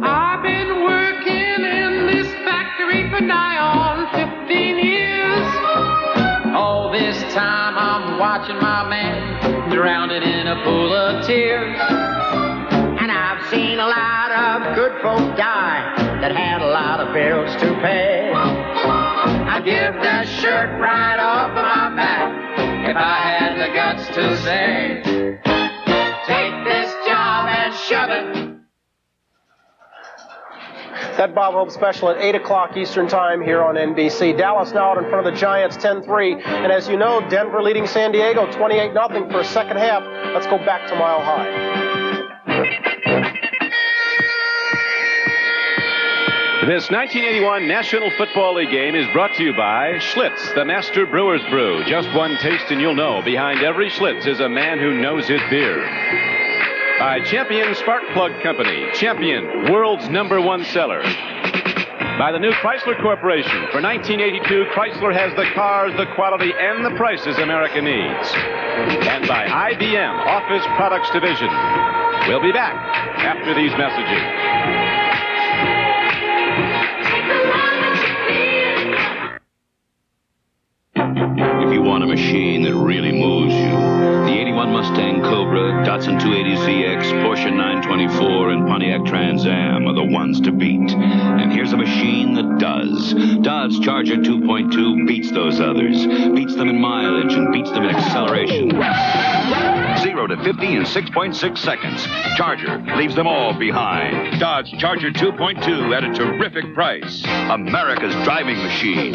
Speaker 13: I've been working in this factory for nigh on 15 years. All this time I'm watching my man drowned in a pool of tears. And I've seen a lot of good folk die that had a lot of bills to pay. I'd give the shirt right off of my back if I had the guts to say, take this job and shove it.
Speaker 25: That Bob Hope special at 8 o'clock Eastern Time here on NBC. Dallas now out in front of the Giants 10-3. And as you know, Denver leading San Diego 28-0 for a second half. Let's go back to Mile High.
Speaker 1: This 1981 National Football League game is brought to you by Schlitz, the Master Brewer's Brew. Just one taste and you'll know behind every Schlitz is a man who knows his beer. By Champion Spark Plug Company, Champion, world's #1 seller. By the new Chrysler Corporation. For 1982, Chrysler has the cars, the quality, and the prices America needs. And by IBM Office Products Division. We'll be back after these messages.
Speaker 6: If you want a machine that really moves you, the 81 Mustang Cobra, Datsun 280ZX, Porsche 924, and Pontiac Trans Am are the ones to beat. And here's a machine that does. Dodge Charger 2.2 beats those others, beats them in mileage, and beats them in acceleration. 0 to 50 in 6.6 seconds. Charger leaves them all behind. Dodge Charger 2.2 at a terrific price. America's driving machine.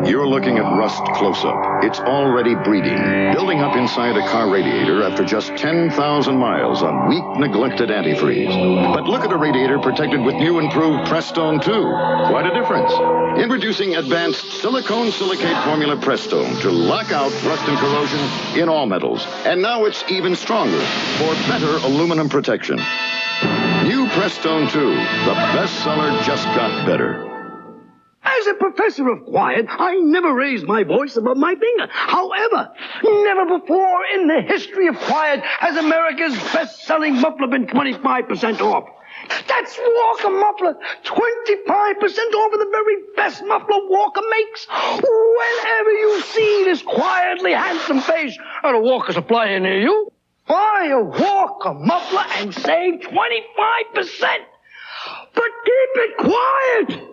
Speaker 5: You're looking at rust close-up. It's already breeding, building up inside a car radiator after just 10,000 miles on weak, neglected antifreeze. But look at a radiator protected with new improved Prestone 2. Quite a difference. Introducing advanced silicone silicate formula Prestone to lock out rust and corrosion in all metals. And now it's even stronger for better aluminum protection. New Prestone 2. The bestseller just got better.
Speaker 8: As a professor of quiet, I never raised my voice above my finger. However, never before in the history of quiet has America's best-selling muffler been 25% off. That's Walker Muffler, 25% off of the very best muffler Walker makes. Whenever you see this quietly handsome face at a Walker supplier near you, buy a Walker Muffler and save 25%. But keep it quiet.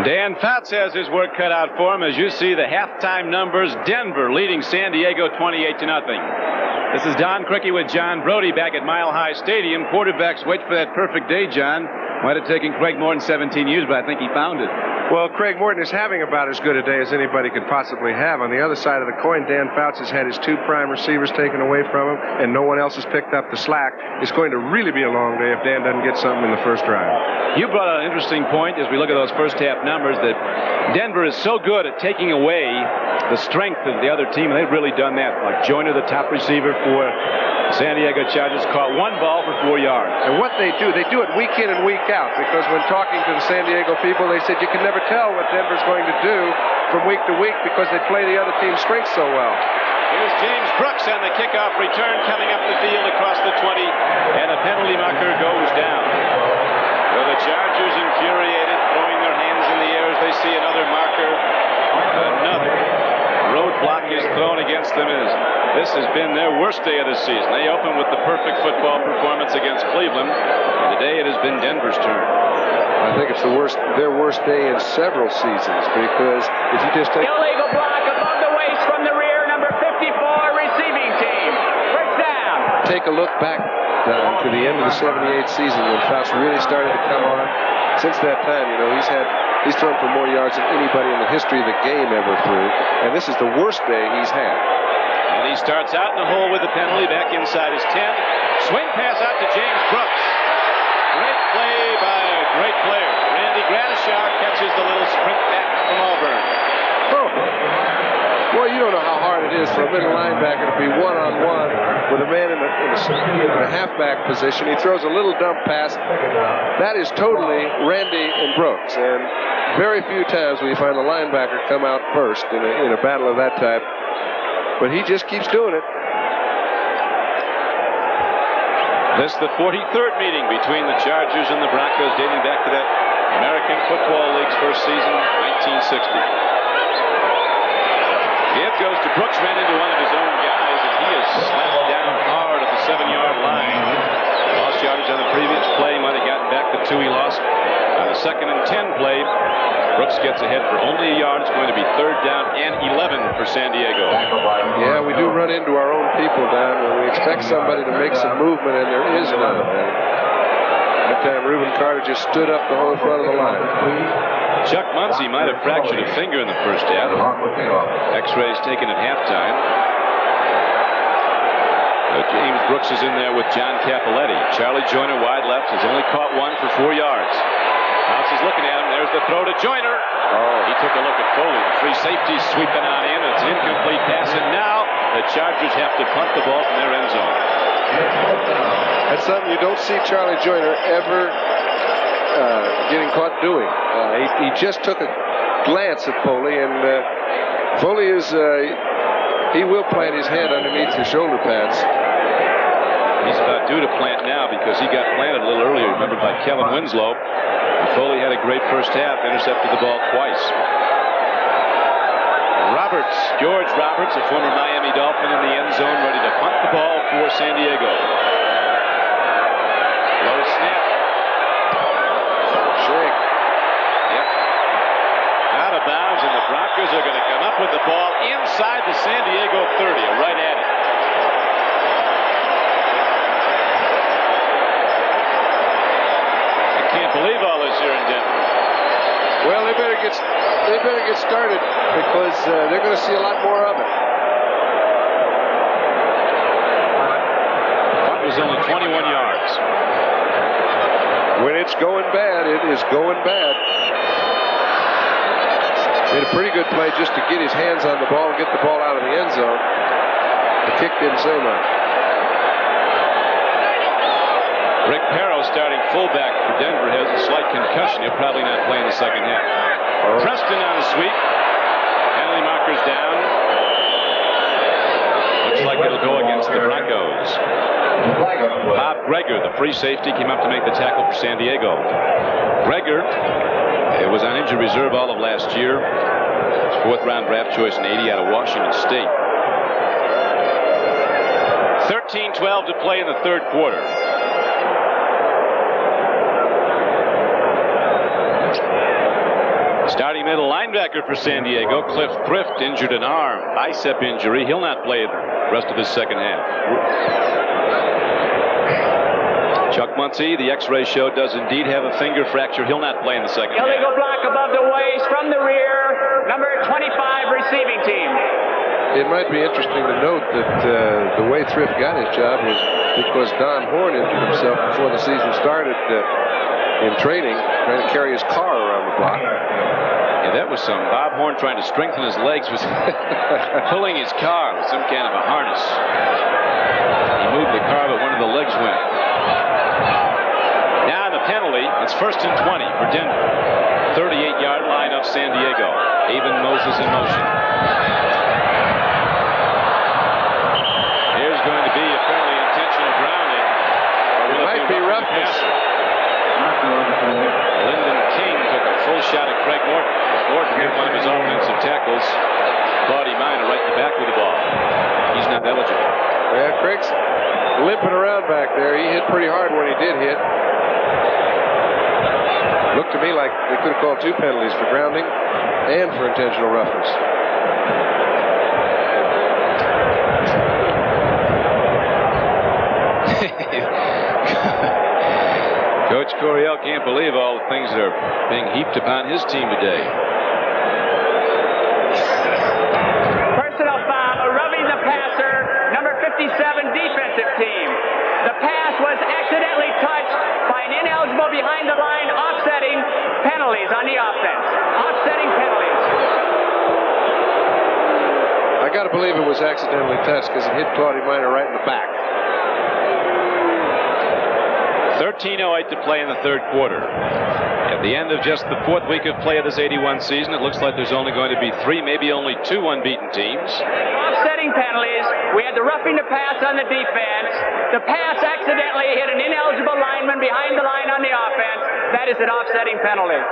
Speaker 1: Dan Fouts has his work cut out for him. As you see the halftime numbers, Denver leading San Diego 28-0. This is Don Criqui with John Brody back at Mile High Stadium. Quarterbacks wait for that perfect day, John. Might have taken Craig Morton 17 years, but I think he found it.
Speaker 2: Well, Craig Morton is having about as good a day as anybody could possibly have. On the other side of the coin, Dan Fouts has had his two prime receivers taken away from him, and no one else has picked up the slack. It's going to really be a long day if Dan doesn't get something in the first drive.
Speaker 1: You brought out an interesting point as we look at those first half numbers that Denver is so good at taking away the strength of the other team, and they've really done that. Like Joyner, the top receiver for San Diego Chargers, caught one ball for 4 yards.
Speaker 2: And what they do it week in and week out, because when talking to the San Diego people, they said you can never tell what Denver's going to do from week to week because they play the other team's strengths so well.
Speaker 1: Here's James Brooks on the kickoff return coming up the field across the 20, and a penalty marker goes down. So the Chargers infuriated, throwing their hands in the air as they see another marker. Another roadblock is thrown against them. This has been their worst day of the season. They opened with the perfect football performance against Cleveland, and today it has been Denver's turn.
Speaker 2: I think it's their worst day in several seasons, because if you just take...
Speaker 10: Illegal block above the waist from the rear, number 54, receiving team. First down.
Speaker 2: Take a look back to the end of the 78 season when Fouts really started to come on. Since that time, he's thrown for more yards than anybody in the history of the game ever threw, and this is the worst day he's had.
Speaker 1: And he starts out in the hole with the penalty, back inside his 10. Swing pass out to James Brooks. Great play by a great player. Randy Gradishar catches the little sprint back from Auburn.
Speaker 2: Oh. Boy, you don't know how hard it is for a middle linebacker to be one-on-one with a man in a halfback position. He throws a little dump pass. That is totally Randy and Brooks. And very few times will you find a linebacker come out first in a battle of that type. But he just keeps doing it.
Speaker 1: This is the 43rd meeting between the Chargers and the Broncos, dating back to that American Football League's first season, 1960. Give goes to Brooks, ran into one of his own guys, and he is slapped down hard at the 7-yard line. Lost yardage on the previous play, might have gotten back the 2 he lost. On the 2nd and 10 play, Brooks gets ahead for only a yard. It's going to be 3rd down and 11 for San Diego.
Speaker 2: Yeah, we do run into our own people, Don, when we expect somebody to make some movement, and there is none. That time, Reuben Carter just stood up the whole front of the line.
Speaker 1: Chuck Muncie might have fractured a finger in the first half. X-rays taken at halftime. James Brooks is in there with John Cappelletti. Charlie Joyner, wide left, has only caught one for 4 yards. House is looking at him. There's the throw to Joyner. He took a look at Foley. The free safety sweeping on in. It's an incomplete pass, and now the Chargers have to punt the ball from their end zone.
Speaker 2: That's something you don't see Charlie Joyner ever getting caught doing. He just took a glance at Foley, and Foley is, he will plant his hand underneath your shoulder pads.
Speaker 1: He's about due to plant now because he got planted a little earlier, remembered by Kellen Winslow. Foley had a great first half, intercepted the ball twice. George Roberts, a former Miami Dolphin, in the end zone, ready to punt the ball for San Diego. Low snap.
Speaker 2: Shake.
Speaker 1: Yep. Out of bounds, and the Broncos are going to come up with the ball inside the San Diego 30, right at it. I can't believe all this here in Denver.
Speaker 2: Well, they better get started because they're going to see a lot more of it.
Speaker 1: That was only 21 yards.
Speaker 2: When it's going bad, it is going bad. Made a pretty good play just to get his hands on the ball and get the ball out of the end zone. The kick didn't say much.
Speaker 1: Rick Perro, starting fullback for Denver, has a slight concussion. He'll probably not play in the second half. Preston on a sweep. Penalty markers down. Looks like it'll go against the Broncos. Bob Greger, the free safety, came up to make the tackle for San Diego. Greger was on injured reserve all of last year. Fourth-round draft choice in '80 out of Washington State. 13-12 to play in the third quarter. Starting middle linebacker for San Diego, Cliff Thrift, injured an arm, bicep injury. He'll not play the rest of this second half. Chuck Muncie, the X-ray show, does indeed have a finger fracture. He'll not play in the second half.
Speaker 10: Illegal block above the waist from the rear, number 25 receiving team.
Speaker 2: It might be interesting to note that the way Thrift got his job was because Don Horn injured himself before the season started in training, trying to carry his car around the block.
Speaker 1: Yeah, that was some. Bob Horn trying to strengthen his legs was pulling his car with some kind of a harness. He moved the car, but one of the legs went. Now the penalty, it's 1st and 20 for Denver. 38-yard line of San Diego. Avon Moses in motion. There's going to be a fairly intentional grounding.
Speaker 2: It might be roughness.
Speaker 1: Lyndon King took a full shot at Craig Morton. Morton hit one of his offensive tackles. Claudia Minor right in the back with the ball. He's not eligible.
Speaker 2: Yeah, Craig's limping around back there. He hit pretty hard when he did hit. Looked to me like they could have called 2 penalties for grounding and for intentional roughness.
Speaker 1: Coach Coryell can't believe all the things that are being heaped upon his team today.
Speaker 10: Personal foul, rubbing the passer, number 57 defensive team. The pass was accidentally touched by an ineligible behind the line, offsetting penalties on the offense. Offsetting penalties.
Speaker 2: I got to believe it was accidentally touched because it hit Claudia Minor right in the back.
Speaker 1: 13:08 to play in the third quarter. At the end of just the 4th week of play of this '81 season, it looks like there's only going to be 3, maybe only 2 unbeaten teams.
Speaker 10: Offsetting penalties. We had the roughing the pass on the defense. The pass accidentally hit an ineligible lineman behind the line on the offense. That is an offsetting penalty.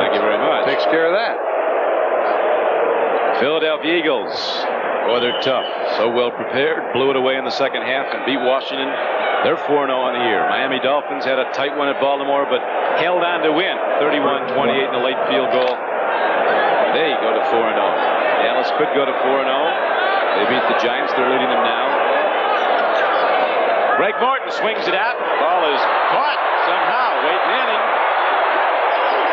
Speaker 1: Thank you very much.
Speaker 2: Takes care of that.
Speaker 1: Philadelphia Eagles. Boy, they're tough. So well prepared. Blew it away in the second half and beat Washington. They're 4-0 on the year. Miami Dolphins had a tight one at Baltimore, but held on to win. 31-28 in the late field goal. They go to 4-0. Dallas could go to 4-0. They beat the Giants. They're leading them now. Craig Morton swings it out. Ball is caught somehow. Wade Manning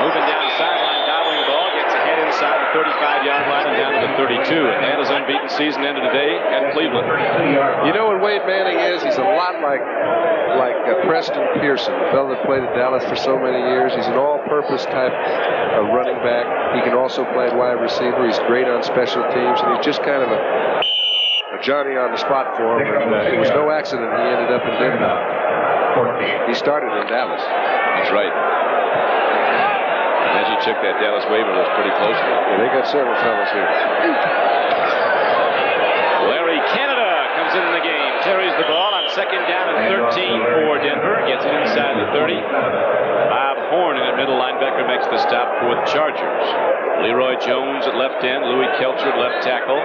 Speaker 1: moving down the sideline, gobbling the ball, gets ahead inside the 35-yard line and down to the 32. And that is unbeaten season ended today at Cleveland.
Speaker 2: You know what Wade Manning is? He's a lot like Preston Pearson, the fellow that played at Dallas for so many years. He's an all-purpose type of running back. He can also play wide receiver. He's great on special teams, and he's just kind of a Johnny on the spot for him, and it was no accident he ended up in Denver. He started in Dallas.
Speaker 1: That's right. As you check that Dallas waiver list pretty closely.
Speaker 2: Yeah, they got several fellas here.
Speaker 1: Larry Canada comes in the game. Carries the ball on second down and 13 for Denver. Gets it inside the 30. Bob Horn in at middle linebacker makes the stop for the Chargers. Leroy Jones at left end. Louis Kelcher at left tackle.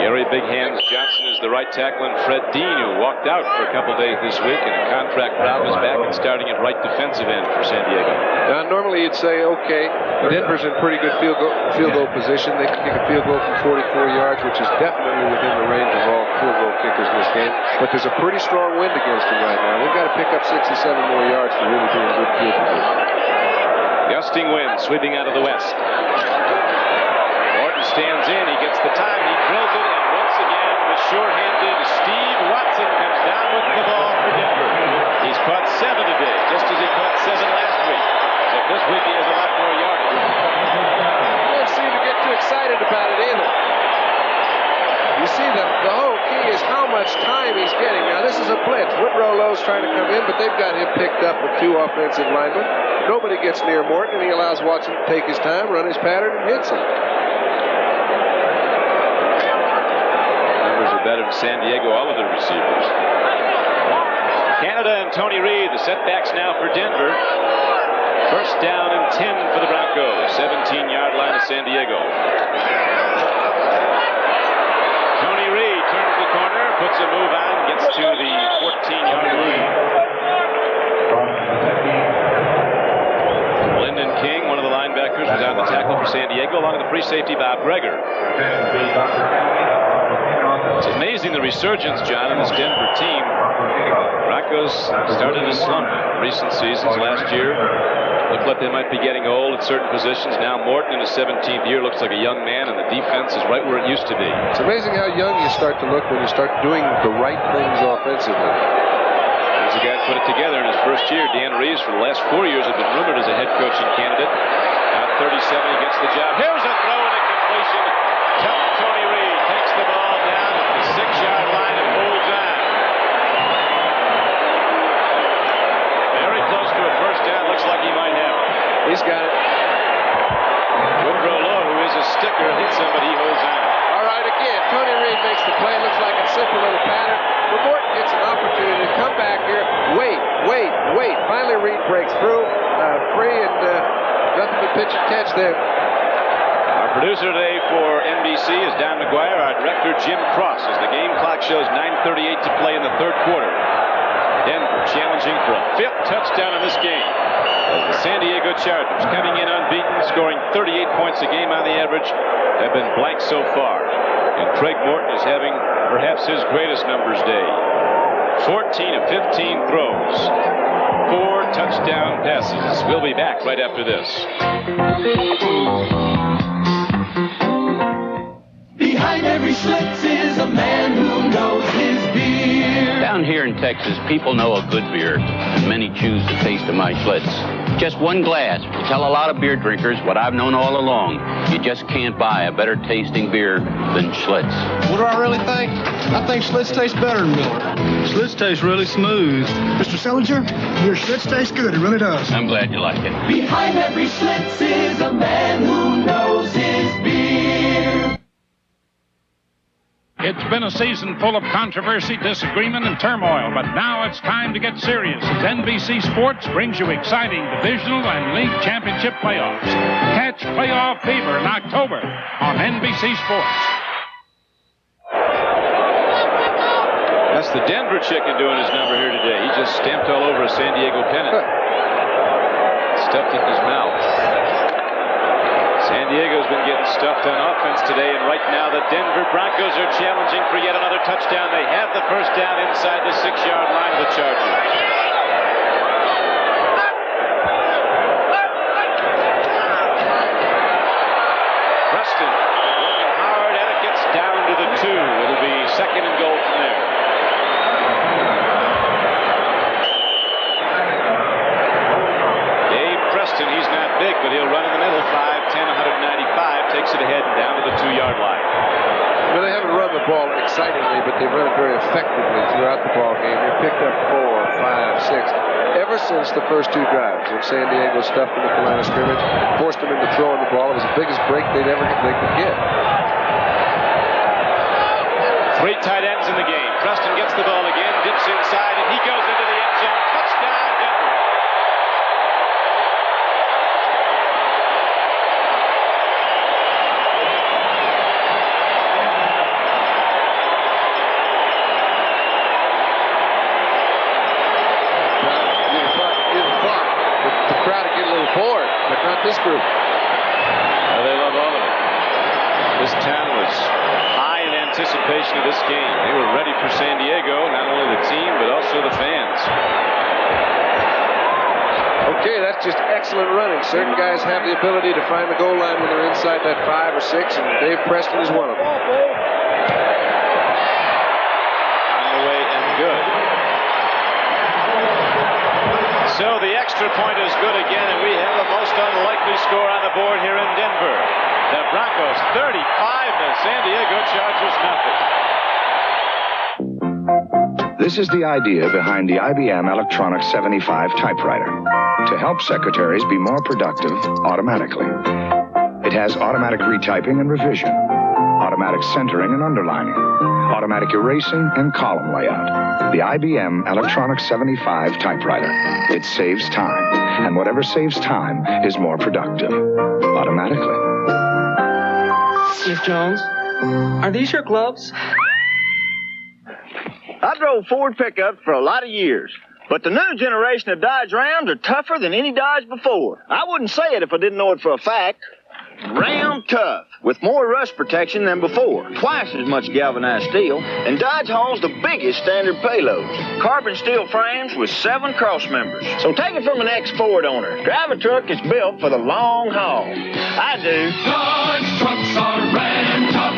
Speaker 1: Gary Big Hands Johnson is the right tackle, and Fred Dean, who walked out for a couple days this week and a contract problem, is back and starting at right defensive end for San Diego.
Speaker 2: Now, normally you'd say, okay, Denver's in pretty good field goal position. They can kick a field goal from 44 yards, which is definitely within the range of all field goal kickers in this game. But there's a pretty strong wind against them right now. They've got to pick up 6 or 7 more yards to really be in good field position.
Speaker 1: Gusting wind sweeping out of the west. Morton stands in. He gets the time. He drills it, and once again, the sure-handed Steve Watson comes down with the ball for Denver. He's caught 7 today, just as he caught 7 last week. So this week he has a lot more yardage.
Speaker 2: They don't seem to get too excited about it either. You see, the whole key is how much time he's getting. Now, this is a blitz. Woodrow Lowe's trying to come in, but they've got him picked up with 2 offensive linemen. Nobody gets near Morton, and he allows Watson to take his time, run his pattern, and hits him.
Speaker 1: Numbers are better than San Diego, all of their receivers. Canada and Tony Reed, the setbacks now for Denver. First down and 10 for the Broncos. 17-yard line of San Diego. Tony Reed turns the corner, puts a move on, gets to the 14-yard line. Lyndon King, one of the linebackers, was on the tackle for San Diego, along with the free safety Bob Greger. It's amazing the resurgence, John, in this Denver team. Broncos started to slump in recent seasons. Last year looked like they might be getting old at certain positions. Now Morton in his 17th year looks like a young man, and the defense is right where it used to be.
Speaker 2: It's amazing how young you start to look when you start doing the right things offensively.
Speaker 1: He's the guy who put it together in his first year. Dan Reeves, for the last 4 years, had been rumored as a head coaching candidate. Now 37, he gets the job. Here's a throw and a completion. Tough Tony Reed takes the ball down at the 6-yard line and holds on. Very close to a first down. Looks like he might have it.
Speaker 2: He's got it.
Speaker 1: Woodrow Lowe, who is a sticker, hits him, but he holds on.
Speaker 2: All right, again, Tony Reed makes the play. Looks like a simple little pattern. But Morton gets an opportunity to come back here. Wait. Finally, Reed breaks through, free, and nothing but pitch and catch there.
Speaker 1: Our producer today for NBC is Don McGuire. Our director, Jim Cross, as the game clock shows 9:38 to play in the third quarter. Denver challenging for a 5th touchdown in this game. As the San Diego Chargers, coming in unbeaten, scoring 38 points a game on the average, have been blank so far. And Craig Morton is having perhaps his greatest numbers day. 14 of 15 throws. 4 touchdown passes. We'll be back right after this.
Speaker 13: Behind every Schlitz is a man who knows his beer.
Speaker 9: Down here in Texas, people know a good beer, and many choose the taste of my Schlitz. Just one glass will tell a lot of beer drinkers what I've known all along. You just can't buy a better tasting beer than Schlitz.
Speaker 11: What do I really think? I think Schlitz tastes better than Miller. Schlitz tastes really smooth.
Speaker 16: Mr. Sellinger, your Schlitz tastes good. It really does.
Speaker 9: I'm glad you like it.
Speaker 13: Behind every Schlitz is a man who knows his beer.
Speaker 19: It's been a season full of controversy, disagreement, and turmoil, but now it's time to get serious as NBC Sports brings you exciting divisional and league championship playoffs. Catch playoff fever in October on NBC Sports.
Speaker 1: That's the Denver chicken doing his number here today. He just stamped all over a San Diego pennant. Stuffed it in his mouth. San Diego's been getting stuffed on offense today, and right now the Denver Broncos are challenging for yet another touchdown. They have the first down inside the 6-yard line of the Chargers. Preston working hard, and it gets down to the 2. It'll be second and goal from there. He's not big, but he'll run in the middle. 5'10", 195, takes it ahead and down to the 2-yard line.
Speaker 2: Well, they haven't run the ball run it very effectively throughout the ball game. They picked up 4, 5, 6. Ever since the first 2 drives, when San Diego stuffed them at the line of scrimmage, forced them into throwing the ball, it was the biggest break they could get.
Speaker 1: 3 tight ends in the game. Preston gets the ball again, dips inside, and he goes into the end zone. Touchdown, Denver.
Speaker 2: The crowd would get a little bored, but not this group.
Speaker 1: Well, they love all of it. This town was high in anticipation of this game. They were ready for San Diego, not only the team, but also the fans.
Speaker 2: Okay, that's just excellent running. Certain guys have the ability to find the goal line when they're inside that 5 or 6, and Dave Preston is one of them.
Speaker 1: On the way and good. So the extra point is good again, and we have a most unlikely score on the board here in Denver. The Broncos 35, the San Diego Chargers nothing.
Speaker 4: This is the idea behind the IBM Electronic 75 typewriter, to help secretaries be more productive automatically. It has automatic retyping and revision, automatic centering and underlining, automatic erasing and column layout. The IBM Electronic 75 typewriter. It saves time, and whatever saves time is more productive automatically.
Speaker 12: Miss Jones, are these your gloves?
Speaker 14: I drove Ford pickups for a lot of years, but the new generation of Dodge Rams are tougher than any Dodge before. I wouldn't say it if I didn't know it for a fact. Ram tough, with more rust protection than before, twice as much galvanized steel, and Dodge hauls the biggest standard payloads. Carbon steel frames with 7 cross members. So take it from an ex-Ford owner. Drive a truck that's built for the long haul. I do.
Speaker 13: Dodge trucks are Ram tough.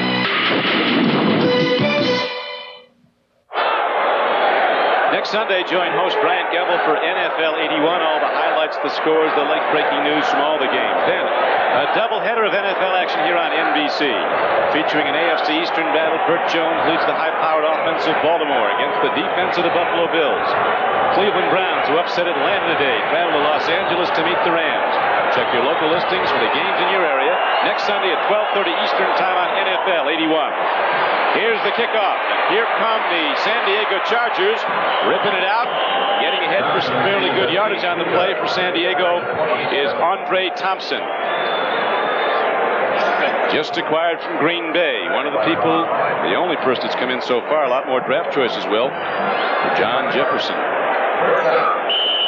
Speaker 1: Next Sunday, join host Bryant Gumbel for NFL 81. All the highlights, the scores, the late-breaking news from all the games. Then, a doubleheader of NFL action here on NBC. Featuring an AFC Eastern battle, Burt Jones leads the high-powered offense of Baltimore against the defense of the Buffalo Bills. Cleveland Browns, who upset Atlanta today, travel to Los Angeles to meet the Rams. Check your local listings for the games in your area. Next Sunday at 12:30 Eastern Time on NFL 81. Here's the kickoff. Here come the San Diego Chargers, ripping it out. Getting ahead for some fairly good yardage on the play for San Diego is Andre Thompson. Just acquired from Green Bay. One of the people, the only person that's come in so far, a lot more draft choices, Will, for John Jefferson.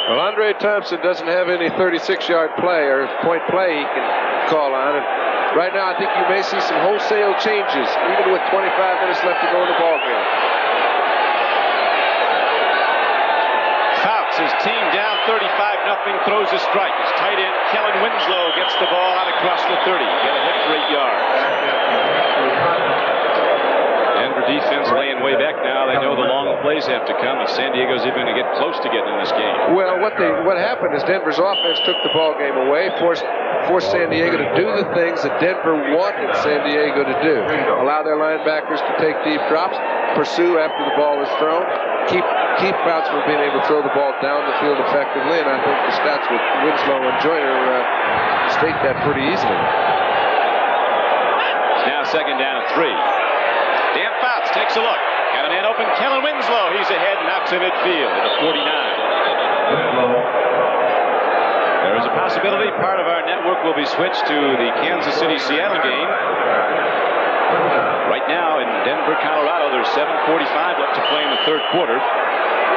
Speaker 2: Well, Andre Thompson doesn't have any 36-yard play or point play he can call on. And right now, I think you may see some wholesale changes, even with 25 minutes left to go in the ball game.
Speaker 1: Fouts, his team down 35-0, throws a strike. His tight end, Kellen Winslow, gets the ball out across the 30. Get a hit for 8 yards. Denver defense laying way back now. They know the long plays have to come, and San Diego's even going to get close to getting in this game.
Speaker 2: Well, what happened is Denver's offense took the ball game away, forced San Diego to do the things that Denver wanted San Diego to do. Allow their linebackers to take deep drops, pursue after the ball is thrown, keep Fouts from being able to throw the ball down the field effectively, and I think the stats with Winslow and Joyner state that pretty easily.
Speaker 1: It's now second down and 3. Dan Fouts takes a look. Got a man open, Kellen Winslow. He's ahead, knocks him midfield at the 49. There is a possibility part of our network will be switched to the Kansas City-Seattle game. Right now in Denver, Colorado, there's 7:45 left to play in the third quarter.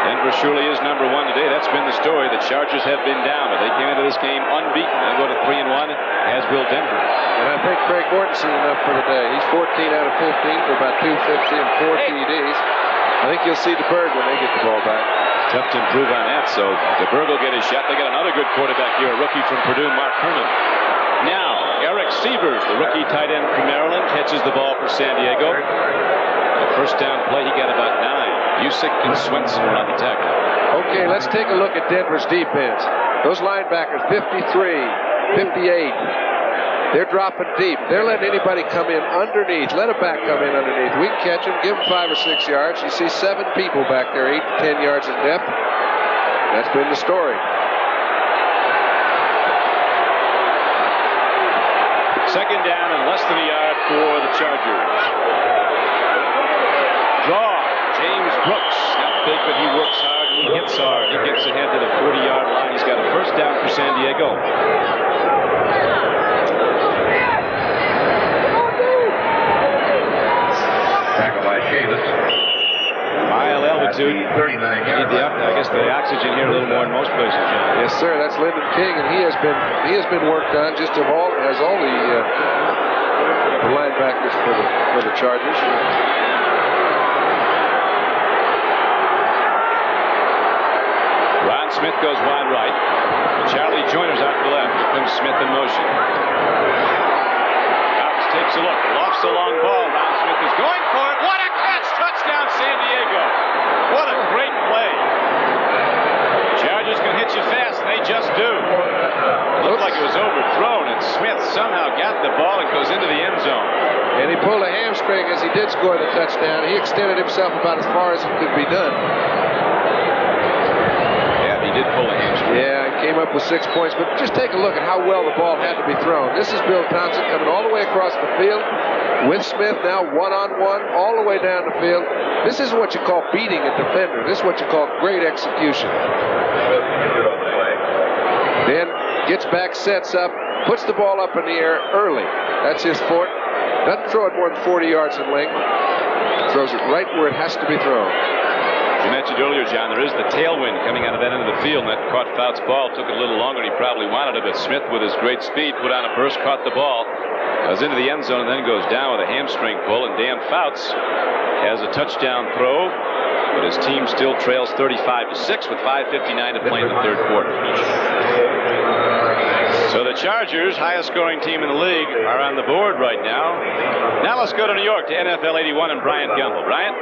Speaker 1: Denver surely is number 1 today. That's been the story. The Chargers have been down, but they came into this game unbeaten. They'll go to 3-1, as will Denver.
Speaker 2: And I think Craig Morton's seen enough for the day. He's 14 out of 15 for about 250 and 4 TDs. I think you'll see DeBerg when they get the ball back.
Speaker 1: Tough to improve on that, so DeBerg will get his shot. They got another good quarterback here, a rookie from Purdue, Mark Herman. Now, Eric Sievers, the rookie tight end from Maryland, catches the ball for San Diego. The first down play, he got about 9. Usyk and Swenson were on the tackle.
Speaker 2: Okay, let's take a look at Denver's defense. Those linebackers, 53, 58, They're dropping deep. They're letting anybody come in underneath. Let a back come in underneath. We can catch them, give them 5 or 6 yards. You see 7 people back there, 8 to 10 yards in depth. That's been the story.
Speaker 1: Second down and less than a yard for the Chargers. Draw. James Brooks. Not big, but he works hard. He hits hard. He gets ahead to the 40-yard line. He's got a first down for San Diego.
Speaker 3: Tackle by Chavis.
Speaker 1: Mile altitude. I guess the oxygen here a little more in most places, John.
Speaker 2: Yes, sir. That's Lyndon King, and he has been worked on just as all the linebackers for the Chargers.
Speaker 1: Ron Smith goes wide right. Charlie Joyner's out to the left. Here comes Smith in motion. Cox takes a look. Lofts a long ball. Ron Smith is going for it. What a catch! Touchdown, San Diego. What a great play. Chargers can hit you fast, and they just do. It looked like it was overthrown, and Smith somehow got the ball and goes into the end zone.
Speaker 2: And he pulled a hamstring as he did score the touchdown. He extended himself about as far as it could be done.
Speaker 1: He did pull a hamstring.
Speaker 2: Yeah, he came up with 6 points, but just take a look at how well the ball had to be thrown. This is Bill Thompson coming all the way across the field with Smith now one-on-one all the way down the field. This is what you call beating a defender. This is what you call great execution. Then gets back, sets up, puts the ball up in the air early. That's his fort. Doesn't throw it more than 40 yards in length. Throws it right where it has to be thrown.
Speaker 1: You mentioned earlier, John, there is the tailwind coming out of that end of the field, and that caught Fout's ball. Took it a little longer than he probably wanted it, but Smith, with his great speed, put on a burst, caught the ball, goes into the end zone, and then goes down with a hamstring pull. And Dan Fouts has a touchdown throw, but his team still trails 35-6 with 5:59 to play in the third quarter. So the Chargers, highest scoring team in the league, are on the board right now. Now let's go to New York to NFL 81 and Bryant Gumbel. Bryant?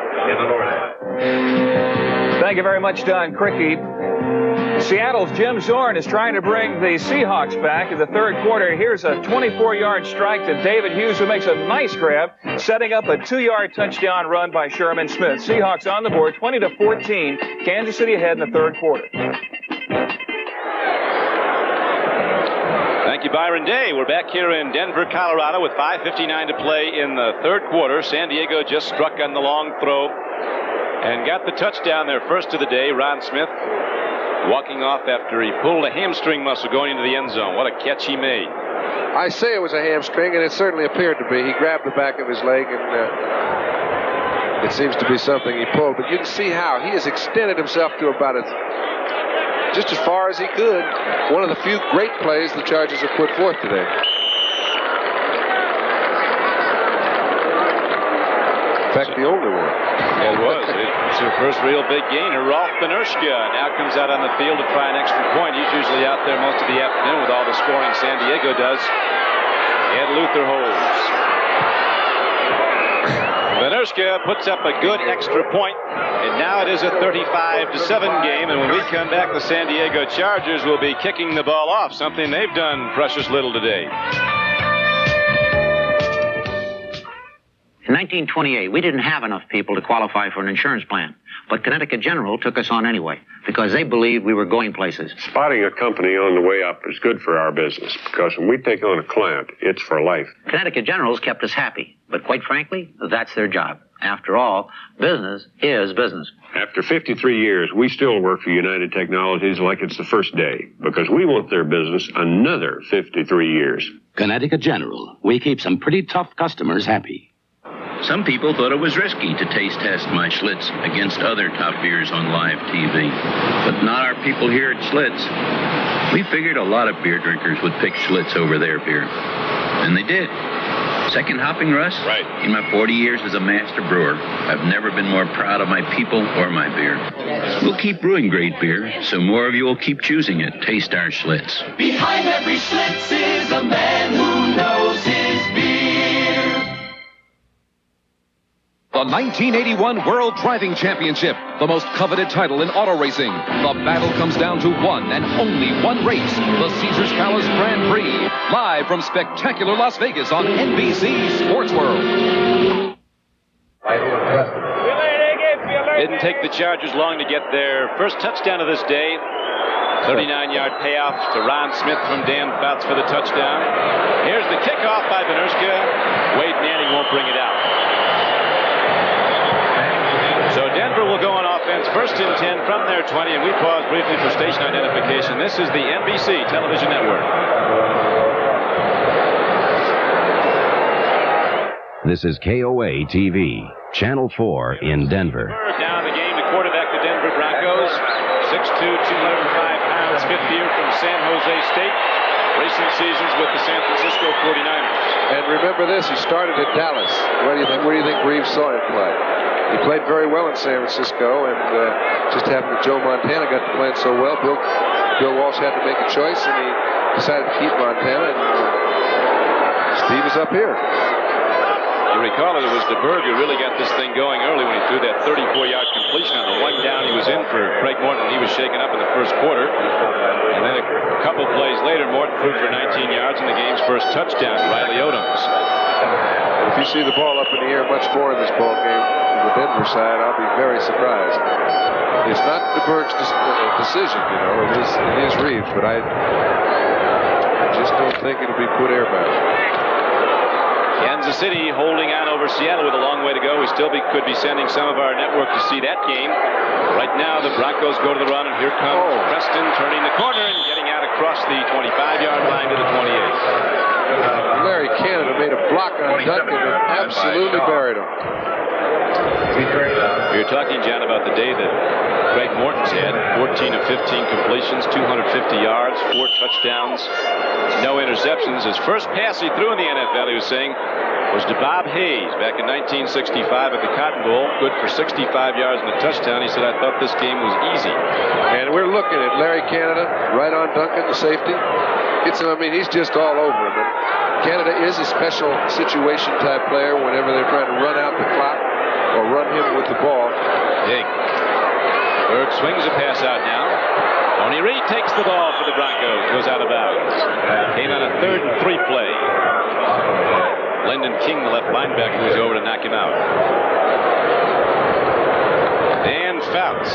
Speaker 15: Thank you very much, Don Cricky. Seattle's Jim Zorn is trying to bring the Seahawks back in the third quarter. Here's a 24-yard strike to David Hughes, who makes a nice grab, setting up a 2-yard touchdown run by Sherman Smith. Seahawks on the board, 20-14. Kansas City ahead in the third quarter.
Speaker 1: Thank you, Byron Day. We're back here in Denver, Colorado with 5:59 to play in the third quarter. San Diego just struck on the long throw and got the touchdown there first of the day. Ron Smith walking off after he pulled a hamstring muscle going into the end zone. What a catch he made.
Speaker 2: I say it was a hamstring, and it certainly appeared to be. He grabbed the back of his leg, and it seems to be something he pulled. But you can see how he has extended himself to about just as far as he could. One of the few great plays the Chargers have put forth today. In fact, the only one.
Speaker 1: It was. It's her first real big gainer. Rolf Benershka now comes out on the field to try an extra point. He's usually out there most of the afternoon with all the scoring San Diego does. And Luther holds. Benershka puts up a good extra point, and now it is a 35-7 game. And when we come back, the San Diego Chargers will be kicking the ball off, something they've done precious little today.
Speaker 17: In 1928, we didn't have enough people to qualify for an insurance plan. But Connecticut General took us on anyway because they believed we were going places.
Speaker 18: Spotting a company on the way up is good for our business because when we take on a client, it's for life.
Speaker 17: Connecticut General's kept us happy. But quite frankly, that's their job. After all, business is business.
Speaker 18: After 53 years, we still work for United Technologies like it's the first day because we want their business another 53 years.
Speaker 9: Connecticut General. We keep some pretty tough customers happy. Some people thought it was risky to taste test my Schlitz against other top beers on live TV. But not our people here at Schlitz. We figured a lot of beer drinkers would pick Schlitz over their beer. And they did. Second hopping, Russ?
Speaker 1: Right.
Speaker 9: In my 40 years as a master brewer, I've never been more proud of my people or my beer. We'll keep brewing great beer, so more of you will keep choosing it. Taste our Schlitz.
Speaker 13: Behind every Schlitz is a man who knows his beer.
Speaker 20: The 1981 World Driving Championship, the most coveted title in auto racing. The battle comes down to one and only one race, the Caesars Palace Grand Prix. Live from spectacular Las Vegas on NBC Sports World.
Speaker 1: Didn't take the Chargers long to get their first touchdown of this day. 39-yard payoff to Ron Smith from Dan Fouts for the touchdown. Here's the kickoff by Benerska. Wade Manning won't bring it out. So Denver will go on offense, first and 10 from their 20, and we pause briefly for station identification. This is the NBC television network.
Speaker 21: This is KOA TV, Channel 4 in Denver.
Speaker 1: Down the game, the quarterback, the Denver Broncos, 6'2", 205 pounds, fifth year from San Jose State. Recent seasons with the San Francisco 49ers.
Speaker 2: And remember this, he started at Dallas. Where do you think Reeves saw him play? He played very well in San Francisco, and just happened that Joe Montana got to playing so well. Bill Walsh had to make a choice, and he decided to keep Montana, and Steve is up here.
Speaker 1: You recall it was DeBerg who really got this thing going early when he threw that 34-yard completion on the one down he was in for Craig Morton. He was shaken up in the first quarter. And then a couple plays later, Morton threw for 19 yards in the game's first touchdown, Riley Odoms.
Speaker 2: If you see the ball up in the air much more in this ball game from the Denver side, I'll be very surprised. It's not DeBerg's decision, you know. It is Reeves, but I just don't think it'll be put airbound.
Speaker 1: Kansas City holding on over Seattle with a long way to go. We still could be sending some of our network to see that game. Right now, the Broncos go to the run, and here comes Preston turning the corner and getting out across the 25-yard line to the 28.
Speaker 2: Larry Canada made a block on Duncan and absolutely buried him.
Speaker 1: We were talking, John, about the day that Craig Morton's had 14 of 15 completions, 250 yards, 4 touchdowns, no interceptions. His first pass he threw in the NFL, he was saying, was to Bob Hayes back in 1965 at the Cotton Bowl. Good for 65 yards and a touchdown. He said, I thought this game was easy.
Speaker 2: And we're looking at Larry Canada right on Duncan, the safety. He's just all over him. And Canada is a special situation type player whenever they're trying to run out the clock or run him with the ball.
Speaker 1: Big. Berg swings a pass out now. Tony Reed takes the ball for the Broncos. Goes out of bounds. Came on a 3rd and 3 play. Lyndon King, the left linebacker, was over to knock him out. Dan Fouts.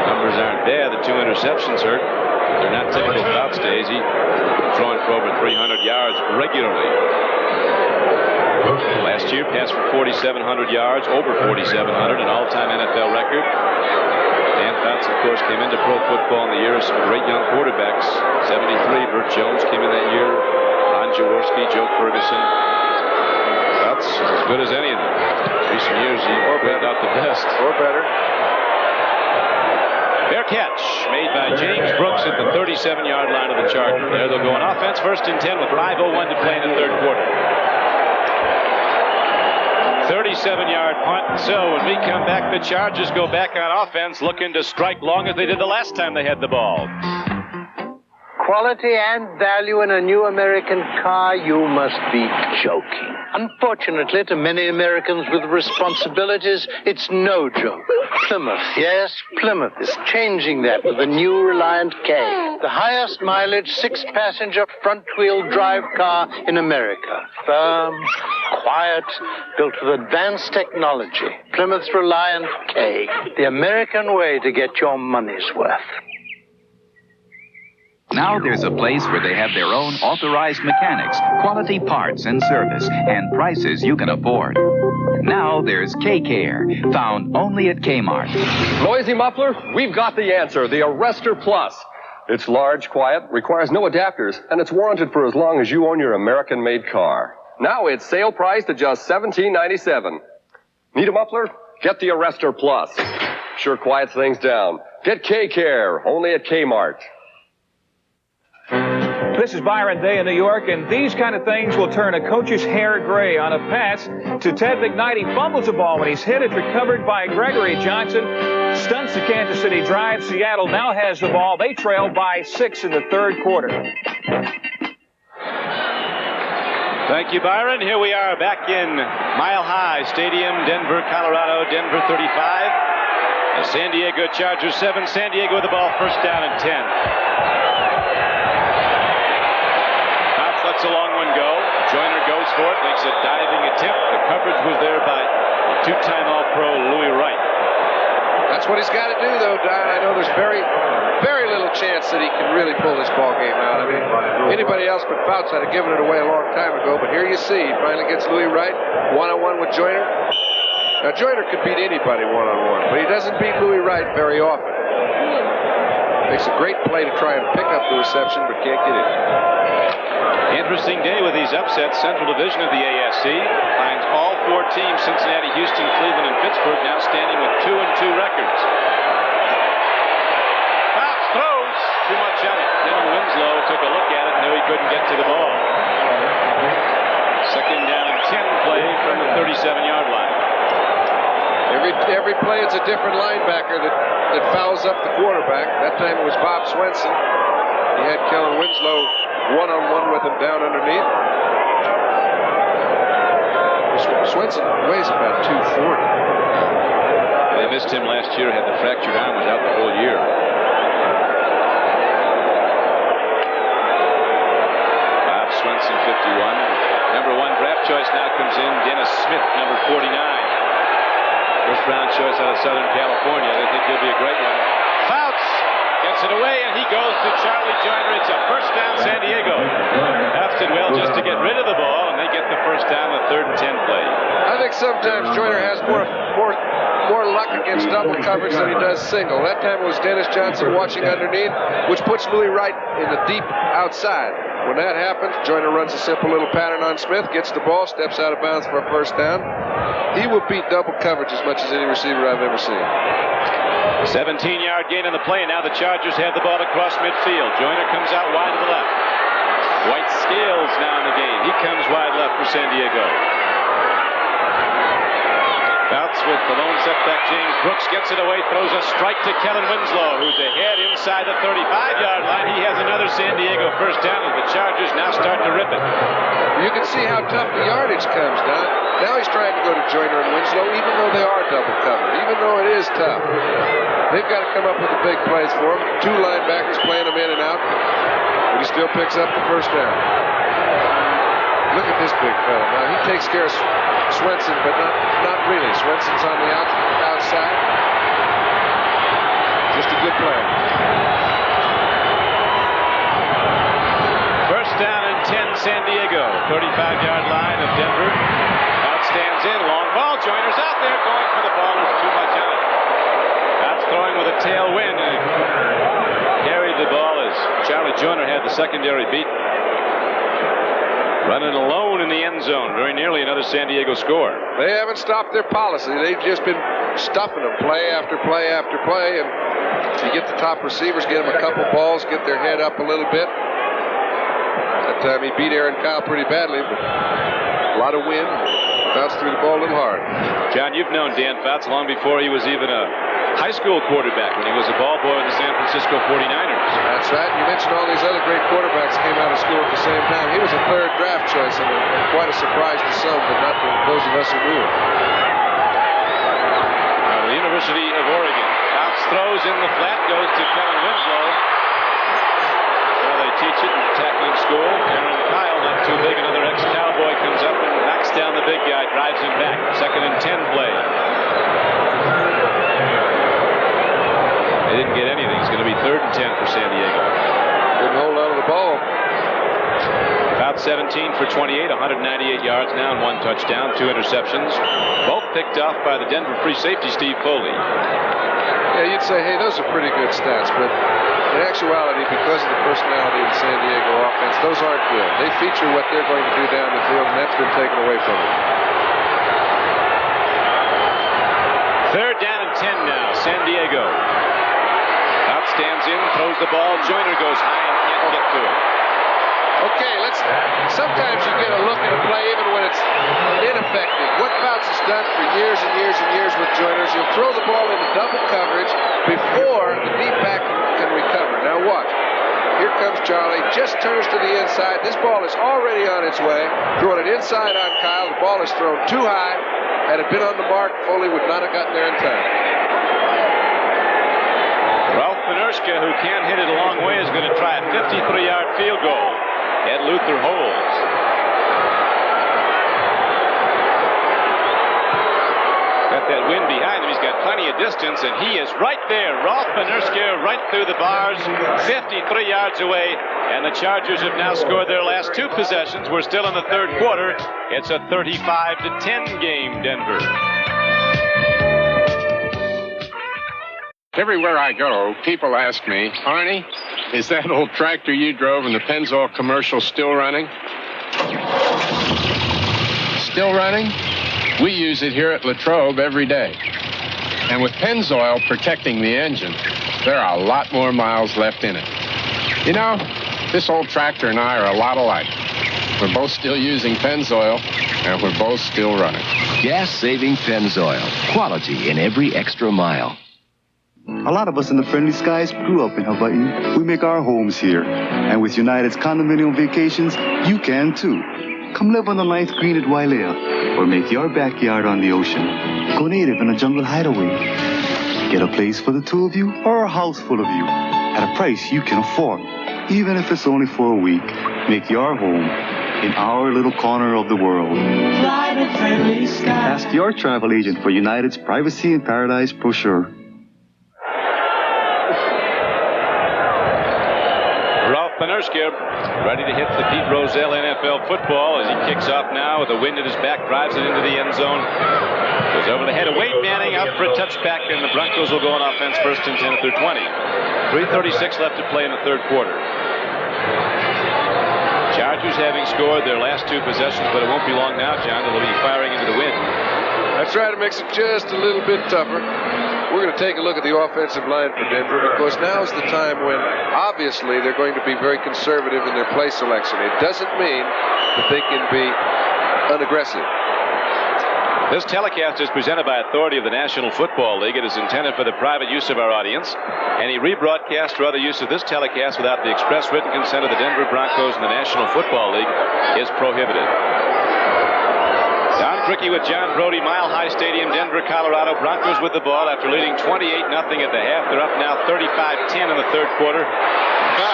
Speaker 1: Numbers aren't bad. The 2 interceptions hurt. They're not typical Fouts days. He's throwing for over 300 yards regularly. Last year, passed for 4,700 yards, over 4,700, an all-time NFL record. Dan Fouts, of course, came into pro football in the year of some great young quarterbacks. 73, Burt Jones came in that year. Ron Jaworski, Joe Ferguson. Fouts is as good as any of them. Recent years, he brought out the best.
Speaker 2: Or better.
Speaker 1: Fair catch made by James Brooks at the 37-yard line of the Chargers. There they'll go on offense, 1st and 10 with 5:01 to play in the 3rd quarter. 37-yard punt. So when we come back, the Chargers go back on offense, looking to strike long as they did the last time they had the ball.
Speaker 22: Quality and value in a new American car, you must be joking. Unfortunately, to many Americans with responsibilities, it's no joke. Plymouth, yes, Plymouth is changing that with the new Reliant K. The highest mileage 6-passenger front-wheel drive car in America. Firm, quiet, built with advanced technology. Plymouth Reliant K. The American way to get your money's worth.
Speaker 23: Now there's a place where they have their own authorized mechanics, quality parts and service, and prices you can afford. Now there's K-Care, found only at Kmart.
Speaker 24: Noisy muffler? We've got the answer, the Arrestor Plus. It's large, quiet, requires no adapters, and it's warranted for as long as you own your American-made car. Now it's sale priced at just $17.97. Need a muffler? Get the Arrestor Plus. Sure quiets things down. Get K-Care, only at Kmart.
Speaker 15: This is Byron Day in New York, and these kind of things will turn a coach's hair gray. On a pass to Ted McKnight, he fumbles the ball. When he's hit, it's recovered by Gregory Johnson. Stunts the Kansas City drive. Seattle now has the ball. They trail by 6 in the 3rd quarter.
Speaker 1: Thank you, Byron. Here we are back in Mile High Stadium, Denver, Colorado. Denver 35. The San Diego Chargers 7. San Diego with the ball, first down and 10. Cox lets a long one go. Joyner goes for it, makes a diving attempt. The coverage was there by two-time All-Pro Louis Wright.
Speaker 2: That's what he's got to do, though, Don. I know there's very little chance that he can really pull this ball game out. I mean, anybody else but Fouts had given it away a long time ago, but here you see, he finally gets Louis Wright one-on-one with Joyner. Now, Joyner could beat anybody one-on-one, but he doesn't beat Louis Wright very often. Makes a great play to try and pick up the reception, but can't get it.
Speaker 1: Interesting day with these upsets. Central Division of the AFC finds all four teams, Cincinnati, Houston, Cleveland, and Pittsburgh, now standing with 2-2 records. Fouts throws too much on it. Dylan Winslow took a look at it, knew he couldn't get to the ball. Second down and 10 play from the 37-yard line.
Speaker 2: Every play it's a different linebacker that fouls up the quarterback. That time it was Bob Swenson. He had Kellen Winslow one-on-one with him down underneath. Swenson weighs about 240.
Speaker 1: They missed him last year, had the fractured arm, was out the whole year. Bob Swenson, 51. Number 1 draft choice now comes in, Dennis Smith, number 49. First round choice out of Southern California. They think he'll be a great one. Fouts gets it away, and he goes to Charlie Joyner. It's a first down, San Diego. Fouts did well just to get rid of the ball, and they get the first down, the 3rd and 10 play.
Speaker 2: I think sometimes Joyner has more luck against double coverage than he does single. That time it was Dennis Johnson watching underneath, which puts Louis Wright in the deep outside. When that happens, Joyner runs a simple little pattern on Smith, gets the ball, steps out of bounds for a first down. He will beat double coverage as much as any receiver I've ever seen.
Speaker 1: 17-yard gain on the play, and now the Chargers have the ball across midfield. Joyner comes out wide to the left. White Scales now in the game. He comes wide left for San Diego. Fouts with the lone setback. James Brooks gets it away, throws a strike to Kellen Winslow, who's ahead inside the 35-yard line. He has another San Diego first down, and the Chargers now start to rip it.
Speaker 2: You can see how tough the yardage comes, Don. Now he's trying to go to Joyner and Winslow, even though they are double covered, even though it is tough. They've got to come up with the big plays for him. 2 linebackers playing him in and out, but he still picks up the first down. Look at this big fella. Now he takes care of Swenson, but not really. Swenson's on the outside. Just a good play.
Speaker 1: First down and 10, San Diego. 35-yard line of Denver. Out stands in, long ball. Joyner's out there going for the ball. There's too much on it. Out's throwing with a tailwind, and carried the ball as Charlie Joyner had the secondary beat. Running alone in the end zone. Very nearly another San Diego score.
Speaker 2: They haven't stopped their policy. They've just been stuffing them play after play after play. And you get the top receivers, get them a couple balls, get their head up a little bit. That time he beat Aaron Kyle pretty badly, but a lot of wind. Fouts threw the ball a little hard.
Speaker 1: John, you've known Dan Fouts long before he was even a high school quarterback, when he was a ball boy with the San Francisco 49ers.
Speaker 2: That's right. You mentioned all these other great quarterbacks came out of school at the same time. He was a 3rd draft choice, and quite a surprise to some, but not to those of us who knew him.
Speaker 1: The University of Oregon. Fouts throws in the flat, goes to Kellen Winslow. Well, they teach it in the tackling school. Aaron Kyle, not too big. Another ex-Cowboy comes up and knocks down the big guy, drives him back. 2nd and 10 play. They didn't get anything. It's going to be 3rd and 10 for San Diego.
Speaker 2: Couldn't hold on to the ball.
Speaker 1: About 17 for 28, 198 yards now and 1 touchdown, 2 interceptions. Both picked off by the Denver free safety, Steve Foley.
Speaker 2: Yeah, you'd say, hey, those are pretty good stats, but in actuality, because of the personality of the San Diego offense, those aren't good. They feature what they're going to do down the field, and that's been taken away from them.
Speaker 1: 3rd down and 10 now, San Diego. Out stands in, throws the ball. Joyner goes high and can't get to it.
Speaker 2: Okay, sometimes you get a look at a play even when it's ineffective. What Fouts has done for years and years and years with Joyner is he'll throw the ball into double coverage before the deep back can recover. Now watch. Here comes Charlie, just turns to the inside. This ball is already on its way. Throwing it inside on Kyle. The ball is thrown too high. Had it been on the mark, Foley would not have gotten there in time.
Speaker 1: Ralph Benerska, who can hit it a long way, is going to try a 53-yard field goal. Ed Luther holds. Got that wind behind him. He's got plenty of distance, and he is right there. Ralph Benerska right through the bars, 53 yards away, and the Chargers have now scored their last 2 possessions. We're still in the third quarter. It's a 35-10 game, Denver.
Speaker 5: Everywhere I go, people ask me, Arnie, is that old tractor you drove in the Pennzoil commercial still running? Still running? We use it here at Latrobe every day. And with Pennzoil protecting the engine, there are a lot more miles left in it. You know, this old tractor and I are a lot alike. We're both still using Pennzoil, and we're both still running.
Speaker 6: Gas-saving Pennzoil. Quality in every extra mile.
Speaker 7: A lot of us in the Friendly Skies grew up in Hawaii. We make our homes here. And with United's condominium vacations, you can too. Come live on the 9th green at Wailea, or make your backyard on the ocean. Go native in a jungle hideaway. Get a place for the 2 of you, or a house full of you, at a price you can afford. Even if it's only for a week, make your home in our little corner of the world.
Speaker 13: Fly to Friendly Skies.
Speaker 7: Ask your travel agent for United's Privacy in Paradise brochure.
Speaker 1: Ralph Benerska ready to hit the Pete Rozelle NFL football as he kicks off now with the wind at his back, drives it into the end zone. Goes over the head of Wade Manning, out for a touchback, and the Broncos will go on offense first and 10 at their 20. 3:36 left to play in the third quarter. Chargers having scored their last 2 possessions, but it won't be long now, John. They'll be firing into the wind.
Speaker 2: That's right. It makes it just a little bit tougher. We're going to take a look at the offensive line for Denver because now's the time when, obviously, they're going to be very conservative in their play selection. It doesn't mean that they can be unaggressive.
Speaker 1: This telecast is presented by authority of the National Football League. It is intended for the private use of our audience. Any rebroadcast or other use of this telecast without the express written consent of the Denver Broncos and the National Football League is prohibited. Don Criqui with John Brody, Mile High Stadium, Denver, Colorado. Broncos with the ball after leading 28-0 at the half. They're up now 35-10 in the third quarter.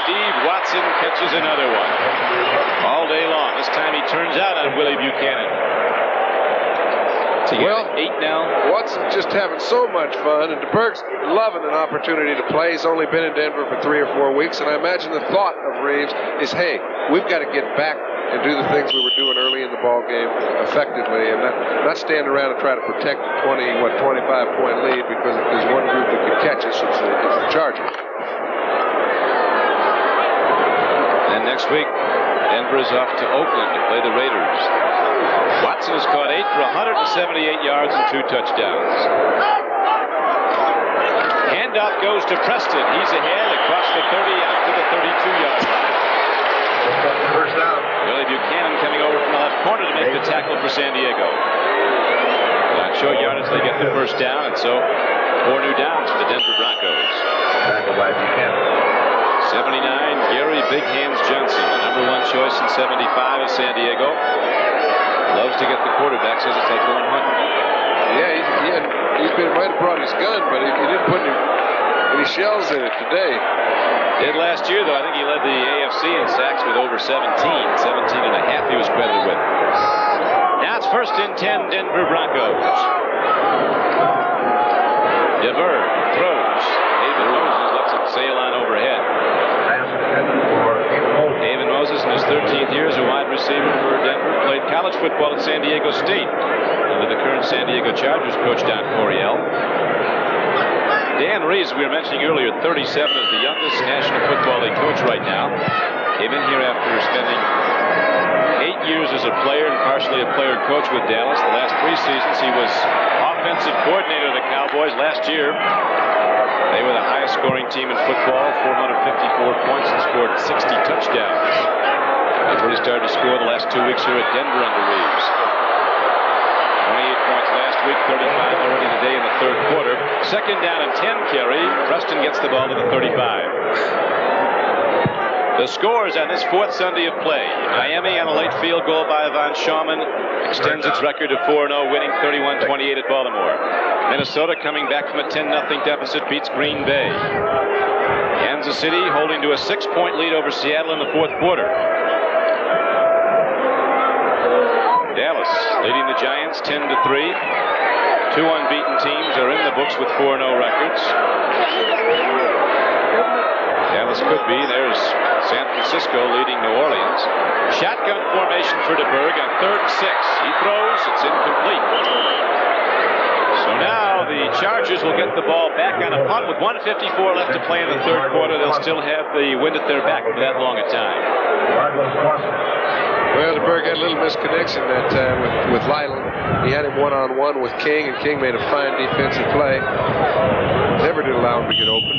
Speaker 1: Steve Watson catches another one. All day long. This time he turns out on Willie Buchanan.
Speaker 2: Well,
Speaker 1: 8 now.
Speaker 2: Watson's just having so much fun, and DeBerg's loving an opportunity to play. He's only been in Denver for 3 or 4 weeks, and I imagine the thought of Reeves is, hey, we've got to get back and do the things we were doing early in the ball game effectively, and not stand around and try to protect a 25-point lead because if there's one group that can catch us, it's the Chargers.
Speaker 1: And next week, Denver is off to Oakland to play the Raiders. Watson has caught 8 for 178 yards and 2 touchdowns. Handoff goes to Preston. He's ahead across the 30 out to the 32-yard line.
Speaker 14: First down.
Speaker 1: Billy Buchanan coming over from the left corner to make the tackle for San Diego. On short yardage, they get the first down, and so 4 new downs for the Denver Broncos.
Speaker 14: Tackle by Buchanan.
Speaker 1: 79, Gary Big Hands Johnson, the number 1 choice in 75 of San Diego. Loves to get the quarterback, says it's like going hunting.
Speaker 2: Yeah, he might have brought his gun, but he didn't put any shells in it today.
Speaker 1: Did last year, though. I think he led the AFC in sacks with over 17. 17 and a half he was credited with. Now it's first and 10, Denver Broncos. DeVer throws. David Moses lets it sail on overhead. David Moses in his 13th year as a wide receiver for Denver. Played college football at San Diego State under the current San Diego Chargers coach Don Coryell. Dan Reeves, we were mentioning earlier, 37, is the youngest National Football League coach right now. Came in here after spending 8 years as a player and partially a player coach with Dallas. The last 3 seasons, he was offensive coordinator of the Cowboys. Last year, they were the highest scoring team in football, 454 points and scored 60 touchdowns. They've really started to score the last 2 weeks here at Denver under Reeves. 28 points last week, 35 already today in the third quarter. Second down and 10 carry. Preston gets the ball to the 35. The scores on this fourth Sunday of play. Miami on a late field goal by Von Schaumann extends its record to 4-0, winning 31-28 at Baltimore. Minnesota coming back from a 10-0 deficit beats Green Bay. Kansas City holding to a 6-point lead over Seattle in the fourth quarter. Dallas leading the Giants 10-3. Two unbeaten teams are in the books with 4-0 records. Dallas could be. There's San Francisco leading New Orleans. Shotgun formation for DeBerg on 3rd and 6. He throws. It's incomplete. So now the Chargers will get the ball back on a punt with 1:54 left to play in the third quarter. They'll still have the wind at their back for that long a time.
Speaker 2: Well, DeBerg had a little misconnection that time with Lyland. He had him one-on-one with King, and King made a fine defensive play. Never did allow him to get open.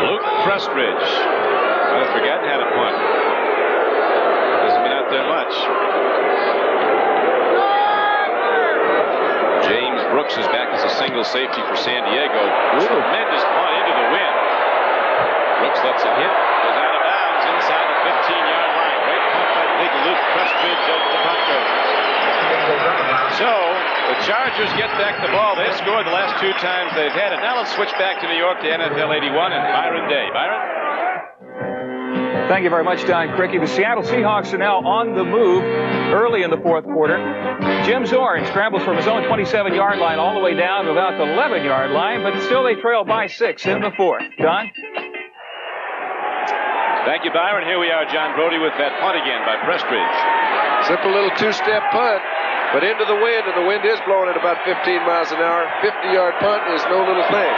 Speaker 1: Luke Prestridge. I've forgotten how to punt. Hasn't been out there much. James Brooks is back as a single safety for San Diego. Tremendous punt into the wind. Brooks lets it hit. Goes out of bounds inside the 15-yard line. Great punt by big Luke Prestridge of the Broncos. So the Chargers get back the ball. They've scored the last two times they've had it. Now let's switch back to New York to NFL 81 and Byron Day. Byron?
Speaker 15: Thank you very much, Don Criqui. The Seattle Seahawks are now on the move early in the fourth quarter. Jim Zorn scrambles from his own 27-yard line all the way down to about the 11-yard line, but still they trail by 6 in the fourth. Don?
Speaker 1: Thank you, Byron. Here we are, John Brody, with that punt again by Prestridge.
Speaker 2: Simple little two-step punt, but into the wind, and the wind is blowing at about 15 miles an hour. 50-yard punt is no little thing.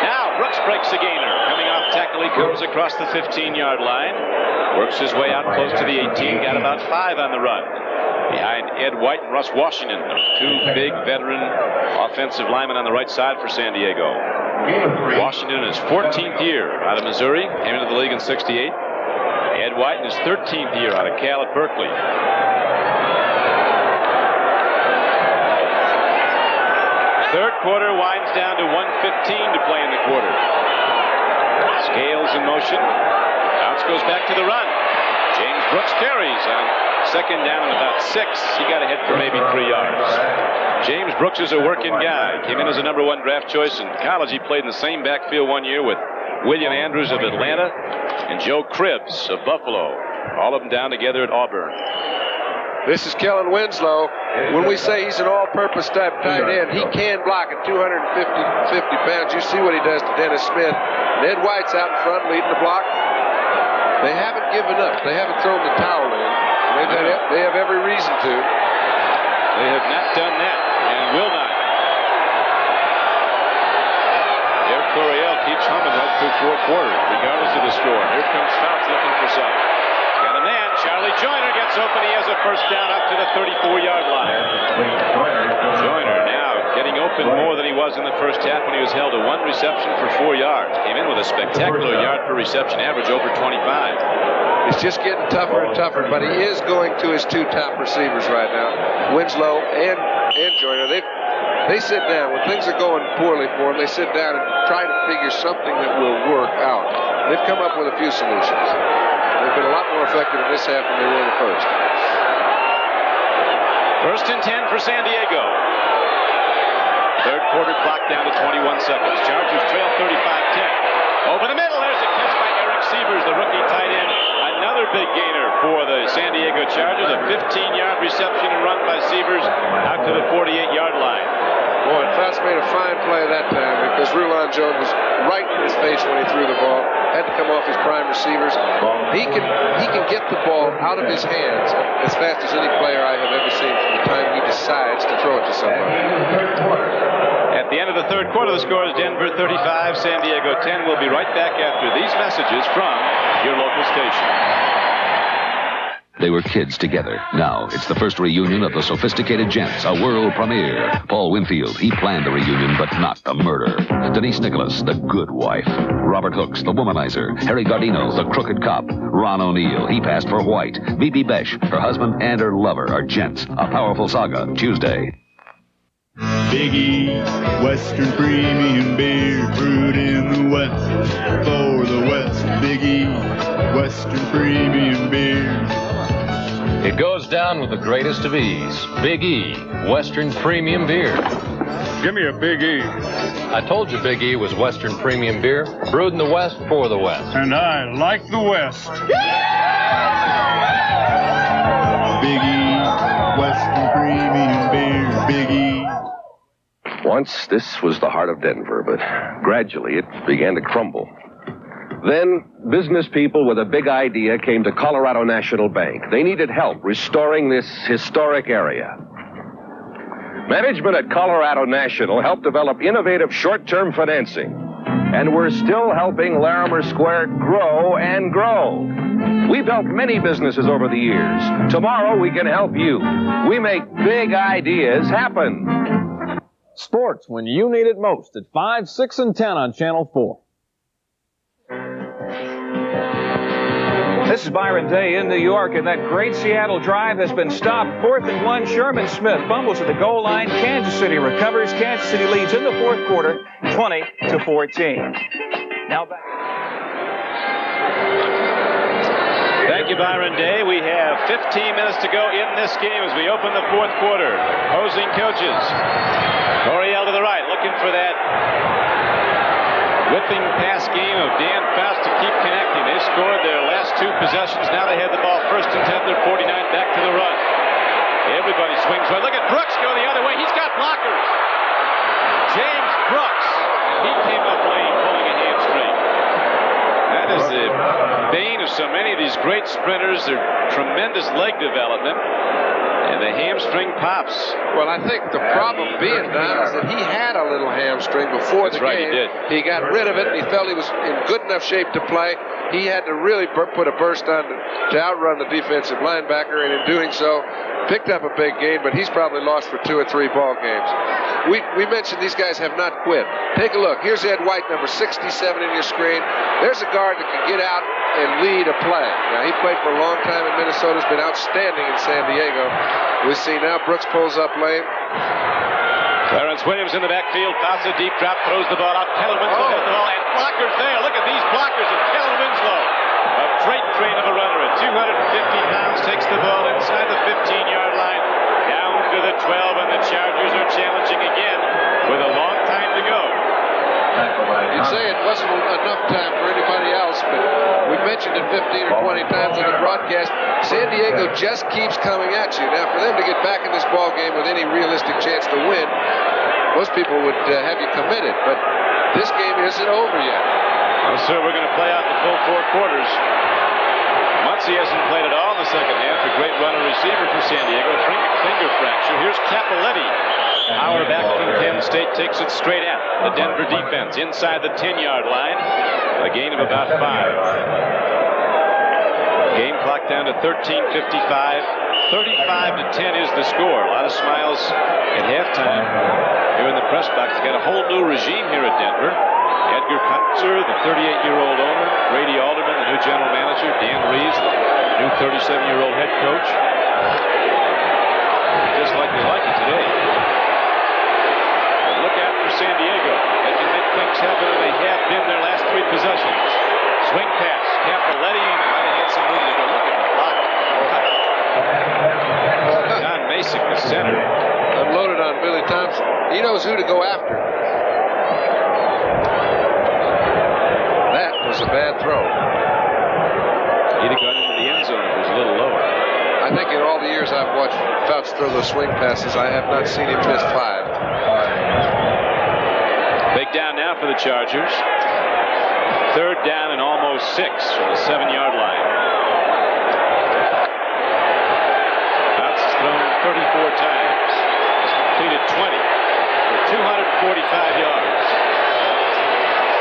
Speaker 1: Now Brooks breaks a gainer. Coming off tackle, he comes across the 15-yard line. Works his way out close to the 18. Got about 5 on the run. Behind Ed White and Russ Washington, two big veteran offensive linemen on the right side for San Diego. Washington in his 14th year out of Missouri, came into the league in '68. Ed White in his 13th year out of Cal at Berkeley. Third quarter winds down to 1:15 to play in the quarter. Scales in motion. Bounce goes back to the run. James Brooks carries on second down and about 6. He got ahead for maybe 3 yards. James Brooks is a working guy. Came in as a number 1 draft choice. In college, he played in the same backfield one year with William Andrews of Atlanta and Joe Cribbs of Buffalo. All of them down together at Auburn.
Speaker 2: This is Kellen Winslow. When we say he's an all-purpose type tight end, he can block at 250 pounds. You see what he does to Dennis Smith. And Ed White's out in front leading the block. They haven't given up. They haven't thrown the towel in. They have every reason to.
Speaker 1: They have not done that and will not. Derek Coryell keeps humming right through 4 quarters, regardless of the score. Here comes Fouts looking for some. Got a man. Charlie Joyner gets open. He has a first down up to the 34-yard line. Joyner now getting open more than he was in the first half when he was held to 1 reception for 4 yards. Came in with a spectacular yard per reception average over 25.
Speaker 2: It's just getting tougher and tougher, but he is going to his 2 top receivers right now, Winslow and Joyner. They sit down. When things are going poorly for them, they sit down and try to figure something that will work out. They've come up with a few solutions. They've been a lot more effective in this half than they were in the first.
Speaker 1: First and 10 for San Diego. Third quarter clock down to 21 seconds. Chargers trail 35-10. Over the middle, there's a catch by Eric Sievers, the rookie tight end. Another big gainer for the San Diego Chargers. A 15-yard reception and run by Sievers out to the 48-yard line.
Speaker 2: Boy, Fouts made a fine play that time because Rulon Jones was right in his face when he threw the ball. Had to come off his prime receivers. He can get the ball out of his hands as fast as any player I have ever seen from the time he decides to throw it to somebody.
Speaker 1: At the end of the third quarter, the score is Denver 35, San Diego 10. We'll be right back after these messages from your local station.
Speaker 20: They were kids together. Now, it's the first reunion of the Sophisticated Gents, a world premiere. Paul Winfield, he planned the reunion, but not the murder. Denise Nicholas, the good wife. Robert Hooks, the womanizer. Harry Gardino, the crooked cop. Ron O'Neill, he passed for white. Bibi Besh, her husband and her lover are gents. A powerful saga, Tuesday.
Speaker 8: Big E, Western Premium Beer, brewed in the West, for the West. Big E, Western Premium Beer.
Speaker 10: It goes down with the greatest of ease. Big E, Western Premium Beer.
Speaker 8: Give me a Big E.
Speaker 10: I told you Big E was Western Premium Beer, brewed in the West for the West.
Speaker 8: And I like the West. Big E, Western Premium Beer, Big E.
Speaker 11: Once, this was the heart of Denver, but gradually it began to crumble. Then, business people with a big idea came to Colorado National Bank. They needed help restoring this historic area. Management at Colorado National helped develop innovative short-term financing. And we're still helping Larimer Square grow and grow. We've helped many businesses over the years. Tomorrow, we can help you. We make big ideas happen.
Speaker 15: Sports when you need it most at 5, 6, and 10 on Channel 4. This is Byron Day in New York, and that great Seattle drive has been stopped. 4th and 1, Sherman Smith fumbles at the goal line. Kansas City recovers. Kansas City leads in the fourth quarter, 20-14. Now back.
Speaker 1: Thank you, Byron Day. We have 15 minutes to go in this game as we open the fourth quarter. Opposing coaches. Coryell to the right, looking for that whipping pass game of Dan Faust to keep connecting. They scored their last two possessions. Now they had the ball first and 10, they're 49 back to the run. Everybody swings right. Look at Brooks go the other way. He's got blockers. James Brooks. He came up lane pulling a hamstring. That is the bane of so many of these great sprinters. Their tremendous leg development. And the hamstring pops.
Speaker 2: Well, I think the problem being, Don, is that he had a little hamstring before the game.
Speaker 1: He did.
Speaker 2: He got rid of it, and he felt he was in good enough shape to play. He had to really put a burst on to outrun the defensive linebacker, and in doing so, picked up a big gain, but he's probably lost for 2 or 3 ball games. We mentioned these guys have not quit. Take a look. Here's Ed White, number 67 in your screen. There's a guard that can get out and lead a play. Now, he played for a long time in Minnesota, has been outstanding in San Diego. We see now Brooks pulls up lane.
Speaker 1: Clarence Williams in the backfield, pops a deep drop, throws the ball out. Kellen Winslow has the ball, and blockers there. Look at these blockers of Kellen Winslow. A freight train of a runner at 250 pounds takes the ball inside the 15-yard line, down to the 12, and the Chargers are challenging again with a long time to go.
Speaker 2: You'd say it wasn't enough time for anybody else, but we mentioned it 15 or 20 times on the broadcast. San Diego just keeps coming at you. Now, for them to get back in this ball game with any realistic chance to win, most people would have you committed. But this game isn't over yet.
Speaker 1: Well, sir, we're going to play out the full 4 quarters. Muncie hasn't played at all in the second half. A great runner receiver for San Diego. Finger fracture. Here's Capoletti. Power back from Penn State takes it straight at the Denver defense inside the 10-yard line. A gain of about 5. Game clock down to 13:55. 35-10 is the score. A lot of smiles at halftime here in the press box. Got a whole new regime here at Denver. Edgar Kaiser, the 38-year-old owner. Brady Alderman, the new general manager. Dan Reeves, the new 37-year-old head coach. Just like they like it today. But look out for San Diego. They can make things happen, and they have been their last 3 possessions. Swing pass. Capoletti might have had some room to go. Look at the block. John Mason, the center.
Speaker 2: Unloaded on Billy Thompson. He knows who to go after. That was a bad throw.
Speaker 1: He'd have got into the end zone if it was a little lower.
Speaker 2: I think in all the years I've watched Fouts throw those swing passes, I have not seen him miss 5.
Speaker 1: Big down now for the Chargers. 3rd down and almost 6 from the 7-yard line. Fouts has thrown 34 times. He's completed 20 for 245 yards.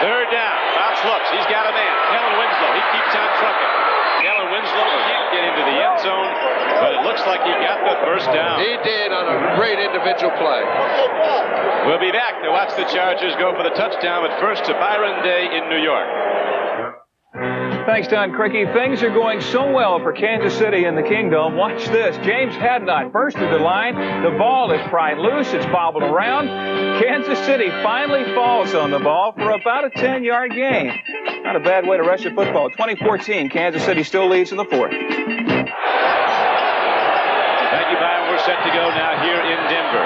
Speaker 1: 3rd down. Fouts looks. He's got a man. Kellen Winslow. He keeps on trucking. Kellen Winslow can't get into the end zone, but it looks like he got the first down.
Speaker 2: He did on a great individual play.
Speaker 1: We'll be back to watch the Chargers go for the touchdown, but first to Byron Day in New York.
Speaker 15: Thanks, Don Cricky. Things are going so well for Kansas City in the Kingdom. Watch this. James Hadnot first to the line. The ball is pried loose. It's bobbled around. Kansas City finally falls on the ball for about a 10-yard gain. Not a bad way to rush a football. 2014, Kansas City still leads in the fourth.
Speaker 1: Thank you, Byron. We're set to go now here in Denver.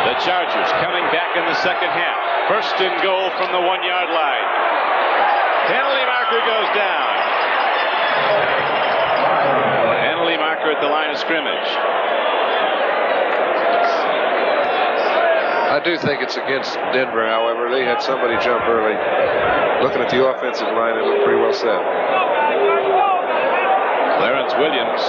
Speaker 1: The Chargers coming back in the second half. First and goal from the 1-yard line. Penalty marker goes down. Penalty marker at the line of scrimmage.
Speaker 2: I do think it's against Denver, however. They had somebody jump early. Looking at the offensive line, it looked pretty well set.
Speaker 1: Clarence Williams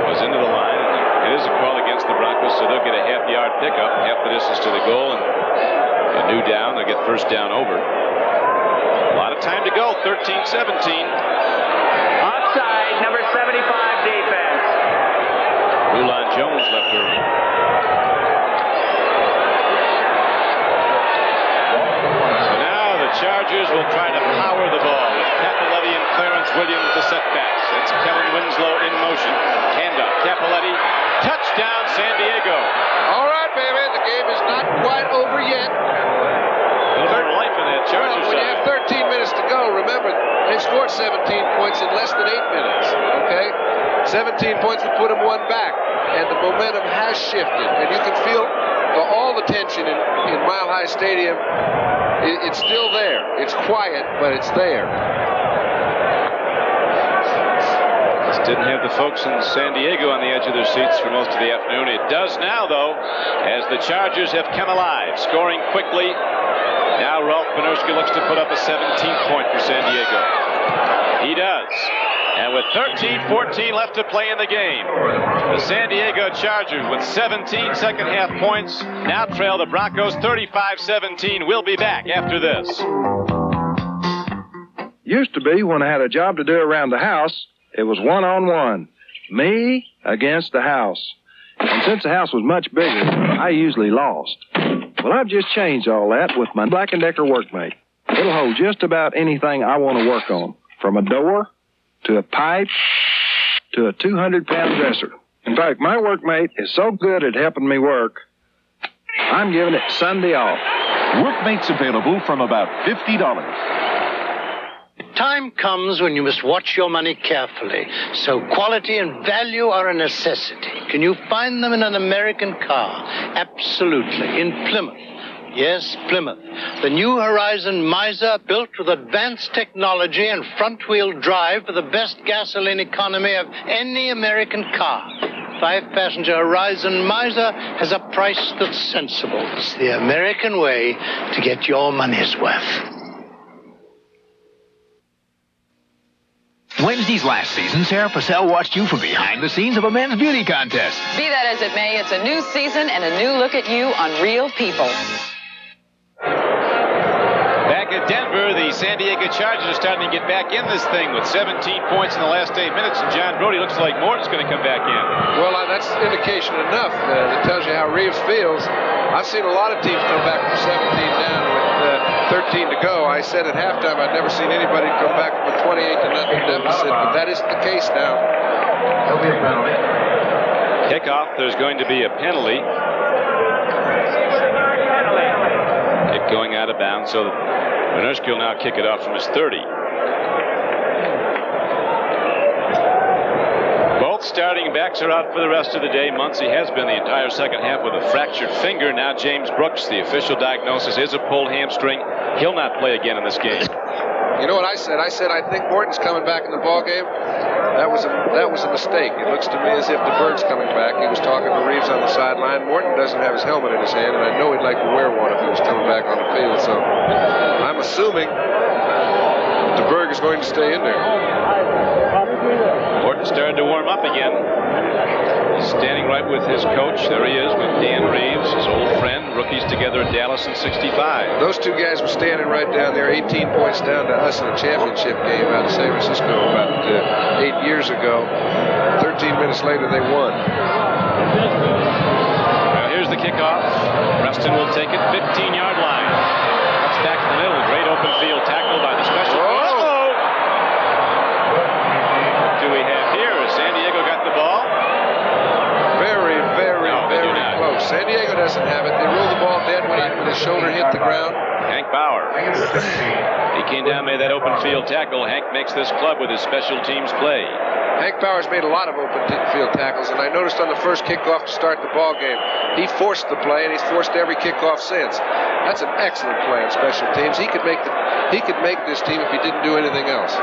Speaker 1: was into the line. It is a call against the Broncos, so they'll get a half-yard pickup, half the distance to the goal, and a new down. They'll get first down over. A lot of time to go, 13-17.
Speaker 4: Offside, number 75 defense.
Speaker 1: Rulon Jones left early. So now the Chargers will try to power the ball with Capoletti and Clarence Williams, the setbacks. It's Kellen Winslow in motion. Handoff, Capoletti, touchdown, San Diego.
Speaker 2: All right, baby, the game is not quite over yet.
Speaker 1: A little more life in that Chargers
Speaker 2: when you have 13 minutes to go, remember, they've scored 17 points in less than 8 minutes, okay? 17 points would put them one back, and the momentum has shifted, and you can feel all the tension in Mile High Stadium. It's still there. It's quiet, but it's there.
Speaker 1: This didn't have the folks in San Diego on the edge of their seats for most of the afternoon. It does now, though, as the Chargers have come alive, scoring quickly. Now Ralph Benerski looks to put up a 17-point for San Diego. He does. And with 13-14 left to play in the game, the San Diego Chargers with 17 second-half points now trail the Broncos 35-17. We'll be back after this.
Speaker 12: Used to be when I had a job to do around the house, it was one-on-one. Me against the house. And since the house was much bigger, I usually lost. Well, I've just changed all that with my Black & Decker Workmate. It'll hold just about anything I want to work on, from a door to a pipe to a 200-pound dresser. In fact, my Workmate is so good at helping me work, I'm giving it Sunday off.
Speaker 16: Workmate's available from about $50.
Speaker 22: Time comes when you must watch your money carefully. So quality and value are a necessity. Can you find them in an American car? Absolutely. In Plymouth. Yes, Plymouth. The new Horizon Miser, built with advanced technology and front-wheel drive for the best gasoline economy of any American car. 5-passenger Horizon Miser has a price that's sensible. It's the American way to get your money's worth.
Speaker 19: Wednesday's last season, Sarah Purcell watched you from behind the scenes of a men's beauty contest.
Speaker 25: Be that as it may, it's a new season and a new look at you on Real People.
Speaker 1: Back at Denver, the San Diego Chargers are starting to get back in this thing with 17 points in the last 8 minutes, and John Brody looks like Morton's going to come back in.
Speaker 2: Well, that's indication enough that tells you how Reeves feels. I've seen a lot of teams come back from 17 down with 13 to go. I said at halftime I'd never seen anybody come back from a 28-0 deficit, but that isn't the case now.
Speaker 3: There'll be a penalty.
Speaker 1: Kickoff, there's going to be a penalty. Kick going out of bounds, so Benerski will now kick it off from his 30. Both starting backs are out for the rest of the day. Muncie has been the entire second half with a fractured finger. Now James Brooks, the official diagnosis is a pulled hamstring. He'll not play again in this game.
Speaker 2: You know what I said? I said I think Morton's coming back in the ball game. That was a mistake. It looks to me as if DeBerg's coming back. He was talking to Reeves on the sideline. Morton doesn't have his helmet in his hand, and I know he'd like to wear one if he was coming back on the field. So I'm assuming DeBerg is going to stay in there.
Speaker 1: Morton started to warm up again. He's standing right with his coach. There he is with Dan Reeves, his old friend. Rookies together at Dallas in '65.
Speaker 2: Those two guys were standing right down there, 18 points down to us in a championship game out of San Francisco about 8 years ago. 13 minutes later, they won.
Speaker 1: Well, here's the kickoff. Preston will take it, 15-yard line. Cuts back to the middle, great open field tackle by the special.
Speaker 2: San Diego doesn't have it. They ruled the ball dead when his shoulder hit the ground.
Speaker 1: Hank Bauer. He came down, made that open field tackle. Hank makes this club with his special teams play.
Speaker 2: Hank Bauer's made a lot of open field tackles, and I noticed on the first kickoff to start the ball game, he forced the play, and he's forced every kickoff since. That's an excellent play on special teams. He could make this team if he didn't do anything else.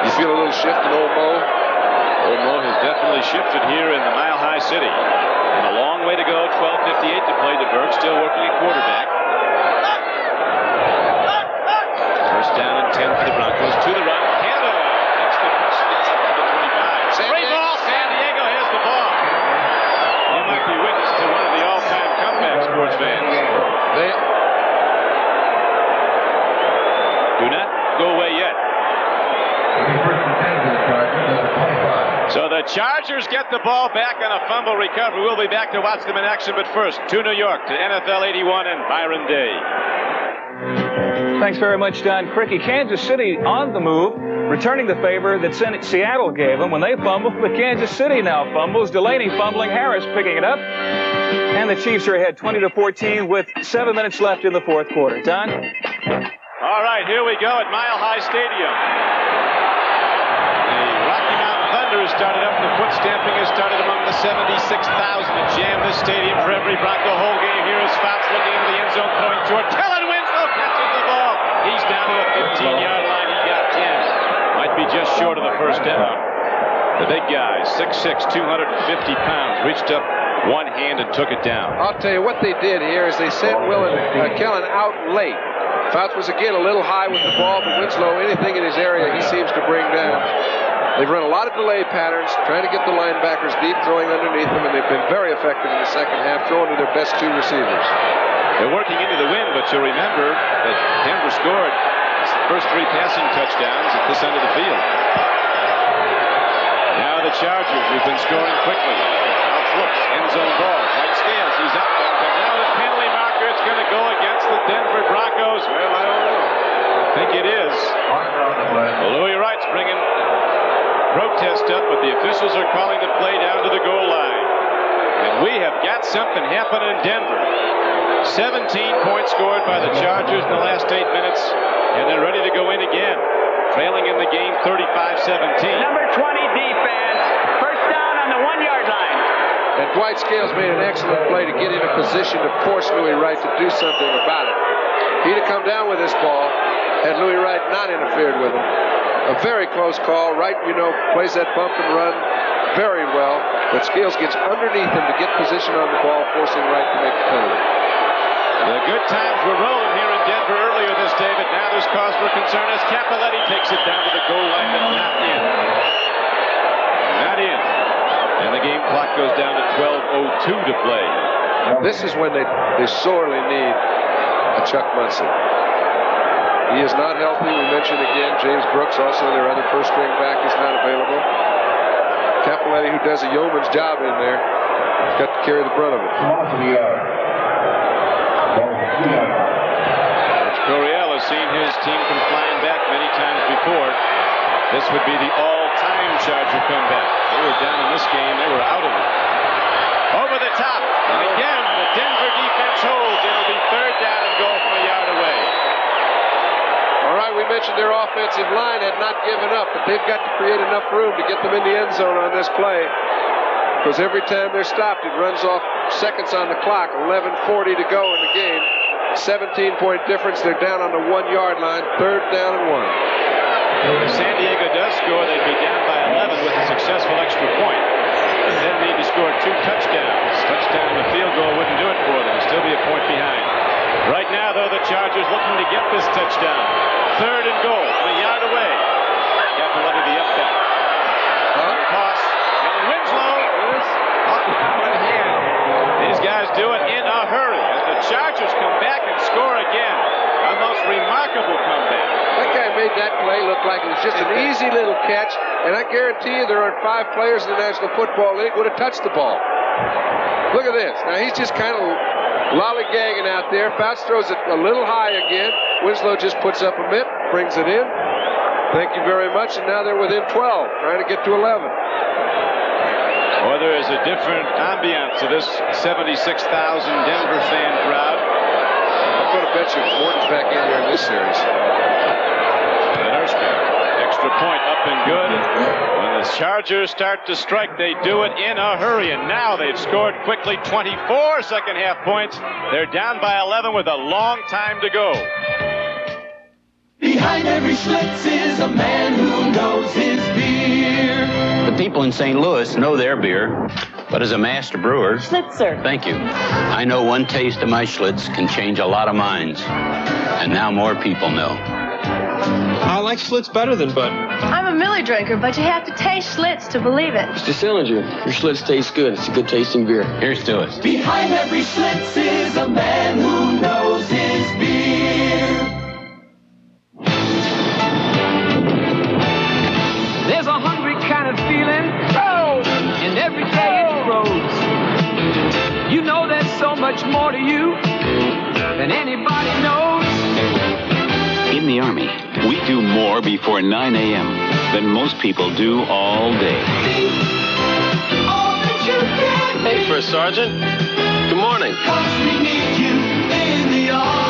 Speaker 2: You feel a little shift in Old Mo?
Speaker 1: Old Mo has definitely shifted here in the Mile High City. And a long way to go, 12:58 to play. DeBerg still working at quarterback. First down and 10 for the Broncos. To the run. Handle. That's the number 25. Free ball. San Diego has the ball. You might be witness to one of the all-time comeback, sports fans.
Speaker 2: They
Speaker 1: do not go away yet. So the Chargers get the ball back on a fumble recovery. We'll be back to watch them in action, but first, to New York, to NFL 81 and Byron Day.
Speaker 15: Thanks very much, Don Cricky. Kansas City on the move, returning the favor that Seattle gave them when they fumbled. But Kansas City now fumbles. Delaney fumbling, Harris picking it up. And the Chiefs are ahead 20-14 with 7 minutes left in the fourth quarter. Don?
Speaker 1: All right, here we go at Mile High Stadium. Has started up. The foot stamping has started among the 76,000 that jam this stadium for every Bronco whole game. Here is Fouts looking into the end zone, throwing short. Kellen Winslow catches the ball. He's down to the 15-yard line. He got 10. Might be just short of the first down. The big guy, 6'6", 250 pounds, reached up one hand and took it down.
Speaker 2: I'll tell you what they did here is they sent Kellen out late. Fouts was again a little high with the ball, but Winslow, anything in his area, he seems to bring down. They've run a lot of delay patterns, trying to get the linebackers deep, throwing underneath them, and they've been very effective in the second half, throwing to their best two receivers.
Speaker 1: They're working into the wind, but you'll remember that Denver scored its first 3 passing touchdowns at this end of the field. Now the Chargers, who've been scoring quickly. Fouts looks, end zone ball. White Scales, he's up. And now the penalty marker, it's going to go against the Denver Broncos.
Speaker 2: Well, I don't know.
Speaker 1: I think it is. Louis Wright's bringing protest up, but the officials are calling the play down to the goal line. And we have got something happening in Denver. 17 points scored by the Chargers in the last 8 minutes, and they're ready to go in again. Trailing in the game 35-17.
Speaker 4: Number 20 defense. First down on the 1-yard line.
Speaker 2: And Dwight Scales made an excellent play to get in a position to force Louis Wright to do something about it. He'd have come down with this ball had Louis Wright not interfered with him. A very close call. Wright, plays that bump and run very well, but Scales gets underneath him to get position on the ball, forcing Wright to make the penalty.
Speaker 1: The good times were rolling here in Denver earlier this day, but now there's cause for concern as Cappelletti takes it down to the goal line, but not in. Not in. And the game clock goes down to 12:02 to play.
Speaker 2: This is when they sorely need a Chuck Munson. He is not healthy. We mentioned again, James Brooks, also their other first-string back, is not available. Cappelletti, who does a yeoman's job in there, has got to carry the brunt of it.
Speaker 1: Rich Coryell has seen his team come flying back many times before. This would be the all-time Charger comeback. They were down in this game. They were out of it. Over the top. And again, the Denver defense holds. It'll be third down and goal from a yard away.
Speaker 2: All right, we mentioned their offensive line had not given up, but they've got to create enough room to get them in the end zone on this play. Because every time they're stopped, it runs off seconds on the clock. 11:40 to go in the game. 17-point difference. They're down on the 1-yard line. Third down and 1.
Speaker 1: If San Diego does score, they'd be down by 11 with a successful extra point. But then need to score 2 touchdowns. Touchdown and a field goal wouldn't do it for them. They'd still be a point behind. Right now, though, the Chargers looking to get this touchdown. Third and goal, a yard away. Cappelletti the up back. Toss. And Winslow is up one hand. These guys do it in a hurry as the Chargers come back and score again. A most remarkable comeback.
Speaker 2: That guy made that play look like it was just an easy little catch, and I guarantee you there aren't 5 players in the National Football League who would have touched the ball. Look at this. Now he's just kind of lollygagging out there. Fouts throws it a little high again. Winslow just puts up a mitt, brings it in. Thank you very much, and now they're within 12, trying to get to 11.
Speaker 1: Well, there is a different ambiance to this 76,000 Denver fan crowd.
Speaker 2: I'm going to bet you Morton's back in here in this series.
Speaker 1: Extra point up and good. When the Chargers start to strike, they do it in a hurry. And now they've scored quickly 24 second half points. They're down by 11 with a long time to go.
Speaker 13: Behind every Schlitz is a man who knows his beer.
Speaker 9: The people in St. Louis know their beer, but as a master brewer...
Speaker 17: Schlitzer.
Speaker 9: Thank you. I know one taste of my Schlitz can change a lot of minds. And now more people know.
Speaker 18: I like Schlitz better than Bud.
Speaker 17: I'm a Miller drinker, but you have to taste Schlitz to believe it.
Speaker 18: Mr. Sillinger, your Schlitz tastes good. It's a good tasting beer.
Speaker 9: Here's to it.
Speaker 13: Behind every Schlitz is a man who knows his beer.
Speaker 21: There's a hungry kind of feeling, and every day it grows. You know there's so much more to you than anybody knows.
Speaker 23: In the Army, we do more before 9 a.m. than most people do all day.
Speaker 18: Hey, First Sergeant. Good morning.
Speaker 13: We need you in the Army.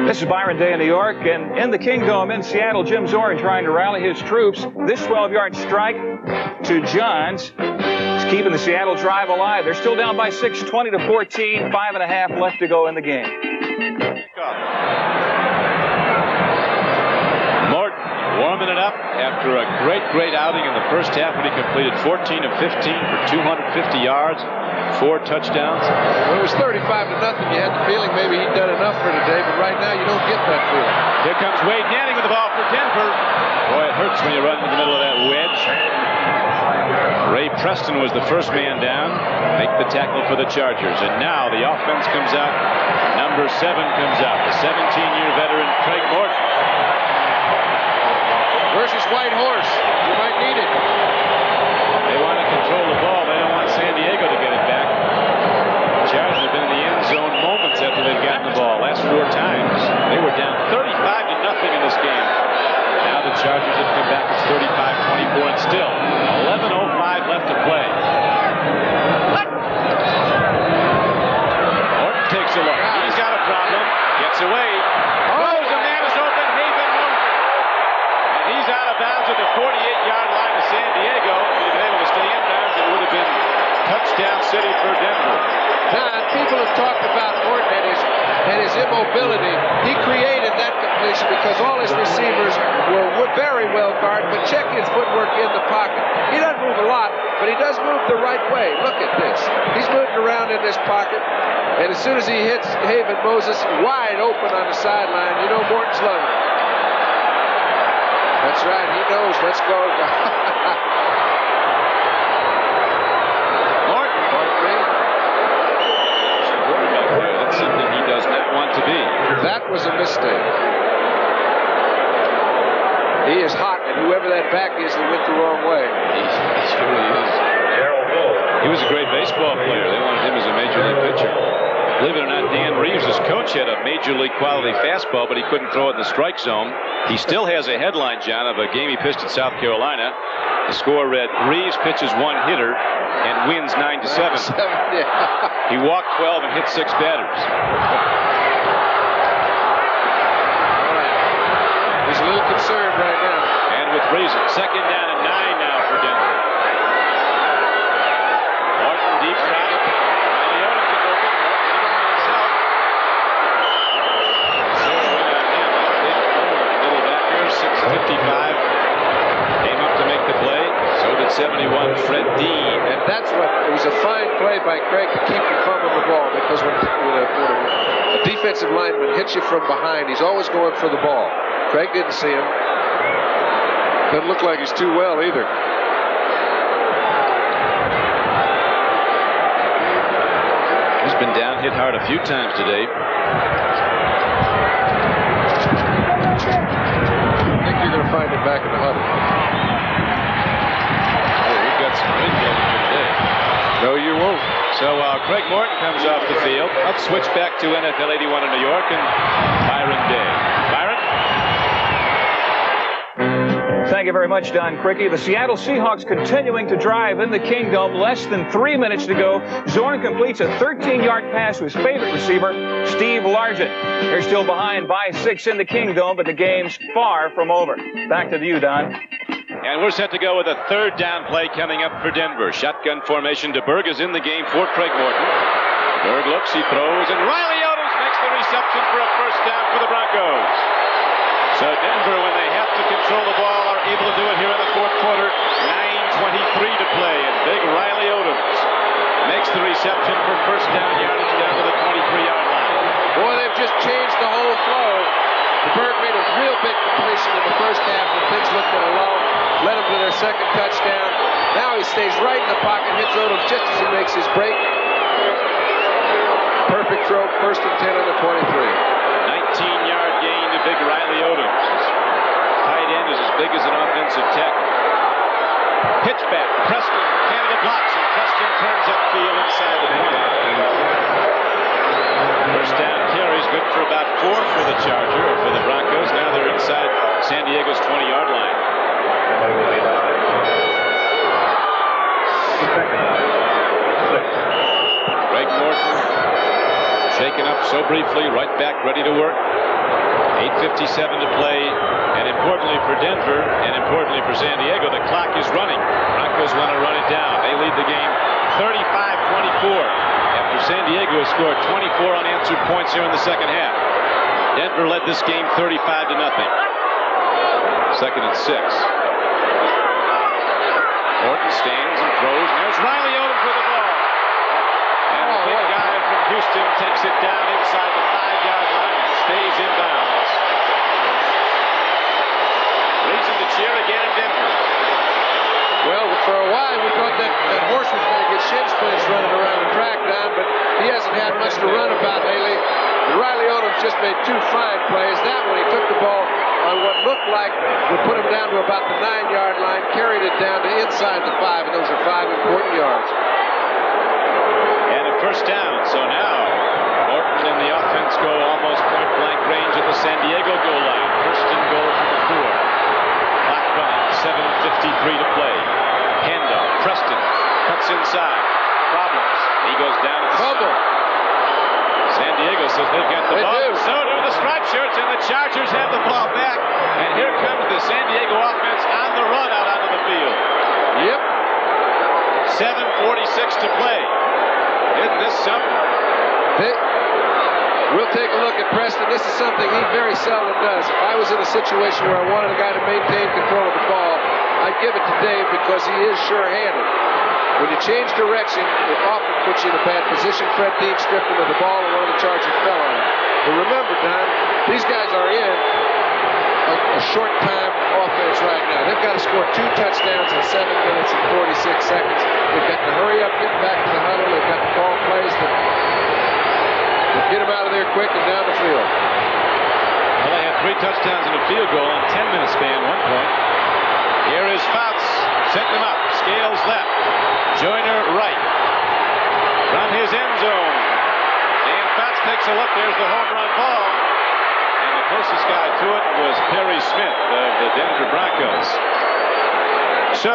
Speaker 15: This is Byron Day in New York, and in the Kingdome in Seattle, Jim Zorn trying to rally his troops. This 12-yard strike to Johns is keeping the Seattle drive alive. They're still down by 6, 20-14, 5.5 left to go in the game.
Speaker 1: Morton warming it up after a great outing in the first half when he completed 14 of 15 for 250 yards, 4 touchdowns.
Speaker 2: When it was 35-0, you had the feeling maybe he'd done enough for today, but right now you don't get that feeling.
Speaker 1: Here comes Wade Nanning with the ball for Denver. Boy, it hurts when you run in the middle of that wedge. Ray Preston was the first man down, make the tackle for the Chargers. And now the offense comes out. Number 7 comes out, the 17-year veteran Craig Morton.
Speaker 2: Where's his white horse? You might need it.
Speaker 1: They want to control the ball. They don't want San Diego to get it back. The Chargers have been in the end zone moments after they've gotten the ball. Last 4 times. They were down 35-0 in this game. Now the Chargers have come back. It's 35-24 and still 11:05 left to play. Morton takes a look. He's got a problem. Gets away. Oh, the man is open. Haven Moon. And he's out of bounds at the 48-yard line of San Diego. If he'd been able to stay in bounds, it would have been touchdown city for Denver.
Speaker 2: Now, people have talked about Morton and his immobility. He created that completion because all his receivers were very well guarded, but check his footwork in the pocket. He doesn't move a lot, but he does move the right way. Look at this. He's moving around in this pocket, and as soon as he hits Haven Moses wide open on the sideline, you know Morton's loving it. That's right. He knows. Let's go.
Speaker 1: That's something he does not want to be.
Speaker 2: That was a mistake. He is hot, and whoever that back is, they went the wrong way.
Speaker 1: He truly is. He was a great baseball player. They wanted him as a major league pitcher. Believe it or not, Dan Reeves, his coach, had a major league quality fastball, but he couldn't throw it in the strike zone. He still has a headline, John, of a game he pitched at South Carolina. The score read, Reeves pitches 1 hitter and wins 9-7. He walked 12 and hit 6 batters.
Speaker 2: He's a little concerned right now.
Speaker 1: And with reason. 2nd down and 9 now for Denver. Morton deep drop. Came up to make the play. So did 71 Fred Dean.
Speaker 2: And that's what, it was a fine play by Craig to keep you from the ball, because when a defensive lineman hits you from behind, he's always going for the ball. Craig didn't see him. Doesn't look like he's too well either.
Speaker 1: He's been down, hit hard a few times today.
Speaker 2: You're going to find him back in the huddle.
Speaker 1: Oh, we've got some wind blowing here today.
Speaker 2: No, you won't.
Speaker 1: So Craig Morton comes off the field. Let's switch back to NFL 81 in New York and Byron Day. Byron?
Speaker 15: Thank you very much, Don Criqui. The Seattle Seahawks continuing to drive in the Kingdome. Less than 3 minutes to go. Zorn completes a 13-yard pass to his favorite receiver, Steve Largent. They're still behind by 6 in the Kingdome, but the game's far from over. Back to you, Don.
Speaker 1: And we're set to go with a third down play coming up for Denver. Shotgun formation. DeBerg is in the game for Craig Morton. Berg looks, he throws, and Riley Odoms makes the reception for a first down for the Broncos. So Denver, when they have to control the ball, are able to do it here in the fourth quarter. 9:23 to play, and big Riley Odoms makes the reception for first down yardage down to the 23-yard line.
Speaker 2: Boy, they've just changed the whole flow. DeBerg made a real big completion in the first half when things looked a little low. Led them to their second touchdown. Now he stays right in the pocket, hits Odoms just as he makes his break. Perfect throw, first and 10 on the 23.
Speaker 1: 19-yard gain to big Riley Odoms. His tight end is as big as an offensive tackle. Pitch back, Preston, Canada blocks, and Preston turns upfield inside the 20. First down carries, good for about 4 for the Charger, or for the Broncos. Now they're inside San Diego's 20-yard line. Craig Morton shaken up so briefly, right back, ready to work. 8:57 to play, and importantly for Denver, and importantly for San Diego, the clock is running. Broncos want to run it down. They lead the game 35-24 after San Diego has scored 24 unanswered points here in the second half. Denver led this game 35-0. Second and 6. Morton stands and throws, and there's Riley Odoms with the ball. And the big guy from Houston takes it down inside the 5-yard line and stays in bounds. Reason to cheer again in Denver.
Speaker 2: Well, for a while we thought that horse was going to get shin splints running around the track, Don, but he hasn't had much to run about lately. And Riley Odoms just made 2 fine plays. That one, he took the ball on what looked like would put him down to about the 9-yard line, carried it down to inside the 5, and those are 5 important yards.
Speaker 1: And a first down, so now Morton and the offense go almost point-blank range at the San Diego goal line. First and goal from the 4. Clock running, 7:53 to play. Handoff, Preston cuts inside. Problems. He goes down at the fumble. San Diego says they've got the ball. So do the striped shirts, and the Chargers have the ball back. And here comes the San Diego offense on the run out onto the field.
Speaker 2: Yep.
Speaker 1: 7:46 to play. Isn't this something?
Speaker 2: We'll take a look at Preston. This is something he very seldom does. If I was in a situation where I wanted a guy to maintain control of the ball, I'd give it to Dave because he is sure-handed. When you change direction, it often puts you in a bad position. Fred Dean stripped him of the ball, and one of the Chargers fell on him. But remember, Don, these guys are in a short-time offense right now. They've got to score 2 touchdowns in 7 minutes and 46 seconds. They've got to hurry up, get back to the huddle. They've got to call plays that get them out of there quick and down the field.
Speaker 1: Well, they had 3 touchdowns and a field goal in 10-minute span, 1 point. Here is Fouts, setting them up. Scales left. Joyner right. From his end zone. Dan Fouts takes a look. There's the home run ball. And the closest guy to it was Perry Smith of the Denver Broncos. So,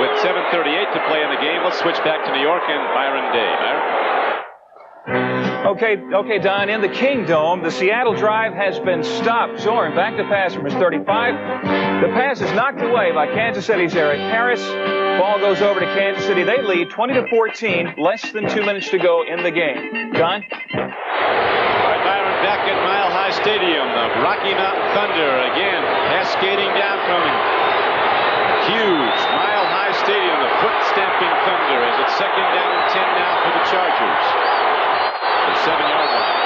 Speaker 1: with 7:38 to play in the game, let's switch back to New York and Byron Day. Byron?
Speaker 15: Okay, Don, in the Kingdome, the Seattle drive has been stopped. Zorn back to pass from his 35. The pass is knocked away by Kansas City's Eric Harris. Ball goes over to Kansas City. They lead 20-14, less than 2 minutes to go in the game. Don?
Speaker 1: All right, Byron, back at Mile High Stadium. The Rocky Mountain Thunder again cascading down from him. Huge Mile High Stadium, the foot-stamping Thunder as it's 2nd down and 10 now for the Chargers. The 7-yard line.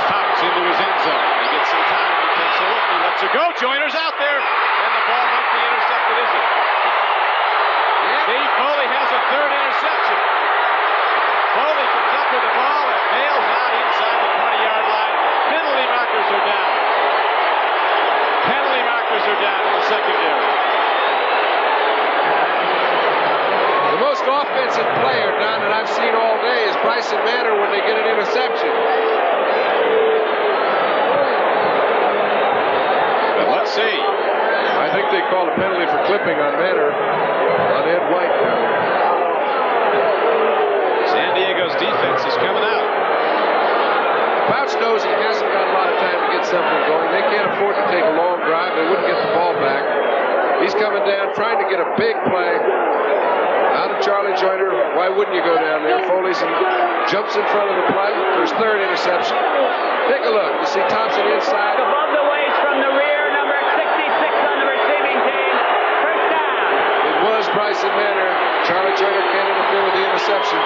Speaker 1: Fouts into his end zone. He gets some time. He takes a look. He lets it go. Joyner's out there. And the ball might be intercepted, is it? Steve Foley has a 3rd interception. Foley comes up with the ball and bails out inside the 20-yard line. Penalty markers are down. Penalty markers are down in the secondary.
Speaker 2: The most offensive player, Don, that I've seen all day is Bryson Manor when they get an interception.
Speaker 1: But let's see.
Speaker 2: I think called a penalty for clipping on Manor on Ed White down there.
Speaker 1: San Diego's defense is coming out.
Speaker 2: Fouch knows he hasn't got a lot of time to get something going. They can't afford to take a long drive. They wouldn't get the ball back. He's coming down, trying to get a big play out of Charlie Joyner. Why wouldn't you go down there? Foley's jumps in front of the play for his third interception. Take a look. You see Thompson inside.
Speaker 4: Above the waist from the rear, number 66 on the receiving team. First down.
Speaker 2: It was Bryson Manor. Charlie Joyner can't interfere with the interception.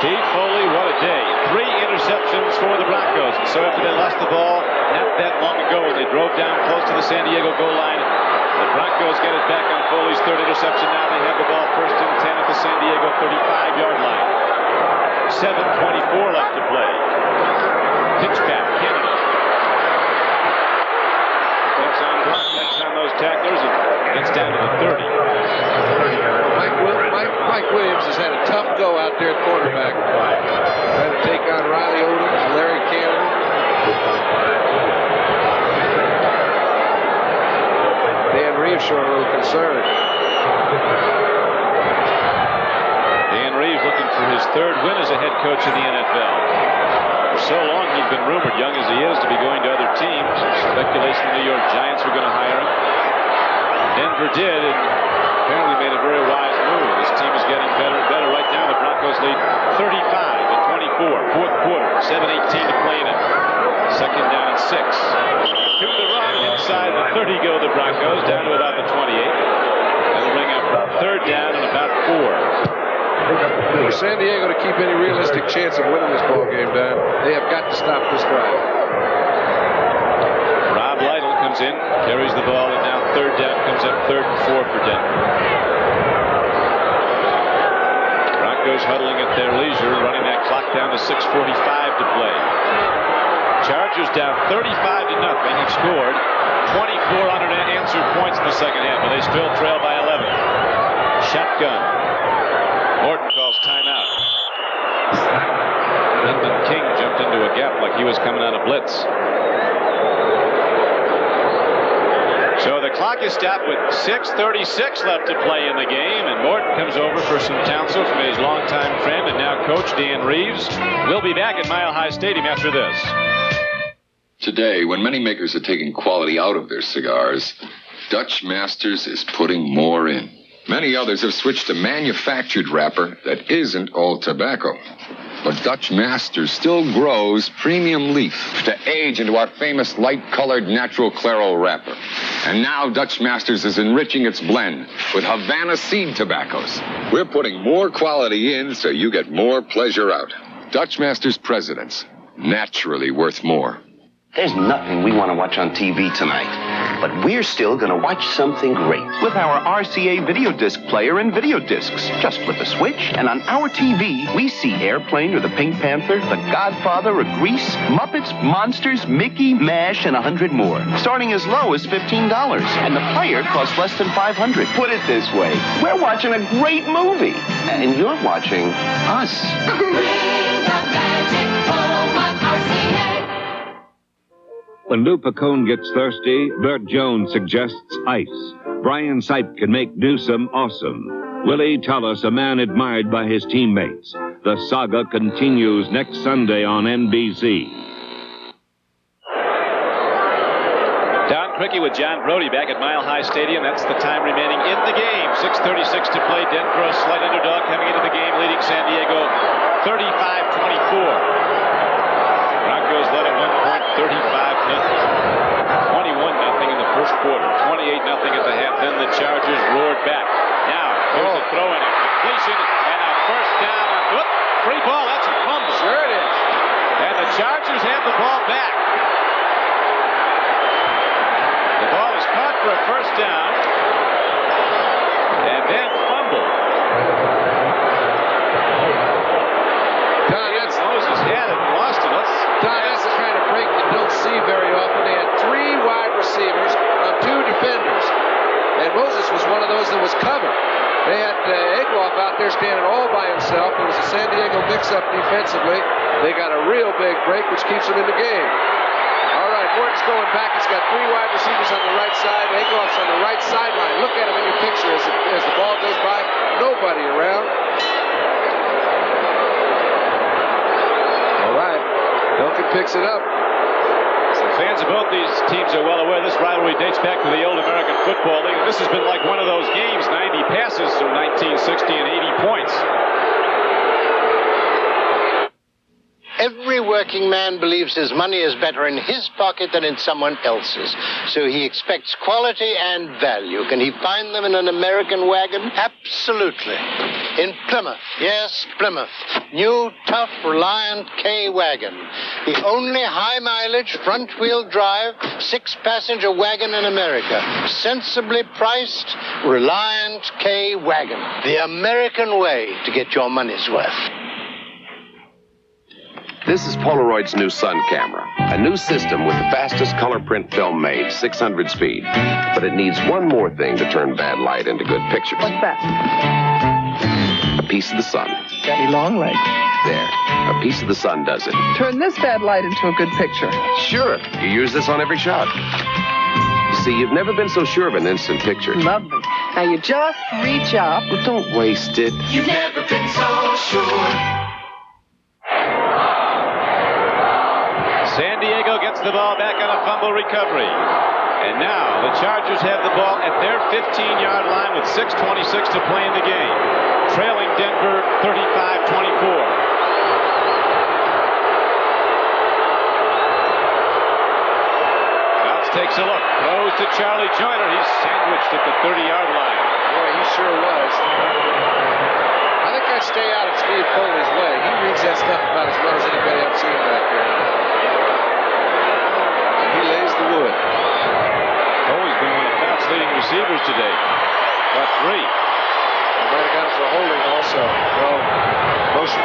Speaker 1: Steve Foley, what a day. 3 interceptions for the Broncos. And so after they lost the ball not that long ago when they drove down close to the San Diego goal line, the Broncos get it back on Foley's third interception. Now they have the ball first and 10 at the San Diego 35-yard line. 7:24 left to play. Pitch back, Kennedy. Gets on those tacklers and gets down to the 30.
Speaker 2: Mike Williams has had a tough go out there at quarterback. Trying to take on Riley Odom and Larry Cannon. Dan Reeves showing a little concern.
Speaker 1: Dan Reeves looking for his third win as a head coach in the NFL. For so long he'd been rumored, young as he is, to be going to other teams. Speculation the New York Giants were going to hire him. Denver did, and apparently made a very wise move. This team is getting better and better. Right now the Broncos lead 35-24. Fourth quarter, 7:18 to play in it. Second down and 6. To the run inside the 30 go the Broncos, down to about the 28. That'll bring up third down and about 4.
Speaker 2: For San Diego to keep any realistic chance of winning this ball game, Dan, they have got to stop this drive.
Speaker 1: Rob Lytle comes in, carries the ball, and now third down comes up 3rd and 4 for Denver. Broncos huddling at their leisure, running that clock down to 6:45 to play. Chargers down 35-0. Have scored 24 unanswered points in the second half, but they still trail by 11. Shotgun. Morton calls timeout. Lyndon King jumped into a gap like he was coming out of blitz. So the clock is stopped with 6:36 left to play in the game, and Morton comes over for some counsel from his longtime friend and now coach Dan Reeves. We'll be back at Mile High Stadium after this.
Speaker 5: Today, when many makers are taking quality out of their cigars, Dutch Masters is putting more in. Many others have switched to manufactured wrapper that isn't all tobacco. But Dutch Masters still grows premium leaf to age into our famous light-colored natural Claro wrapper. And now Dutch Masters is enriching its blend with Havana seed tobaccos. We're putting more quality in so you get more pleasure out. Dutch Masters Presidents, naturally worth more.
Speaker 6: There's nothing we want to watch on TV tonight, but we're still going to watch something great with our RCA video disc player and video discs. Just flip a switch, and on our TV, we see Airplane or The Pink Panther, The Godfather or Grease, Muppets, Monsters, Mickey, MASH, and 100 more, starting as low as $15. And the player costs less than $500. Put it this way, we're watching a great movie, and you're watching us.
Speaker 7: When Lou Picone gets thirsty, Burt Jones suggests ice. Brian Sipe can make Newsom awesome. Willie Tullis, a man admired by his teammates. The saga continues next Sunday on NBC.
Speaker 1: Don Criqui with John Brody back at Mile High Stadium. That's the time remaining in the game. 6:36 to play. Denver, a slight underdog coming into the game, leading San Diego 35-24. Broncos led at one point, 35-0. 21-0 in the first quarter, 28-0 at the half. Then the Chargers roared back. Now, here's a throw and a completion and a first down. Free ball, that's a fumble.
Speaker 2: Sure it is.
Speaker 1: And the Chargers have the ball back. The ball is caught for a first down and then fumbled. Moses had it and lost it.
Speaker 2: That's the kind of break you don't see very often. They had 3 wide receivers on 2 defenders. And Moses was one of those that was covered. They had Egloff out there standing all by himself. It was a San Diego mix-up defensively. They got a real big break, which keeps them in the game. All right, Morton's going back. He's got 3 wide receivers on the right side. Akoff's on the right sideline. Look at him in your picture as the ball goes by. Nobody around. All right. Duncan picks it up.
Speaker 1: The fans of both these teams are well aware this rivalry dates back to the old American Football League. This has been like one of those games, 90 passes from 1960 and 80 points.
Speaker 22: Every working man believes his money is better in his pocket than in someone else's. So he expects quality and value. Can he find them in an American wagon? Absolutely. In Plymouth. Yes, Plymouth. New, tough, Reliant K wagon. The only high-mileage, front-wheel drive, 6-passenger wagon in America. Sensibly priced, Reliant K wagon. The American way to get your money's worth.
Speaker 11: This is Polaroid's new Sun camera, a new system with the fastest color print film made, 600 speed. But it needs one more thing to turn bad light into good pictures.
Speaker 8: What's that?
Speaker 11: A piece of the sun.
Speaker 8: Daddy long legs.
Speaker 11: There. A piece of the sun does it.
Speaker 8: Turn this bad light into a good picture.
Speaker 11: Sure. You use this on every shot. You see, you've never been so sure of an instant picture.
Speaker 8: Lovely. Now you just reach up.
Speaker 11: Well, don't waste it.
Speaker 13: You've never been so sure.
Speaker 1: San Diego gets the ball back on a fumble recovery. And now the Chargers have the ball at their 15-yard line with 6:26 to play in the game. Trailing Denver 35-24. Bounce takes a look. Throws to Charlie Joyner. He's sandwiched at the 30-yard line.
Speaker 2: Boy, he sure was. I think I'd stay out of Steve Foley's way. He reads that stuff about as well as anybody I've seen back there. He lays the wood.
Speaker 1: Foley's been one of Phelps' leading receivers today. Got 3.
Speaker 2: They might have got it for holding also. No, motion.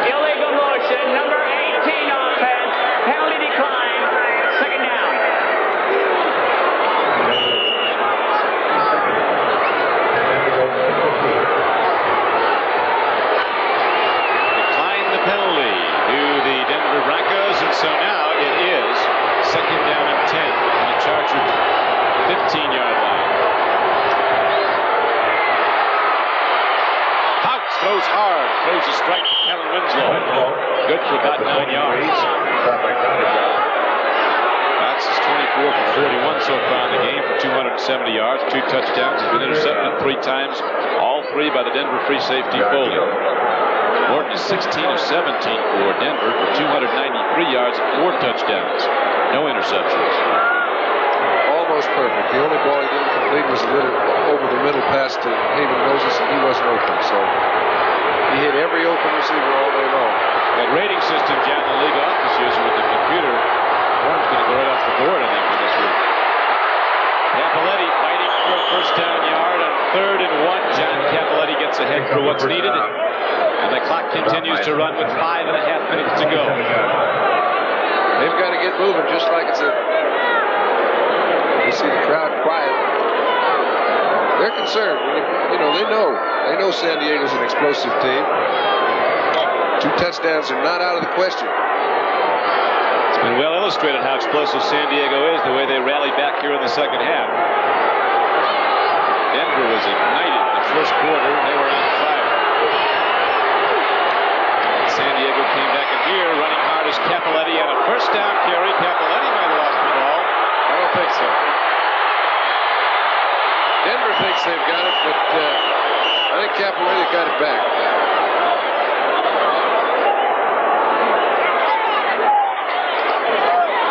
Speaker 4: Illegal motion, number 18 offense. Penalty decline. 2nd down.
Speaker 1: Declined the penalty to the Denver Broncos, and so now it is 2nd down and 10 on the Charger 15-yard line. Fouts throws hard, throws a strike to Kellen Winslow. Good for about 9 yards. Fouts is 24 for 41 so far in the game for 270 yards, 2 touchdowns. He's been intercepted 3 times, all 3 by the Denver free safety Foley. Morton is 16 of 17 for Denver for 293 yards and 4 touchdowns. No interceptions.
Speaker 2: Almost perfect. The only ball he didn't complete was a little over the middle pass to Haven Moses, and he wasn't open. So he hit every open receiver all day long.
Speaker 1: That rating system John the league office uses with the computer, Warren's going to go right off the board, I think, for this week. Cappelletti fighting for a 1st down yard on 3rd and 1. John Cappelletti gets ahead for what's needed. And the clock continues to run with 5.5 minutes to go.
Speaker 2: They've got to get moving just like it's a... You see the crowd quiet. They're concerned. They know San Diego's an explosive team. 2 touchdowns are not out of the question.
Speaker 1: It's been well illustrated how explosive San Diego is, the way they rallied back here in the second half. Denver was ignited in the first quarter. They were on fire. San Diego came back in here, running hard as Cappelletti on a 1st down carry. Cappelletti might have lost the ball.
Speaker 2: I don't think so. Denver thinks they've got it, but I think Cappelletti got it back.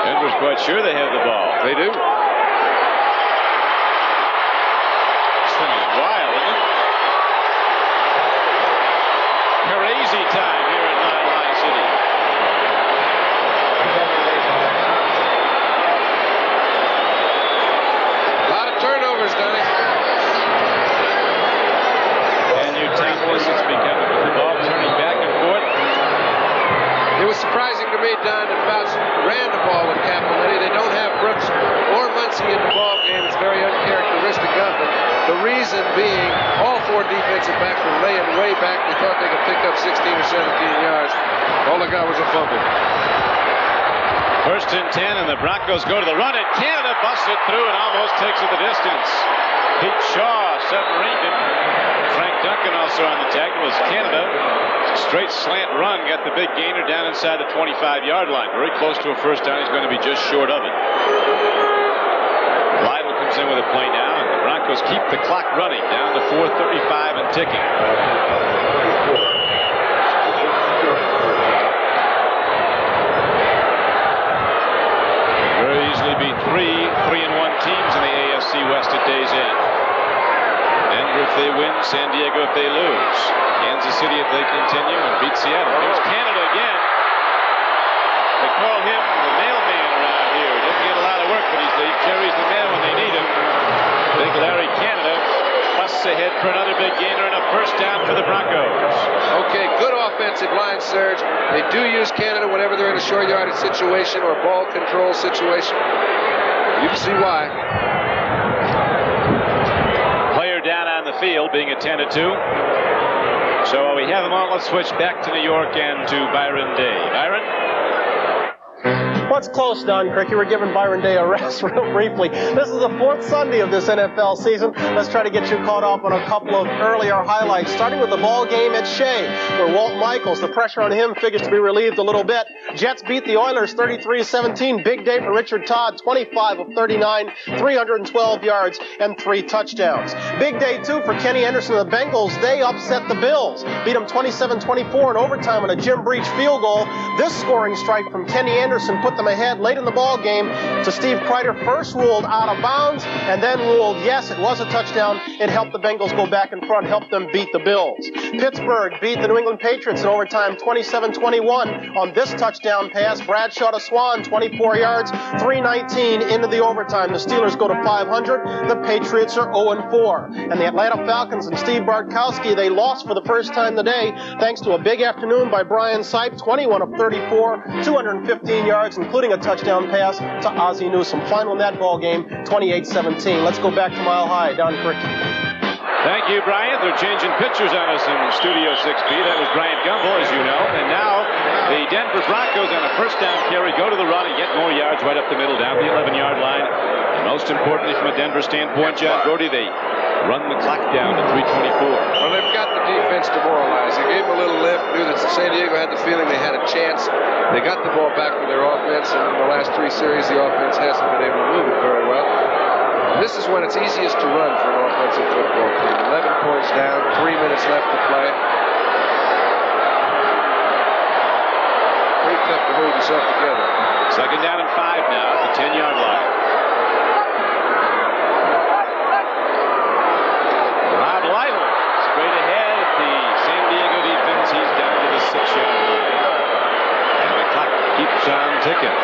Speaker 1: Denver's quite sure they have the ball.
Speaker 2: They do.
Speaker 1: This thing is wild, isn't it? Crazy time here in Mile High City.
Speaker 2: A lot of turnovers, Donnie.
Speaker 1: And you tap this, it's becoming with the ball turning back and forth.
Speaker 2: It was surprising to me, Don, that Fouts ran the ball with Cappelletti. They don't have Brooks or Muncie in the ball game. It's very uncharacteristic of them. The reason being, all one defensive back were laying way back. They thought they could pick up 16 or 17 yards. All they got was a fumble.
Speaker 1: First and 10, and the Broncos go to the run, and Canada busts it through and almost takes it the distance. Pete Shaw submarined it. Frank Duncan also on the tackle as Canada. Straight slant run, got the big gainer down inside the 25-yard line. Very close to a first down. He's going to be just short of it. Lytle comes in with a play now, and the Broncos keep the clock running down to 4:35 and ticking. Very easily be 3-1 teams in the AFC West at day's end. Denver if they win, San Diego if they lose. Kansas City if they continue and beat Seattle. Here's Canada again. They call him the mailman around here. Doesn't get a lot of work, but he carries the mail when they need him. Big Larry Canada busts ahead for another big gainer and a first down for the Broncos.
Speaker 2: Okay, good offensive line, Serge. They do use Canada whenever they're in a short yardage situation or ball control situation. You can see why.
Speaker 1: Player down on the field, being a 10-2. So we have them on. Let's switch back to New York and to Byron Day. Byron?
Speaker 10: What's close, Don Cricky? We're giving Byron Day a rest real briefly. This is the fourth Sunday of this NFL season. Let's try to get you caught up on a couple of earlier highlights, starting with the ball game at Shea, where Walt Michaels, the pressure on him figures to be relieved a little bit. Jets beat the Oilers 33-17. Big day for Richard Todd, 25 of 39, 312 yards, and 3 touchdowns. Big day, too, for Kenny Anderson and the Bengals. They upset the Bills, beat them 27-24 in overtime on a Jim Breach field goal. This scoring strike from Kenny Anderson put them ahead late in the ball game to Steve Kreider, first ruled out of bounds and then ruled yes, it was a touchdown. It helped the Bengals go back in front, helped them beat the Bills. Pittsburgh beat the New England Patriots in overtime 27-21 on this touchdown pass. Bradshaw to Swan, 24 yards, 3:19 into the overtime. The Steelers go to 500. The Patriots are 0-4. And the Atlanta Falcons and Steve Bartkowski, they lost for the first time today thanks to a big afternoon by Brian Sipe, 21 of 34, 215 yards, including a touchdown pass to Ozzie Newsome. Final in that ball game, 28-17. Let's go back to Mile High. Don Cricky.
Speaker 1: Thank you, Bryant. They're changing pictures on us in Studio 6B. That was Bryant Gumbel, as you know. And now the Denver Broncos on a first down carry go to the run and get more yards right up the middle, down the 11-yard line. And most importantly, from a Denver standpoint, John Brody, they run the clock down to 3:24.
Speaker 2: Well, they've got the defense demoralized. They gave them a little lift, knew that San Diego had the feeling they had a chance. They got the ball back for their offense, and in the last 3 series, the offense hasn't been able to move it very well. This is when it's easiest to run for an offensive football team. 11 points down, 3 minutes left to play. Pretty tough to hold yourself together.
Speaker 1: Second down and 5 now at the 10-yard line. Rob Lytle straight ahead at the San Diego defense. He's down to the 6-yard line. And the clock keeps on ticking.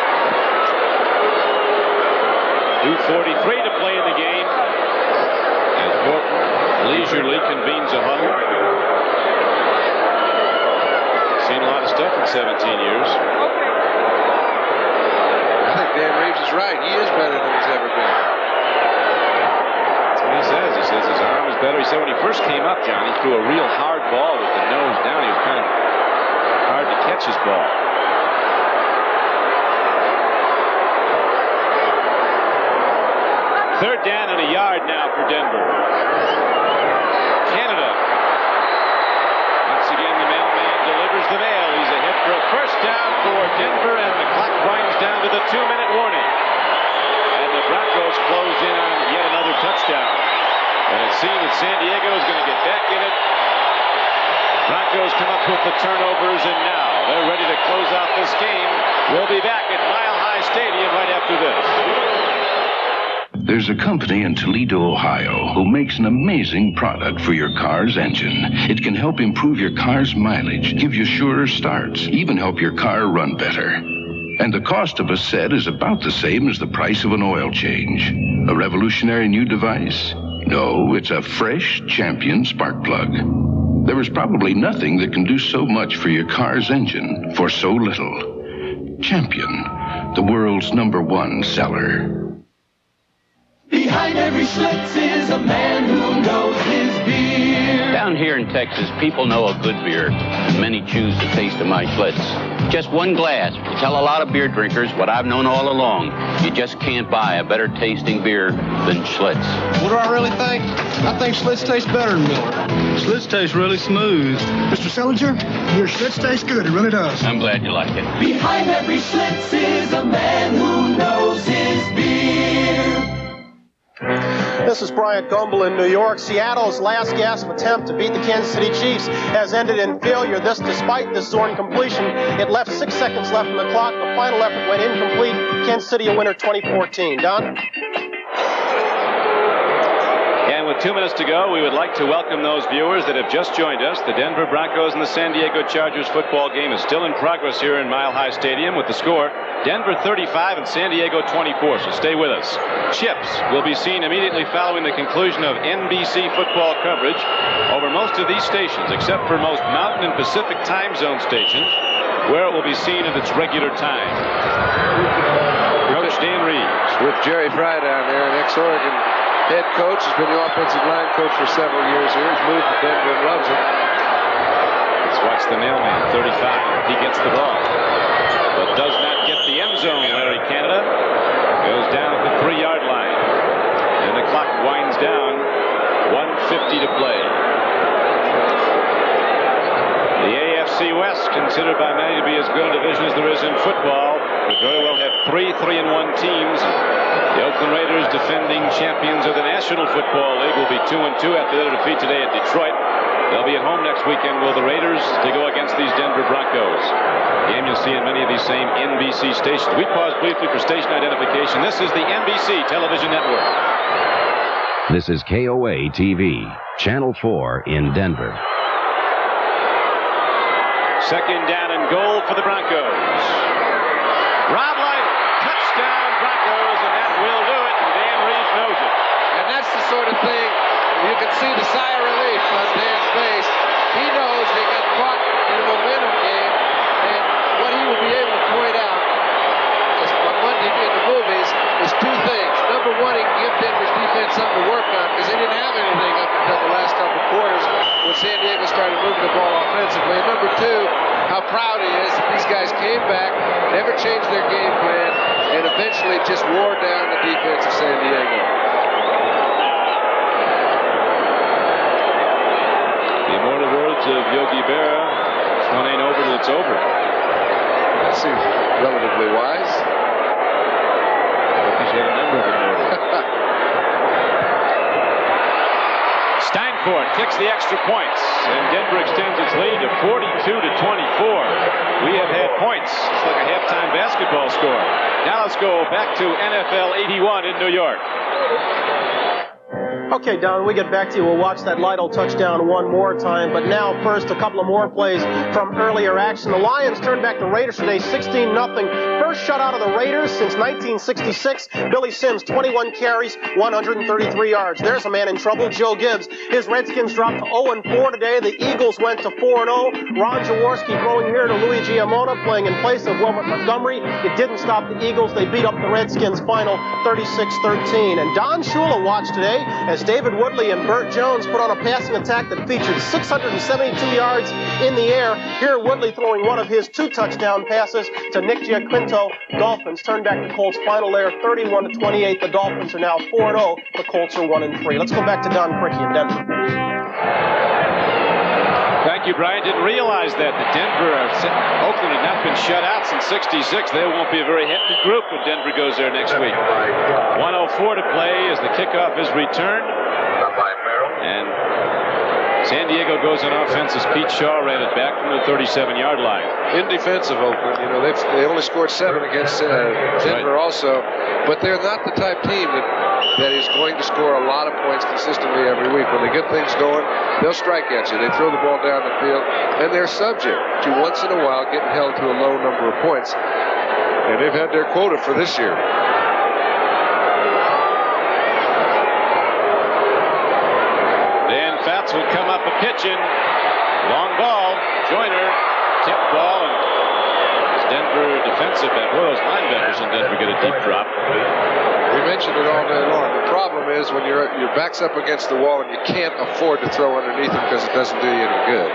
Speaker 1: 2:43 to play in the game as Morton leisurely convenes a huddle. Seen a lot of stuff in 17 years.
Speaker 2: I think Dan Reeves is right. He is better than he's ever been.
Speaker 1: That's what he says. He says his arm is better. He said when he first came up, John, he threw a real hard ball with the nose down. He was kind of hard to catch his ball. Third down and a yard now for Denver. Canada. Once again, the mailman delivers the mail. He's ahead for a first down for Denver, and the clock winds down to the 2-minute warning. And the Broncos close in on yet another touchdown. And it seems that San Diego is going to get back in it. Broncos come up with the turnovers, and now they're ready to close out this game. We'll be back at Mile High Stadium right after this.
Speaker 12: There's a company in Toledo, Ohio, who makes an amazing product for your car's engine. It can help improve your car's mileage, give you surer starts, even help your car run better. And the cost of a set is about the same as the price of an oil change. A revolutionary new device? No, it's a fresh Champion spark plug. There is probably nothing that can do so much for your car's engine for so little. Champion, the world's #1 seller.
Speaker 21: Behind every Schlitz is a man who knows his beer.
Speaker 9: Down here in Texas, people know a good beer. Many choose the taste of my Schlitz. Just one glass will tell a lot of beer drinkers what I've known all along. You just can't buy a better tasting beer than Schlitz.
Speaker 14: What do I really think? I think Schlitz tastes better than Miller. Schlitz tastes really smooth. Mr. Sellinger, your Schlitz tastes good. It really does.
Speaker 9: I'm glad you like it.
Speaker 16: Behind every Schlitz is a man who knows his beer.
Speaker 10: This is Bryant Gumbel in New York. Seattle's last gasp attempt to beat the Kansas City Chiefs has ended in failure. This despite this Zorn completion. It left 6 seconds left on the clock. The final effort went incomplete. Kansas City a winner 2014. Don?
Speaker 1: And with 2 minutes to go, we would like to welcome those viewers that have just joined us. The Denver Broncos and the San Diego Chargers football game is still in progress here in Mile High Stadium with the score Denver 35 and San Diego 24, so stay with us. Chips will be seen immediately following the conclusion of NBC football coverage over most of these stations, except for most Mountain and Pacific time zone stations, where it will be seen at its regular time. Coach Dan Reeves.
Speaker 2: With Jerry Fry down there, an ex-Oregon head coach, has been the offensive line coach for several years here. He's moved to Denver and loves it.
Speaker 1: Let's watch the mailman, 35. He gets the ball, but does not get the end zone. Larry Canada goes down at the 3-yard line, and the clock winds down. 1:50 to play. The AFC West, considered by many to be as good a division as there is in football, could very well have 3 3-1 teams. The Oakland Raiders, defending champions of the National Football League, will be 2-2 after their defeat today at Detroit. They'll be at home next weekend, will the Raiders, to go against these Denver Broncos. Game you'll see in many of these same NBC stations. We pause briefly for station identification. This is the NBC Television Network.
Speaker 19: This is KOA TV, Channel 4 in Denver.
Speaker 1: Second down and goal for the Broncos. Rob Light, touchdown Broncos, and that will do it, and Dan Reeves knows it.
Speaker 2: And that's the sort of thing you can see the sigh of relief on Dan's face. He knows they got caught in a momentum game, and what he will be able to point out on Monday in the movies is 2 things. Number one, he can give Denver's defense something to work on because they didn't have anything up until the last couple of quarters when San Diego started moving the ball offensively. And number 2, how proud he is that these guys came back, never changed their game plan, and eventually just wore down the defense of San Diego.
Speaker 1: The immortal words of Yogi Berra, this one ain't over till it's over.
Speaker 2: That seems relatively wise.
Speaker 1: He's had a number of immortals. Steinfort kicks the extra points, and Denver extends its lead to 42-24. We have had points. It's like a halftime basketball score. Now let's go back to NFL 81 in New York.
Speaker 10: Okay, Don, we get back to you. We'll watch that Lytle touchdown one more time. But now, first, a couple of more plays from earlier action. The Lions turn back the Raiders today 16-0. First shutout of the Raiders since 1966. Billy Sims, 21 carries, 133 yards. There's a man in trouble, Joe Gibbs. His Redskins dropped to 0-4 today. The Eagles went to 4-0. Ron Jaworski throwing here to Louis Giamona, playing in place of Wilbert Montgomery. It didn't stop the Eagles. They beat up the Redskins final 36-13. And Don Shula watched today as David Woodley and Burt Jones put on a passing attack that featured 672 yards in the air. Here, Woodley throwing one of his 2 touchdown passes to Nick Giaquinto. Dolphins turn back the Colts final there, 31-28. The Dolphins are now 4-0. The Colts are 1-3. Let's go back to Don Criqui in Denver.
Speaker 1: Thank you, Brian. Didn't realize that Oakland had not been shut out since '66. They won't be a very happy group when Denver goes there next week. 1:04 to play as the kickoff is returned. And San Diego goes on offense as Pete Shaw ran it back from the 37-yard line.
Speaker 2: In defense of Oakland, they only scored 7 against Denver also, but they're not the type team that is going to score a lot of points consistently every week. When they get things going, they'll strike at you. They throw the ball down the field, and they're subject to once in a while getting held to a low number of points. And they've had their quota for this year.
Speaker 1: Dan Fats will come up a pitching. Long ball. Joyner. Tip ball. And Denver defensive back. Boy, those linebackers in Denver get a deep drop.
Speaker 2: We watching it all day long. The problem is when your back's up against the wall and you can't afford to throw underneath him because it doesn't do you any good.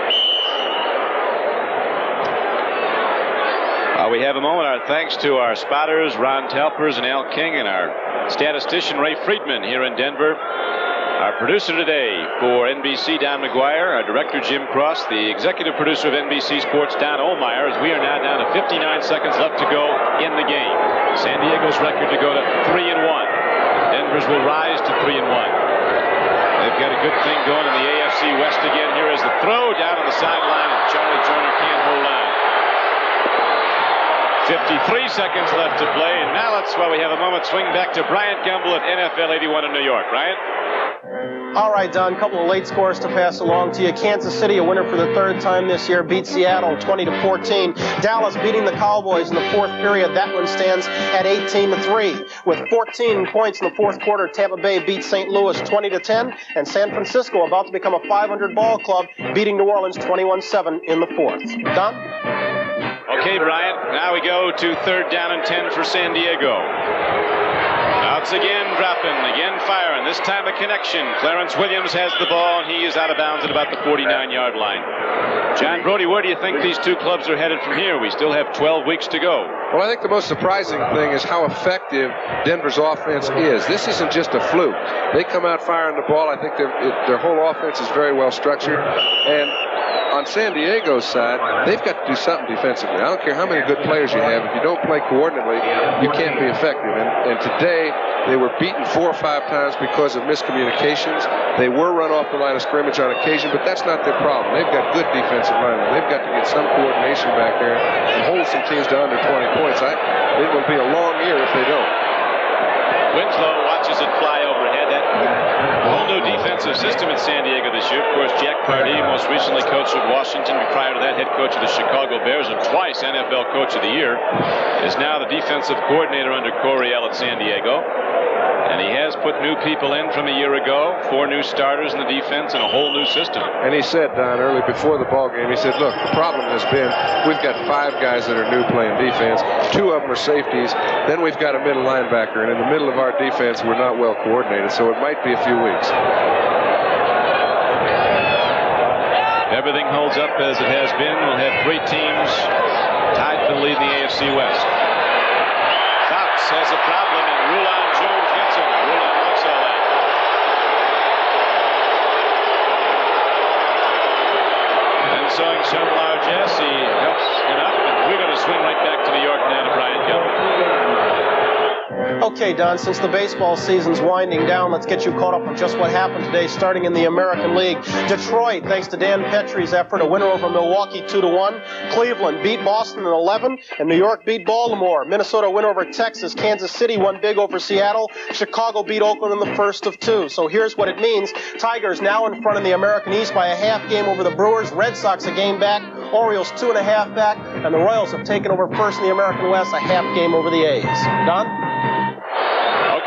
Speaker 1: We have a moment. Our thanks to our spotters, Ron Talpers and Al King, and our statistician, Ray Friedman, here in Denver. Our producer today for NBC, Don McGuire. Our director, Jim Cross. The executive producer of NBC Sports, Don Ohlmeyer. As we are now down to 59 seconds left to go in the game. San Diego's record to go to 3-1. Denver's will rise to 3-1. They've got a good thing going in the AFC West again. Here is the throw down on the sideline, and Charlie Joyner can't hold on. 53 seconds left to play, and now let's, while we have a moment, swing back to Bryant Gumbel at NFL 81 in New York. Bryant?
Speaker 10: All right, Don, a couple of late scores to pass along to you. Kansas City, a winner for the third time this year, beat Seattle 20-14. Dallas beating the Cowboys in the fourth period. That one stands at 18-3. With 14 points in the fourth quarter, Tampa Bay beat St. Louis 20-10, and San Francisco, about to become a 500 ball club, beating New Orleans 21-7 in the fourth. Don?
Speaker 1: Okay, Bryant, now we go to third down and 10 for San Diego. Outs again, dropping, again firing. This time a connection. Clarence Williams has the ball, and he is out of bounds at about the 49-yard line. John Brody, where do you think these two clubs are headed from here? We still have 12 weeks to go.
Speaker 2: Well, I think the most surprising thing is how effective Denver's offense is. This isn't just a fluke. They come out firing the ball. I think their whole offense is very well structured. And on San Diego's side, they've got to do something defensively. I don't care how many good players you have. If you don't play coordinately, you can't be effective. And today, they were beaten 4 or 5 times because of miscommunications. They were run off the line of scrimmage on occasion, but that's not their problem. They've got good defensive linemen. They've got to get some coordination back there and hold some teams to under 20 points. It will be a long year if they don't.
Speaker 1: Winslow watches it fly overhead. That whole new defensive system in San Diego this year. Of course, Jack Pardee, most recently coach of Washington, prior to that head coach of the Chicago Bears and twice NFL Coach of the Year, is now the defensive coordinator under Coryell at San Diego. And he has put new people in from a year ago, 4 new starters in the defense and a whole new system.
Speaker 2: And he said, Don, early before the ball game, he said, look, the problem has been we've got 5 guys that are new playing defense. 2 of them are safeties. Then we've got a middle linebacker. And in the middle of our defense, we're not well coordinated. So it might be a few weeks.
Speaker 1: Everything holds up as it has been. We'll have 3 teams tied for the lead in the AFC West. Fox has a problem, and Rulon Jones gets him. Rulon likes all that. And sowing some largesse, he helps him up, and we're going to swing right back to New York now to Bryant Gumbel.
Speaker 10: Okay, Don, since the baseball season's winding down, let's get you caught up on just what happened today, starting in the American League. Detroit, thanks to Dan Petrie's effort, a winner over Milwaukee 2-1. Cleveland beat Boston in 11, and New York beat Baltimore. Minnesota win over Texas. Kansas City won big over Seattle. Chicago beat Oakland in the first of 2. So here's what it means. Tigers now in front in the American East by a half game over the Brewers. Red Sox a game back. Orioles 2.5 back. And the Royals have taken over first in the American West, a half game over the A's. Don?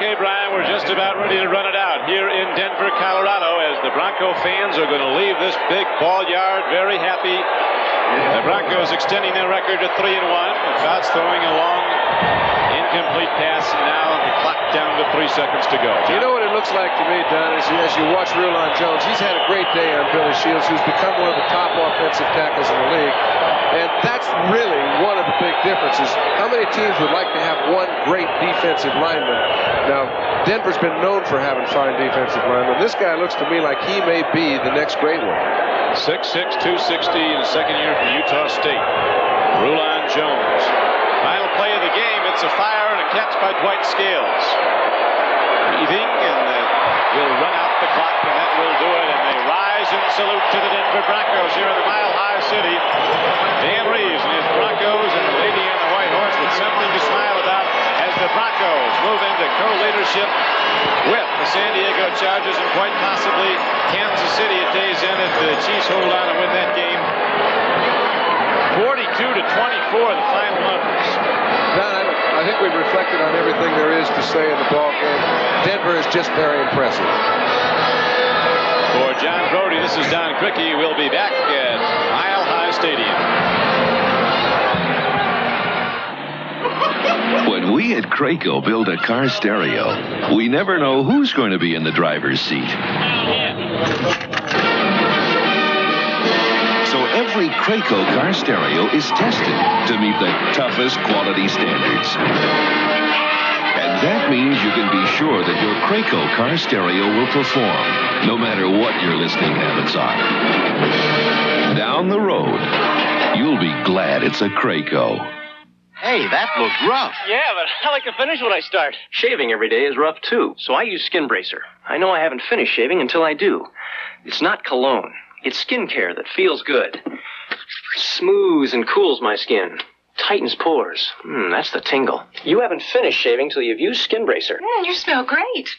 Speaker 1: Okay, Brian, we're just about ready to run it out here in Denver, Colorado, as the Bronco fans are going to leave this big ball yard very happy. The Broncos extending their record to 3-1. Fouts throwing a long, incomplete pass, and now the clock down to 3 seconds to go.
Speaker 2: You know what it looks like to me, Don, as you watch Rulon Jones. He's had a great day on Billy Shields, who's become one of the top offensive tackles in the league. And that's really one of the big differences. How many teams would like to have one great defensive lineman? Now, Denver's been known for having fine defensive linemen. This guy looks to me like he may be the next great one.
Speaker 1: 6'6", 260 in his second year from Utah State. Rulon Jones. Final play of the game. It's a fire and a catch by Dwight Scales. Breathing, and will run out the clock, and that will do it. And they rise in salute to the Denver Broncos here in the Mile High City. Dan Reeves and his Broncos and the lady on the white horse with something to smile about as the Broncos move into co-leadership with the San Diego Chargers and quite possibly Kansas City at day's end if the Chiefs hold on and win that game. 42-24, the final numbers.
Speaker 2: Don, I think we've reflected on everything there is to say in the ball game. Denver is just very impressive.
Speaker 1: For John Brody, this is Don Crickey. We'll be back at Mile High Stadium.
Speaker 12: When we we at Craco build a car stereo, we never know who's going to be in the driver's seat. So every Craco car stereo is tested to meet the toughest quality standards. And that means you can be sure that your Craco car stereo will perform, no matter what your listening habits are. Down the road, you'll be glad it's a Craco.
Speaker 3: Hey, that looked rough.
Speaker 17: Yeah, but I like to finish what I start. Shaving every day is rough, too, so I use Skin Bracer. I know I haven't finished shaving until I do. It's not cologne. It's skin care that feels good. Smooths and cools my skin. Tightens pores. That's the tingle. You haven't finished shaving till you've used Skin Bracer.
Speaker 20: You smell great.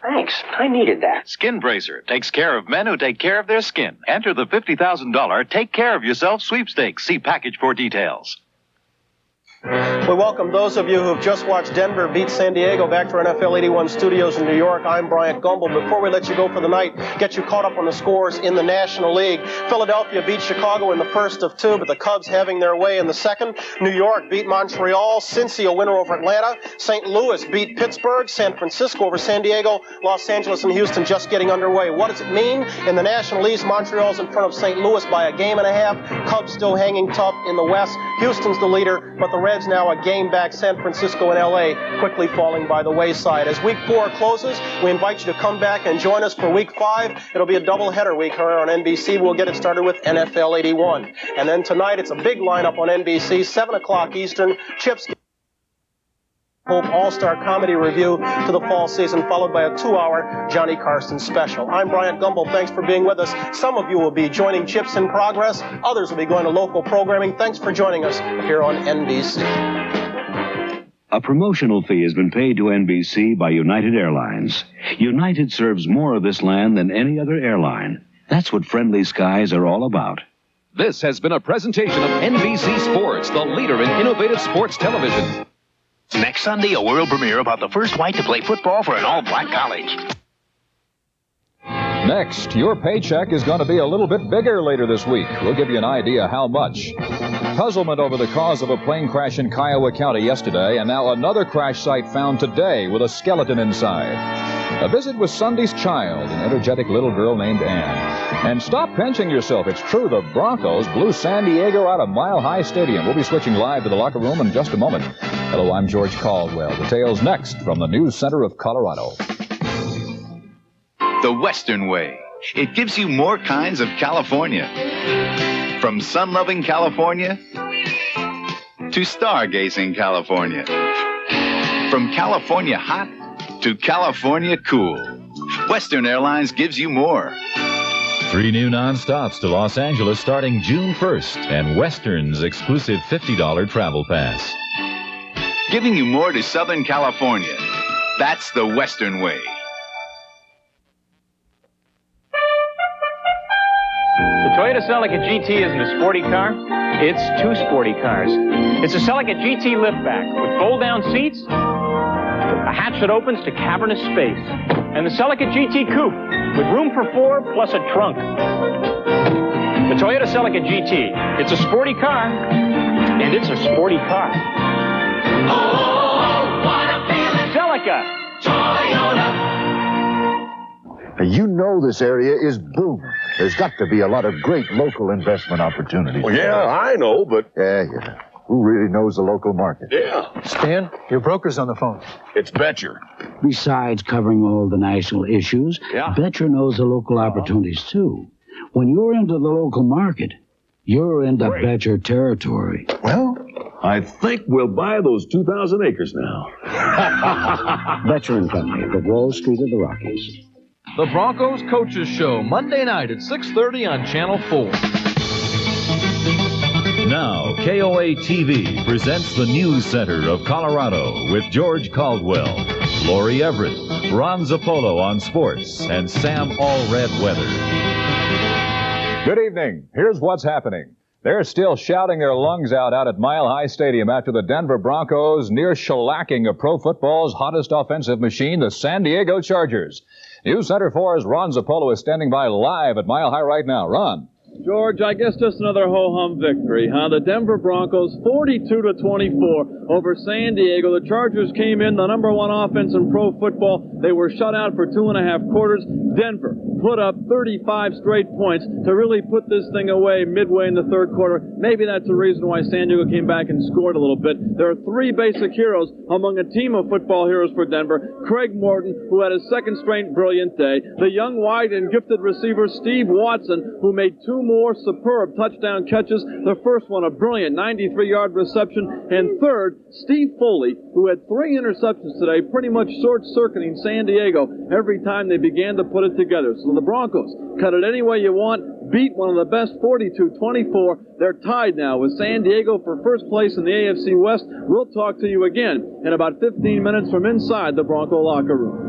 Speaker 17: Thanks. I needed that.
Speaker 3: Skin Bracer takes care of men who take care of their skin. Enter the $50,000 Take Care of Yourself sweepstakes. See package for details.
Speaker 10: We welcome those of you who have just watched Denver beat San Diego back to our NFL 81 studios in New York. I'm Bryant Gumbel. Before we let you go for the night, get you caught up on the scores in the National League. Philadelphia beat Chicago in the first of two, but the Cubs having their way in the second. New York beat Montreal. Cincy a winner over Atlanta. St. Louis beat Pittsburgh. San Francisco over San Diego. Los Angeles and Houston just getting underway. What does it mean? In the National East, Montreal's in front of St. Louis by a game and a half. Cubs still hanging tough in the West. Houston's the leader, but the Reds now a game back. San Francisco and L.A. quickly falling by the wayside. As Week 4 closes, we invite you to come back and join us for Week 5. It'll be a doubleheader week here on NBC. We'll get it started with NFL 81. And then tonight, it's a big lineup on NBC, 7 o'clock Eastern. Chips Hope All-Star Comedy Review to the fall season, followed by a 2-hour Johnny Carson special. I'm Bryant Gumbel. Thanks for being with us. Some of you will be joining Chips in Progress. Others will be going to local programming. Thanks for joining us here on NBC.
Speaker 7: A promotional fee has been paid to NBC by United Airlines. United serves more of this land than any other airline. That's what friendly skies are all about.
Speaker 24: This has been a presentation of NBC Sports, the leader in innovative sports television.
Speaker 6: Next Sunday, a world premiere about the first white to play football for an all-black college.
Speaker 25: Next, your paycheck is going to be a little bit bigger later this week. We'll give you an idea how much. Puzzlement over the cause of a plane crash in Kiowa County yesterday, and now another crash site found today with a skeleton inside. A visit with Sunday's child, an energetic little girl named Ann. And stop pinching yourself. It's true, the Broncos blew San Diego out of Mile High Stadium. We'll be switching live to the locker room in just a moment. Hello, I'm George Caldwell. Details next from the News Center of Colorado.
Speaker 26: The Western Way. It gives you more kinds of California. From sun-loving California to stargazing California. From California hot to California cool. Western Airlines gives you more.
Speaker 27: 3 new nonstops to Los Angeles starting June 1st and Western's exclusive $50 travel pass.
Speaker 26: Giving you more to Southern California. That's the Western Way.
Speaker 4: The Toyota Celica GT isn't a sporty car. It's 2 sporty cars. It's a Celica GT liftback with fold-down seats, a hatch that opens to cavernous space, and the Celica GT Coupe with room for 4 plus a trunk. The Toyota Celica GT. It's a sporty car, and it's a sporty car.
Speaker 16: Oh, what a feeling.
Speaker 4: Celica.
Speaker 16: Toyota.
Speaker 28: You know this area is booming. There's got to be a lot of great local investment opportunities.
Speaker 29: Well, yeah, I know, but...
Speaker 28: Yeah. Who really knows the local market?
Speaker 29: Yeah.
Speaker 14: Stan, your broker's on the phone.
Speaker 29: It's Betcher.
Speaker 30: Besides covering all the national issues, Betcher knows the local opportunities, too. When you're into the local market, you're into Betcher territory.
Speaker 29: Well, I think we'll buy those 2,000 acres now.
Speaker 30: Betcher and Company, the Wall Street of the Rockies.
Speaker 31: The Broncos Coaches Show, Monday night at 6:30 on Channel 4.
Speaker 27: Now, KOA TV presents the News Center of Colorado with George Caldwell, Lori Everett, Ron Zappolo on sports, and Sam Allred weather.
Speaker 25: Good evening. Here's what's happening. They're still shouting their lungs out at Mile High Stadium after the Denver Broncos near shellacking of pro football's hottest offensive machine, the San Diego Chargers. News Center 4's Ron Zappolo is standing by live at Mile High right now. Ron.
Speaker 31: George, I guess just another ho-hum victory, huh? The Denver Broncos 42-24 over San Diego. The Chargers came in the number one offense in pro football. They were shut out for 2.5 quarters. Denver put up 35 straight points to really put this thing away midway in the third quarter. Maybe that's the reason why San Diego came back and scored a little bit. There are 3 basic heroes among a team of football heroes for Denver. Craig Morton, who had his second straight brilliant day. The young wide and gifted receiver Steve Watson, who made 2 more superb touchdown catches. The first one, a brilliant 93-yard reception. And third, Steve Foley, who had 3 interceptions today, pretty much short-circuiting San Diego every time they began to put it together. So the Broncos cut it any way you want, beat one of the best 42-24. They're tied now with San Diego for first place in the AFC West. We'll talk to you again in about 15 minutes from inside the Bronco locker room.